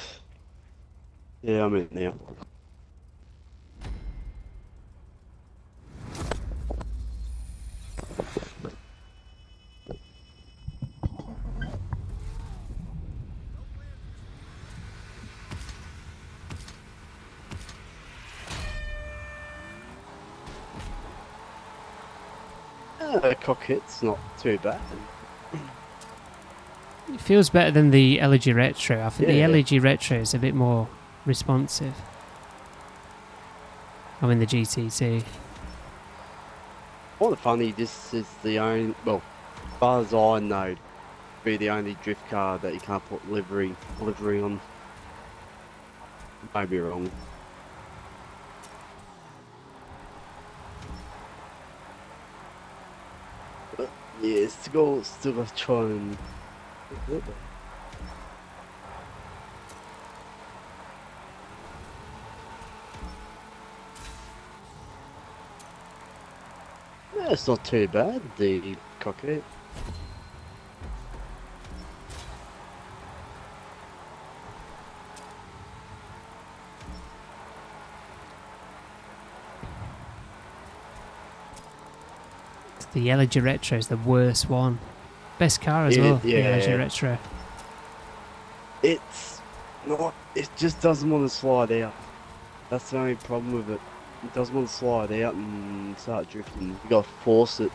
Yeah, I'm in now. Cocket's not too bad. It feels better than the Elegy Retro. I think the Yeah. Elegy Retro is a bit more responsive. I mean the GTT. What funny, this is the only, well, as far as I know, be the only drift car that you can't put livery on. Might be wrong. But yeah, still got to try and. Yeah, it's not too bad, the cockpit. The Elegy Retro is the worst one. Best car as Yeah, well, the yeah. Elegy Retro. It's not, it just doesn't want to slide out. That's the only problem with it. It doesn't want to slide out and start drifting. You gotta force it.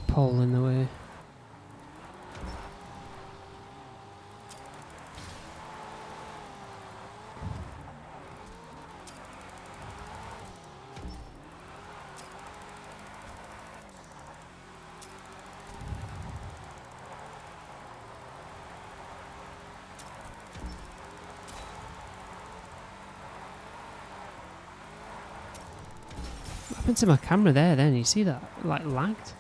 Pole in the way. What happened to my camera there then? You see that? Like lagged?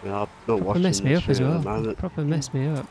Yeah, I'm not Proper watching messed me the up as stream at well. the moment. Proper messed me up.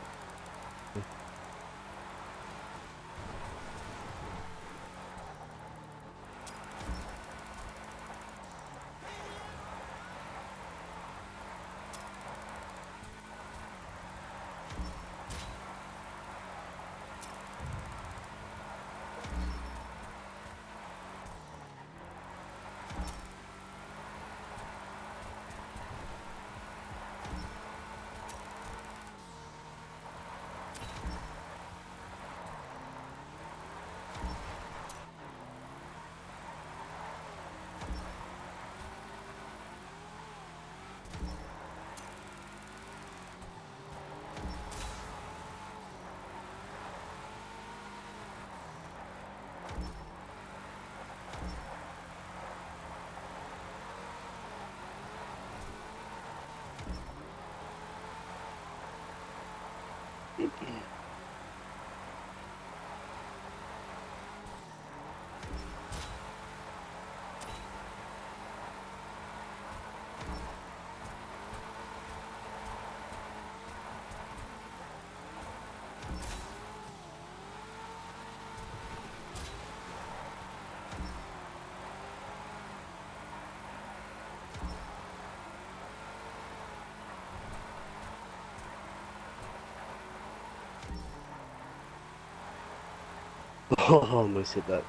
Oh, I almost hit that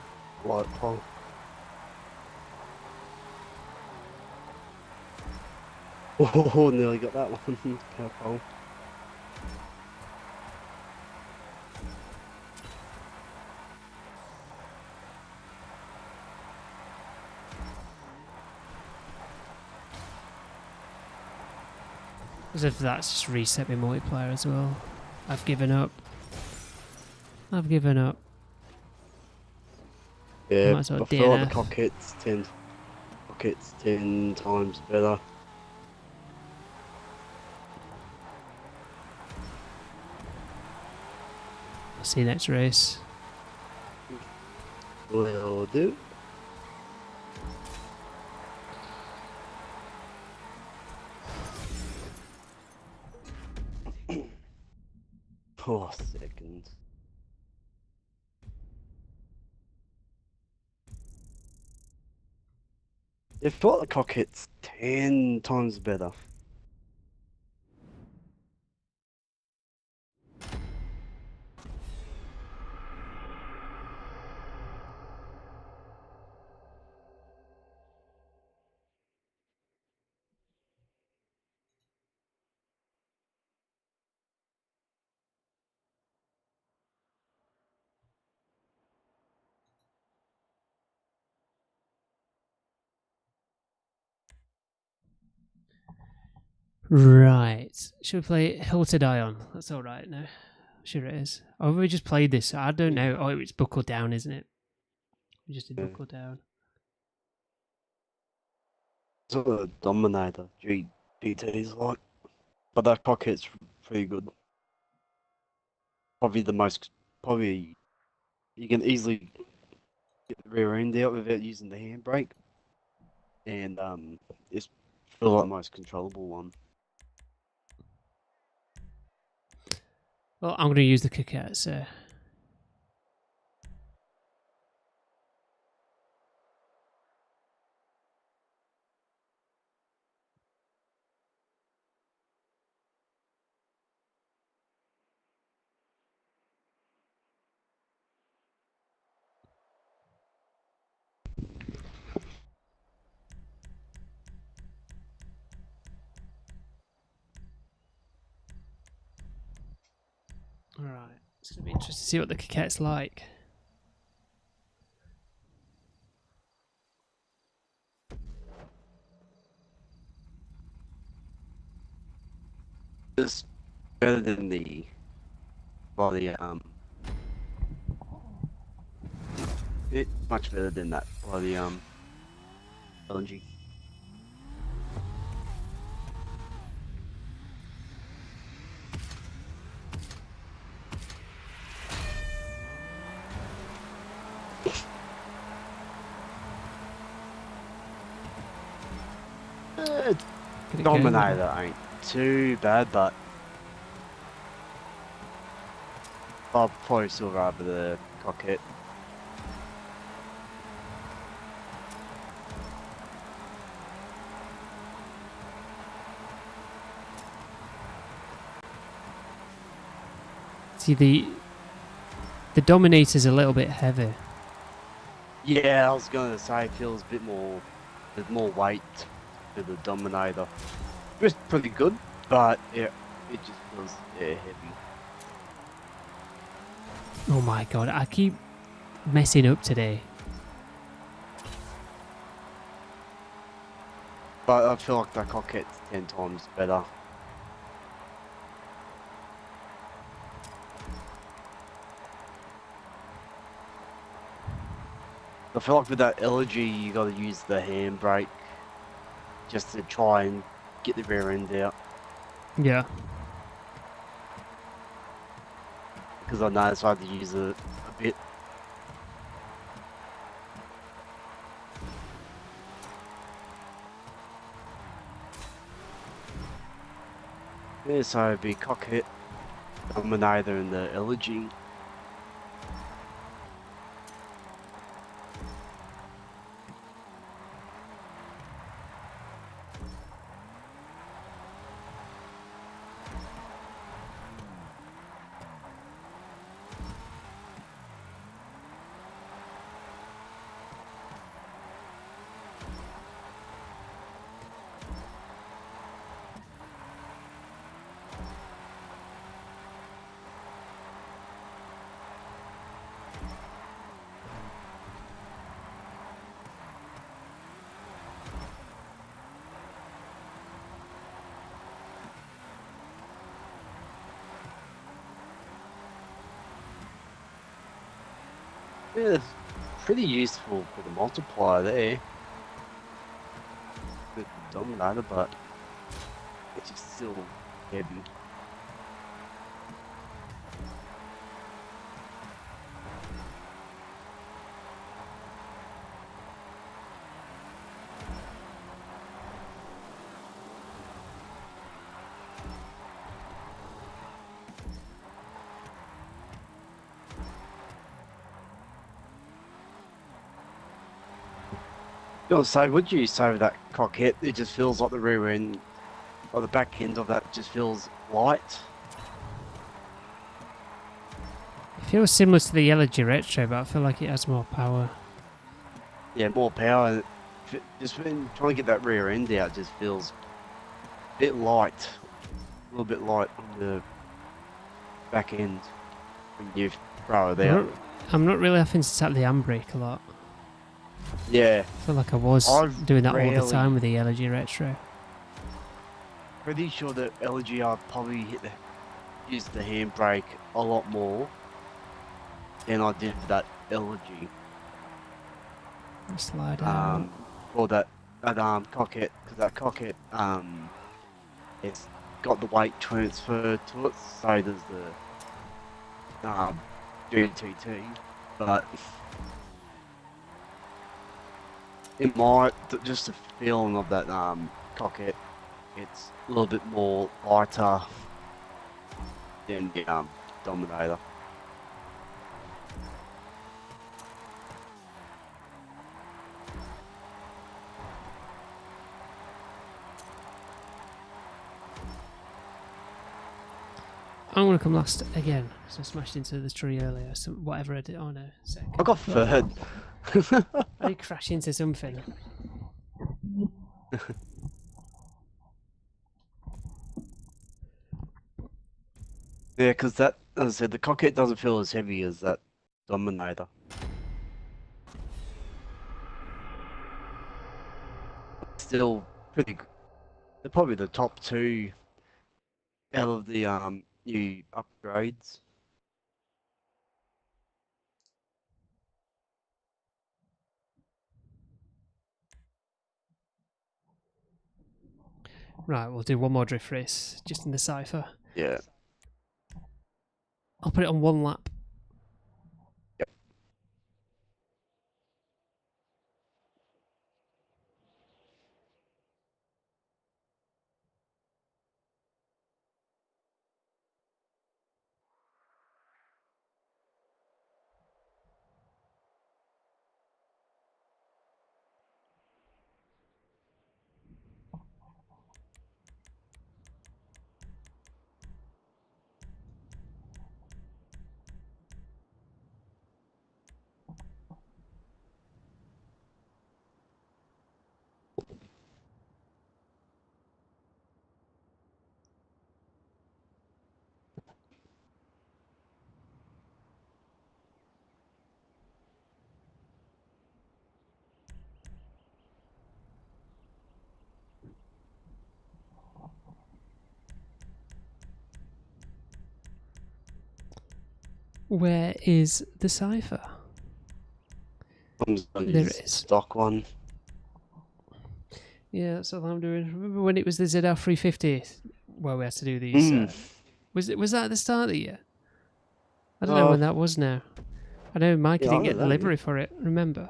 light pole. Oh, nearly got that one. Power pole. As if that's just reset my multiplayer as well. I've given up. I've given up. Yeah, Might as well I feel like DNF. the cocket's 10 times better. I'll see you next race. Will do. Oh, seconds. It felt the cockpit's 10 times better. Right. Should we play Hill to Die On? That's alright, no? Sure it is. Or have we just played this? I don't know. Oh, it's Buckle Down, isn't it? We just did Yeah. Buckle Down. Sort of Dominator GT's like. But that cockpit's pretty good. Probably you can easily get the rear end out without using the handbrake. And it's feel like the most controllable one. Well, I'm going to use the kicker, so... Alright. It's going to be interesting to see what the kicket's like. It's better than the body it much better than that body LNG. Get it Dominator ain't too bad, but I'll probably still rather the cockpit. See, the Dominator's a little bit heavy. Yeah, I was gonna say it feels a bit more, with more weight to the Dominator. It's pretty good, but yeah, it just feels heavy. Oh my god, I keep messing up today. But I feel like the cockpit's 10 times better. I feel like with that elegy, you gotta use the handbrake just to try and get the rear end out. Yeah. Because I know it's hard to use it a bit. Yeah, so it'd be cockpit, Dominator, and the elegy. Yeah, it's pretty useful for the multiplier there. With the Dominator, but it's just still heavy. So what do you say with that cockpit? It just feels like the rear end, or the back end of that just feels light. It feels similar to the Elegy Retro, but I feel like it has more power. Yeah, more power. Just when trying to get that rear end out, just feels a bit light. A little bit light on the back end when you throw it out. I'm not really having to tap the handbrake a lot. Yeah. I feel like I was doing that all the time with the Elegy Retro. Pretty sure that LG I probably used the handbrake a lot more than I did that LG. Slide out. Or that cockpit, because that cockpit it's got the weight transfer to it, so does the GTT, but it might just the feeling of that cockpit, it's a little bit more lighter than the Dominator. I'm going to come last again, so I smashed into the tree earlier, so whatever I did, oh no, second. I got third. I did crash into something. Yeah, because that, as I said, the cockpit doesn't feel as heavy as that Dominator. Still pretty good. They're probably the top two out of the new upgrades. Right, we'll do one more drift race, just in the Cypher. Yeah. I'll put it on one lap. Yep. Where is the Cypher? There it is. Stock one. Yeah, that's all I'm doing. Remember when it was the ZR350 where we had to do these? Was that at the start of the year? I don't know when that was now. I know Mikey didn't get delivery for it, remember?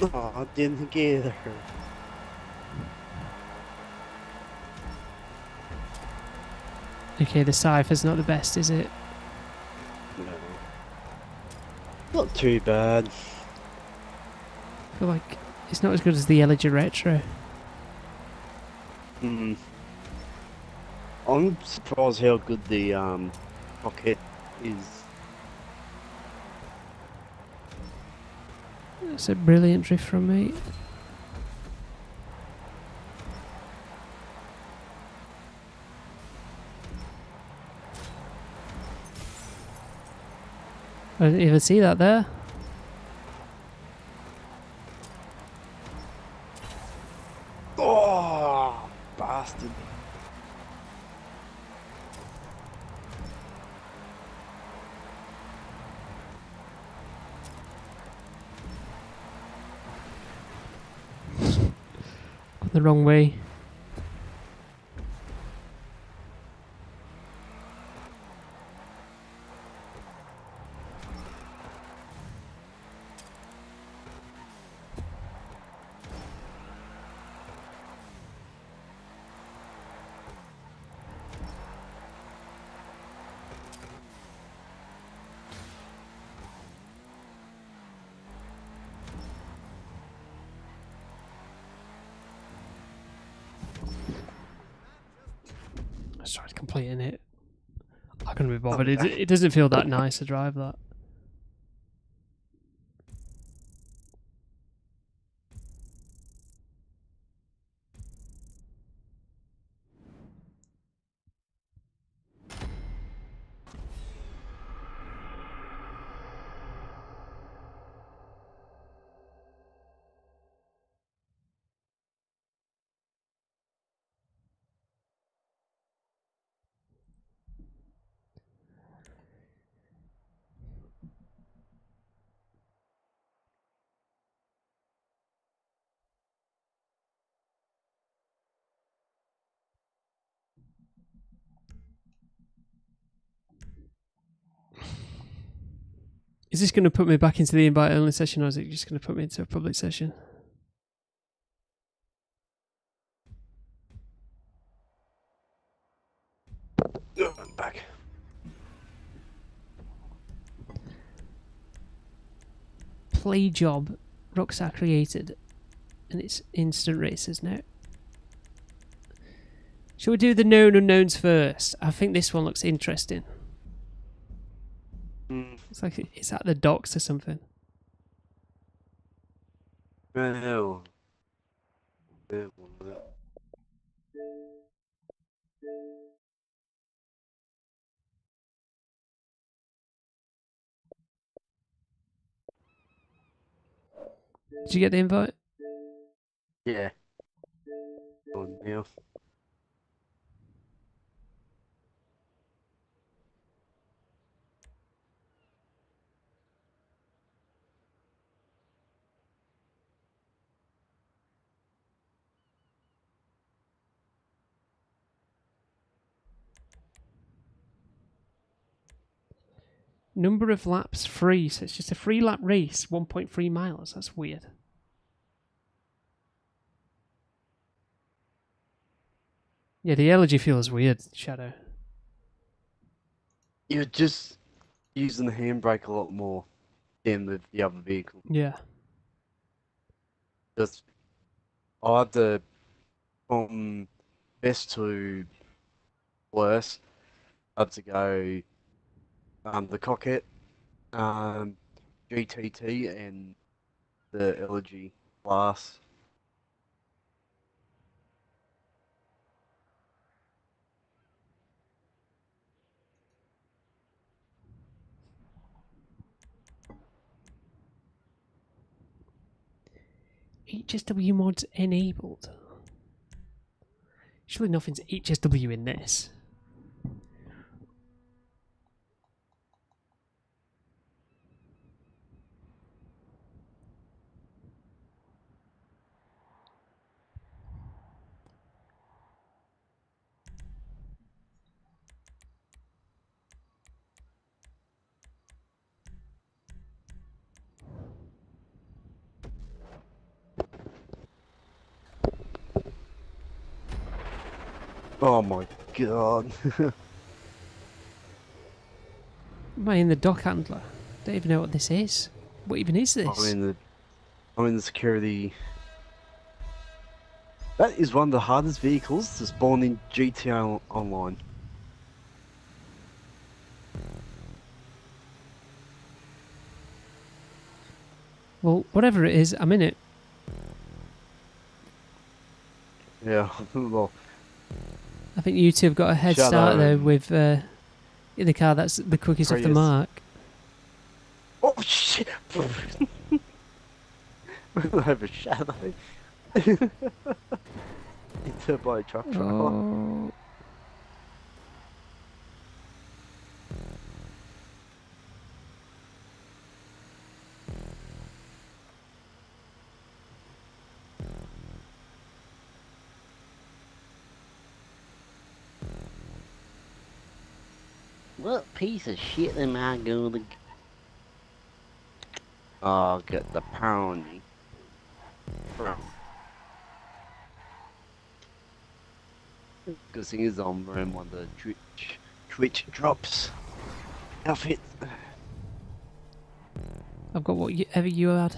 Oh, I didn't get her. Okay, the Cypher's not the best, is it? No. Not too bad. I feel like it's not as good as the Elegy Retro. I'm surprised how good the pocket is. That's a brilliant drift from me. I didn't even see that there. Oh, bastard. Gone the wrong way. just tried completing it. I couldn't be bothered. It doesn't feel that nice to drive that. Is this going to put me back into the invite-only session, or is it just going to put me into a public session? I'm back. Play job Rockstar created, and it's instant races now. Shall we do the known unknowns first? I think this one looks interesting. It's like it's at the docks or something. No. Did you get the invite? Yeah. Oh, now. Number of laps free, so it's just a 3-lap race, 1.3 miles. That's weird. Yeah, the elegy feels weird, Shadow. You're just using the handbrake a lot more than with the other vehicle. Yeah. Just, I had to, from best to worst, I had to go the cockpit, GTT, and the elegy class. HSW mods enabled. Surely nothing's HSW in this. Oh my god. Am I in the dock handler? Don't even know what this is. What even is this? I'm in the security. That is one of the hardest vehicles to spawn in GTA Online. Well, whatever it is, I'm in it. Yeah, well. I think you two have got a head start though with in the car that's the quickest off the mark. Oh shit! We'll have a shadow. Into by a truck driver. Oh. What piece of shit am I going to... Oh, get the pounding. Good thing is I'm wearing one of the Twitch drops outfit. I've got whatever you had.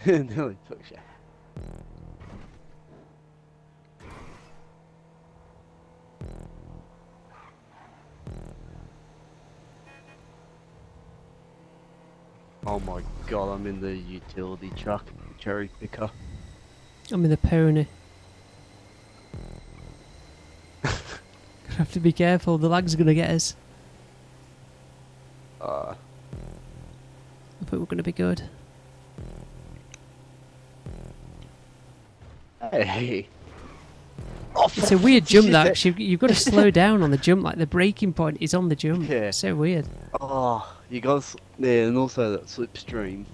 Nearly took shit. Oh my god, I'm in the utility truck, cherry picker. I'm in the pony. Gonna have to be careful, the lag's gonna get us. But we're gonna be good. Hey. Oh, It's a weird jump that, 'cause you've got to slow down on the jump, like the braking point is on the jump. Yeah. It's so weird. Oh, you guys, yeah, and also that slipstream.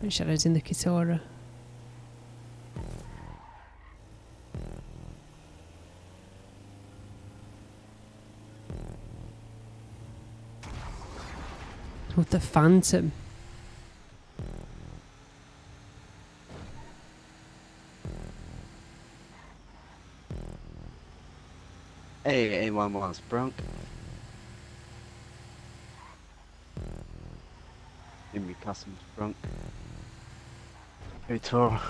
Shadow's in the Kitara. With the Phantom. Hey, A1 was Brunk. Give me customs Brunk. Hey, Tor.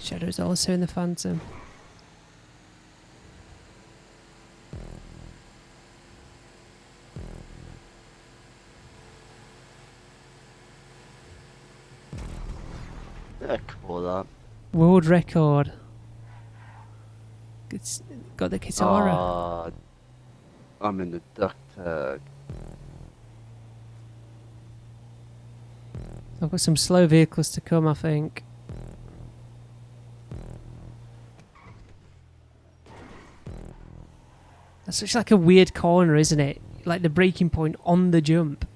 Shadow's also in the Phantom. Yeah, cool that. World record. It's got the Kitara. I'm in the duck tag. I've got some slow vehicles to come, I think. That's such like a weird corner, isn't it? Like the braking point on the jump.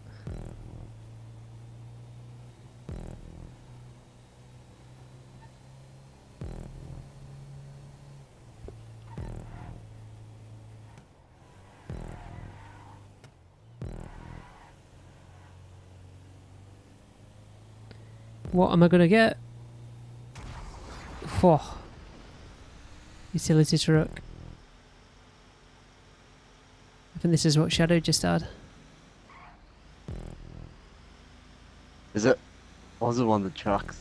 What am I gonna get? Oh. Utility truck. I think this is what Shadow just had. Is it? Was it one of the trucks?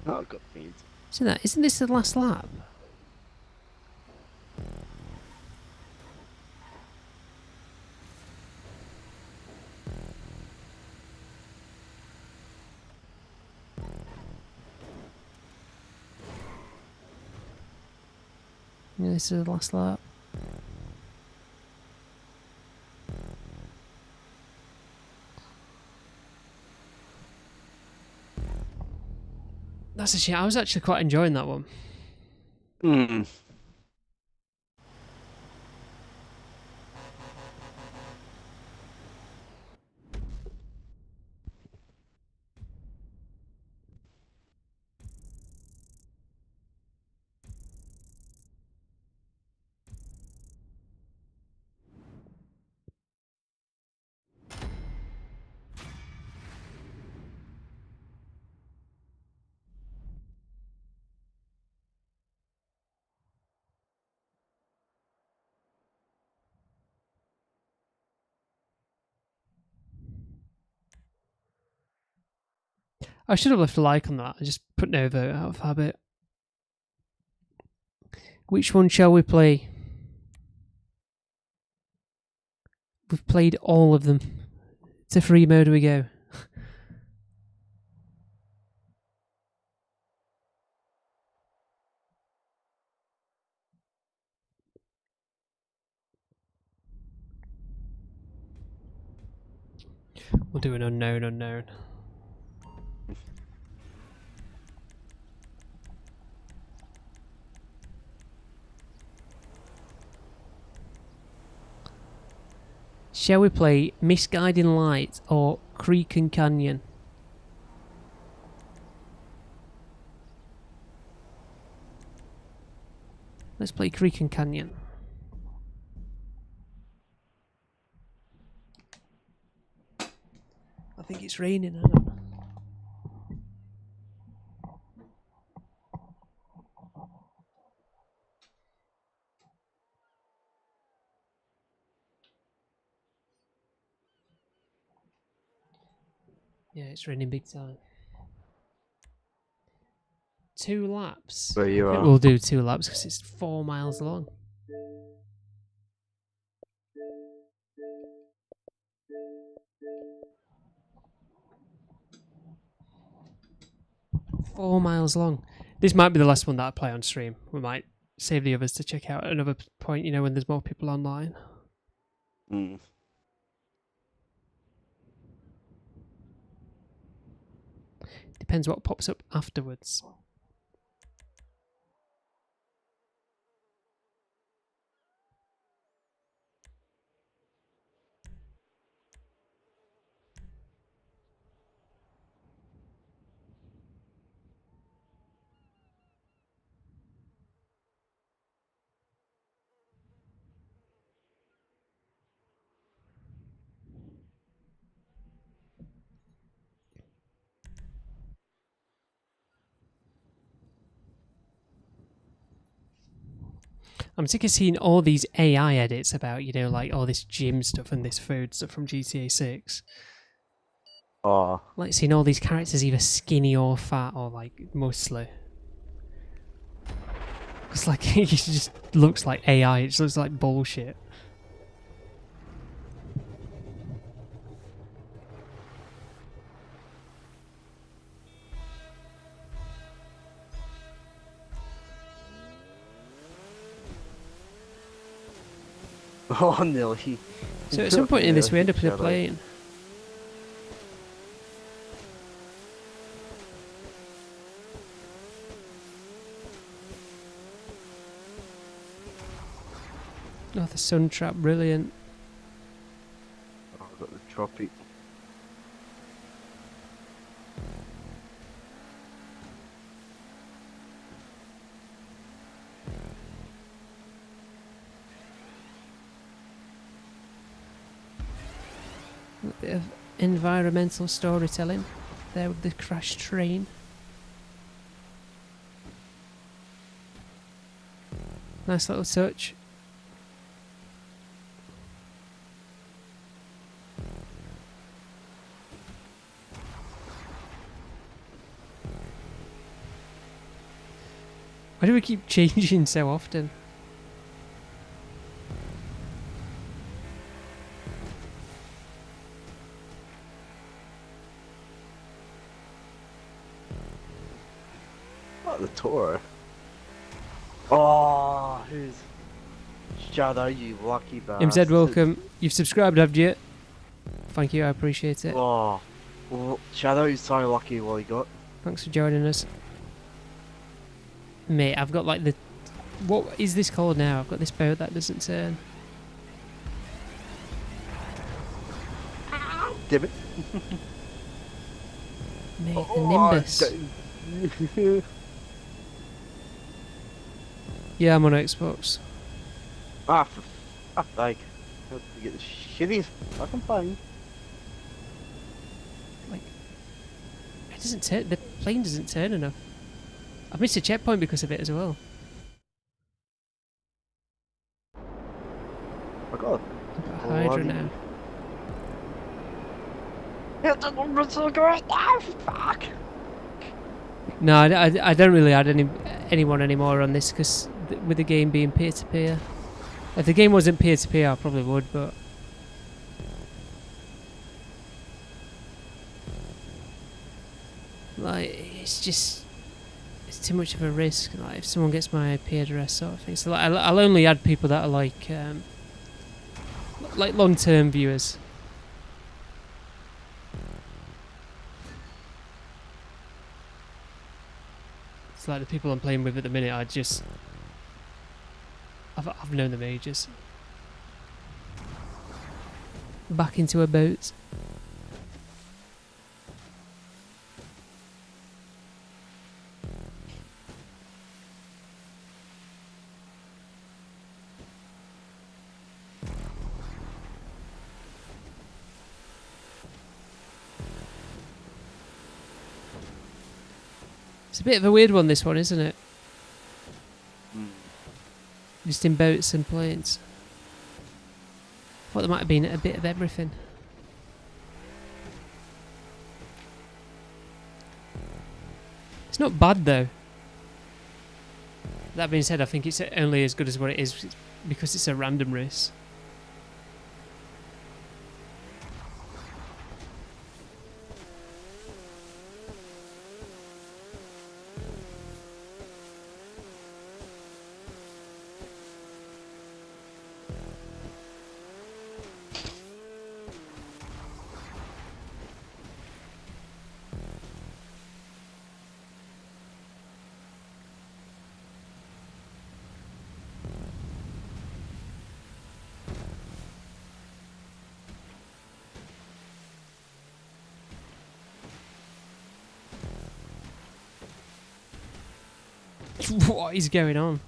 Oh, I've got feeds. Isn't this the last lap? Yeah, this is the last lap. That's a shame. I was actually quite enjoying that one. Hmm. I should have left a like on that. I just put no vote out of habit. Which one shall we play? We've played all of them. To free mode we go. We'll do an unknown. Shall we play Misguiding Light or Creek and Canyon? Let's play Creek and Canyon. I think it's raining. Hang on. Yeah, it's raining big time. 2 laps. Where you I think are? we'll do 2 laps because it's 4 miles long. Four miles long. This might be the last one that I play on stream. We might save the others to check out at another point, you know, when there's more people online. Mm. Depends what pops up afterwards. I'm sick of seeing all these AI edits about, you know, like all this gym stuff and this food stuff from GTA 6. Oh, Like seeing all these characters either skinny or fat or like mostly. It's like it just looks like AI. It just looks like bullshit. oh nearly. So at some point in this, we end up in a Shadow. plane. Oh, the sun trap, brilliant. Oh, I've got the tropic. A bit of environmental storytelling there with the crashed train. Nice little touch. Why do we keep changing so often? Oh, the tour. Oh, who's Shadow? You lucky bastard. MZ, welcome. You've subscribed, haven't you? Thank you, I appreciate it. Oh, well, Shadow is so lucky what he got. Thanks for joining us. Mate, I've got like the... What is this called now? I've got this boat that doesn't turn. Damn it. Mate, the Oh, Nimbus. Yeah, I'm on Xbox. ah, for fuck's sake. How did you get the shittiest fucking plane? Like, it doesn't turn... The plane doesn't turn enough. I've missed a checkpoint because of it as well. I got it. I've got a Hydra Bloody- now. It's a number so great now, fuck! No, I don't really add anyone anymore on this because with the game being peer-to-peer. If the game wasn't peer-to-peer, I probably would, but... Like, it's just... It's too much of a risk. Like, if someone gets my IP address sort of thing. So like, I'll only add people that are like long-term viewers. It's like the people I'm playing with at the minute. I've known them ages. Back into a boat. It's a bit of a weird one, this one, isn't it? Just in boats and planes. Thought there might have been a bit of everything. It's not bad though. That being said, I think it's only as good as what it is because it's a random race. What is going on?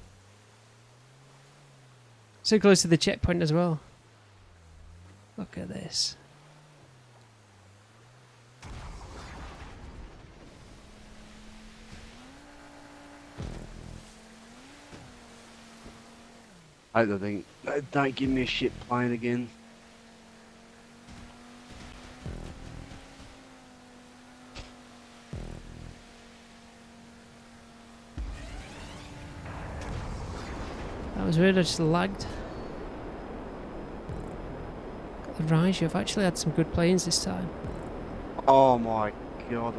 So close to the checkpoint as well. Look at this. I don't think. Don't give me a shit plane again. That was weird, I just lagged. Got the rise, you've actually had some good planes this time. Oh my god,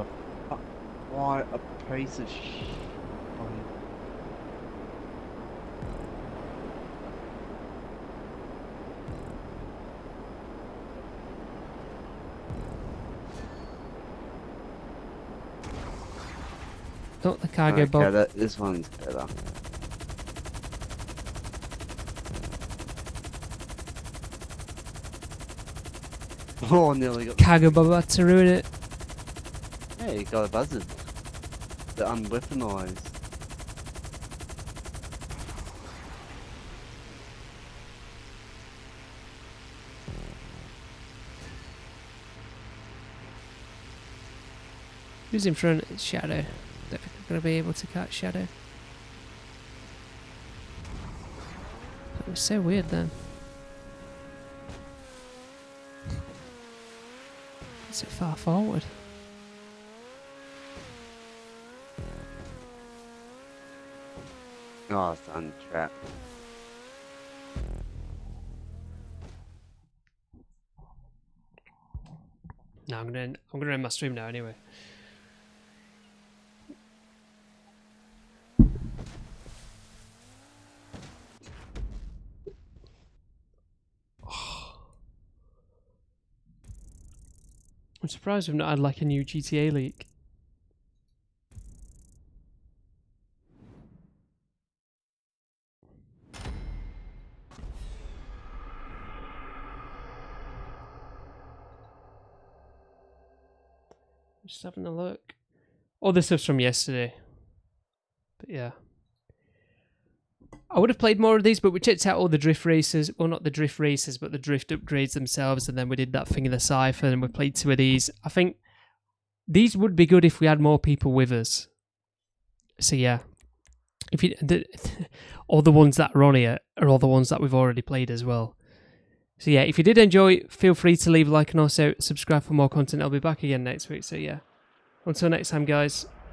why a piece of shit. Not the cargo bob. Okay, this one's better. Oh, nearly got Cargo bob had to ruin it. Hey, you got a buzzard. The unweaponized. Who's in front? It's Shadow. Don't think I'm going to be able to catch Shadow. That was so weird then. Is it far forward? Oh, it's untrapped. No, I'm gonna end my stream now anyway. I'm surprised we've not had like a new GTA leak. Just having a look. All this stuff's from yesterday. But yeah. I would have played more of these, but we checked out all the drift races. Well, not the drift races, but the drift upgrades themselves. And then we did that thing in the Cypher and we played 2 of these. I think these would be good if we had more people with us. So yeah. If you, all the ones that are on here are all the ones that we've already played as well. So yeah, if you did enjoy, feel free to leave a like and also subscribe for more content. I'll be back again next week. So yeah. Until next time, guys.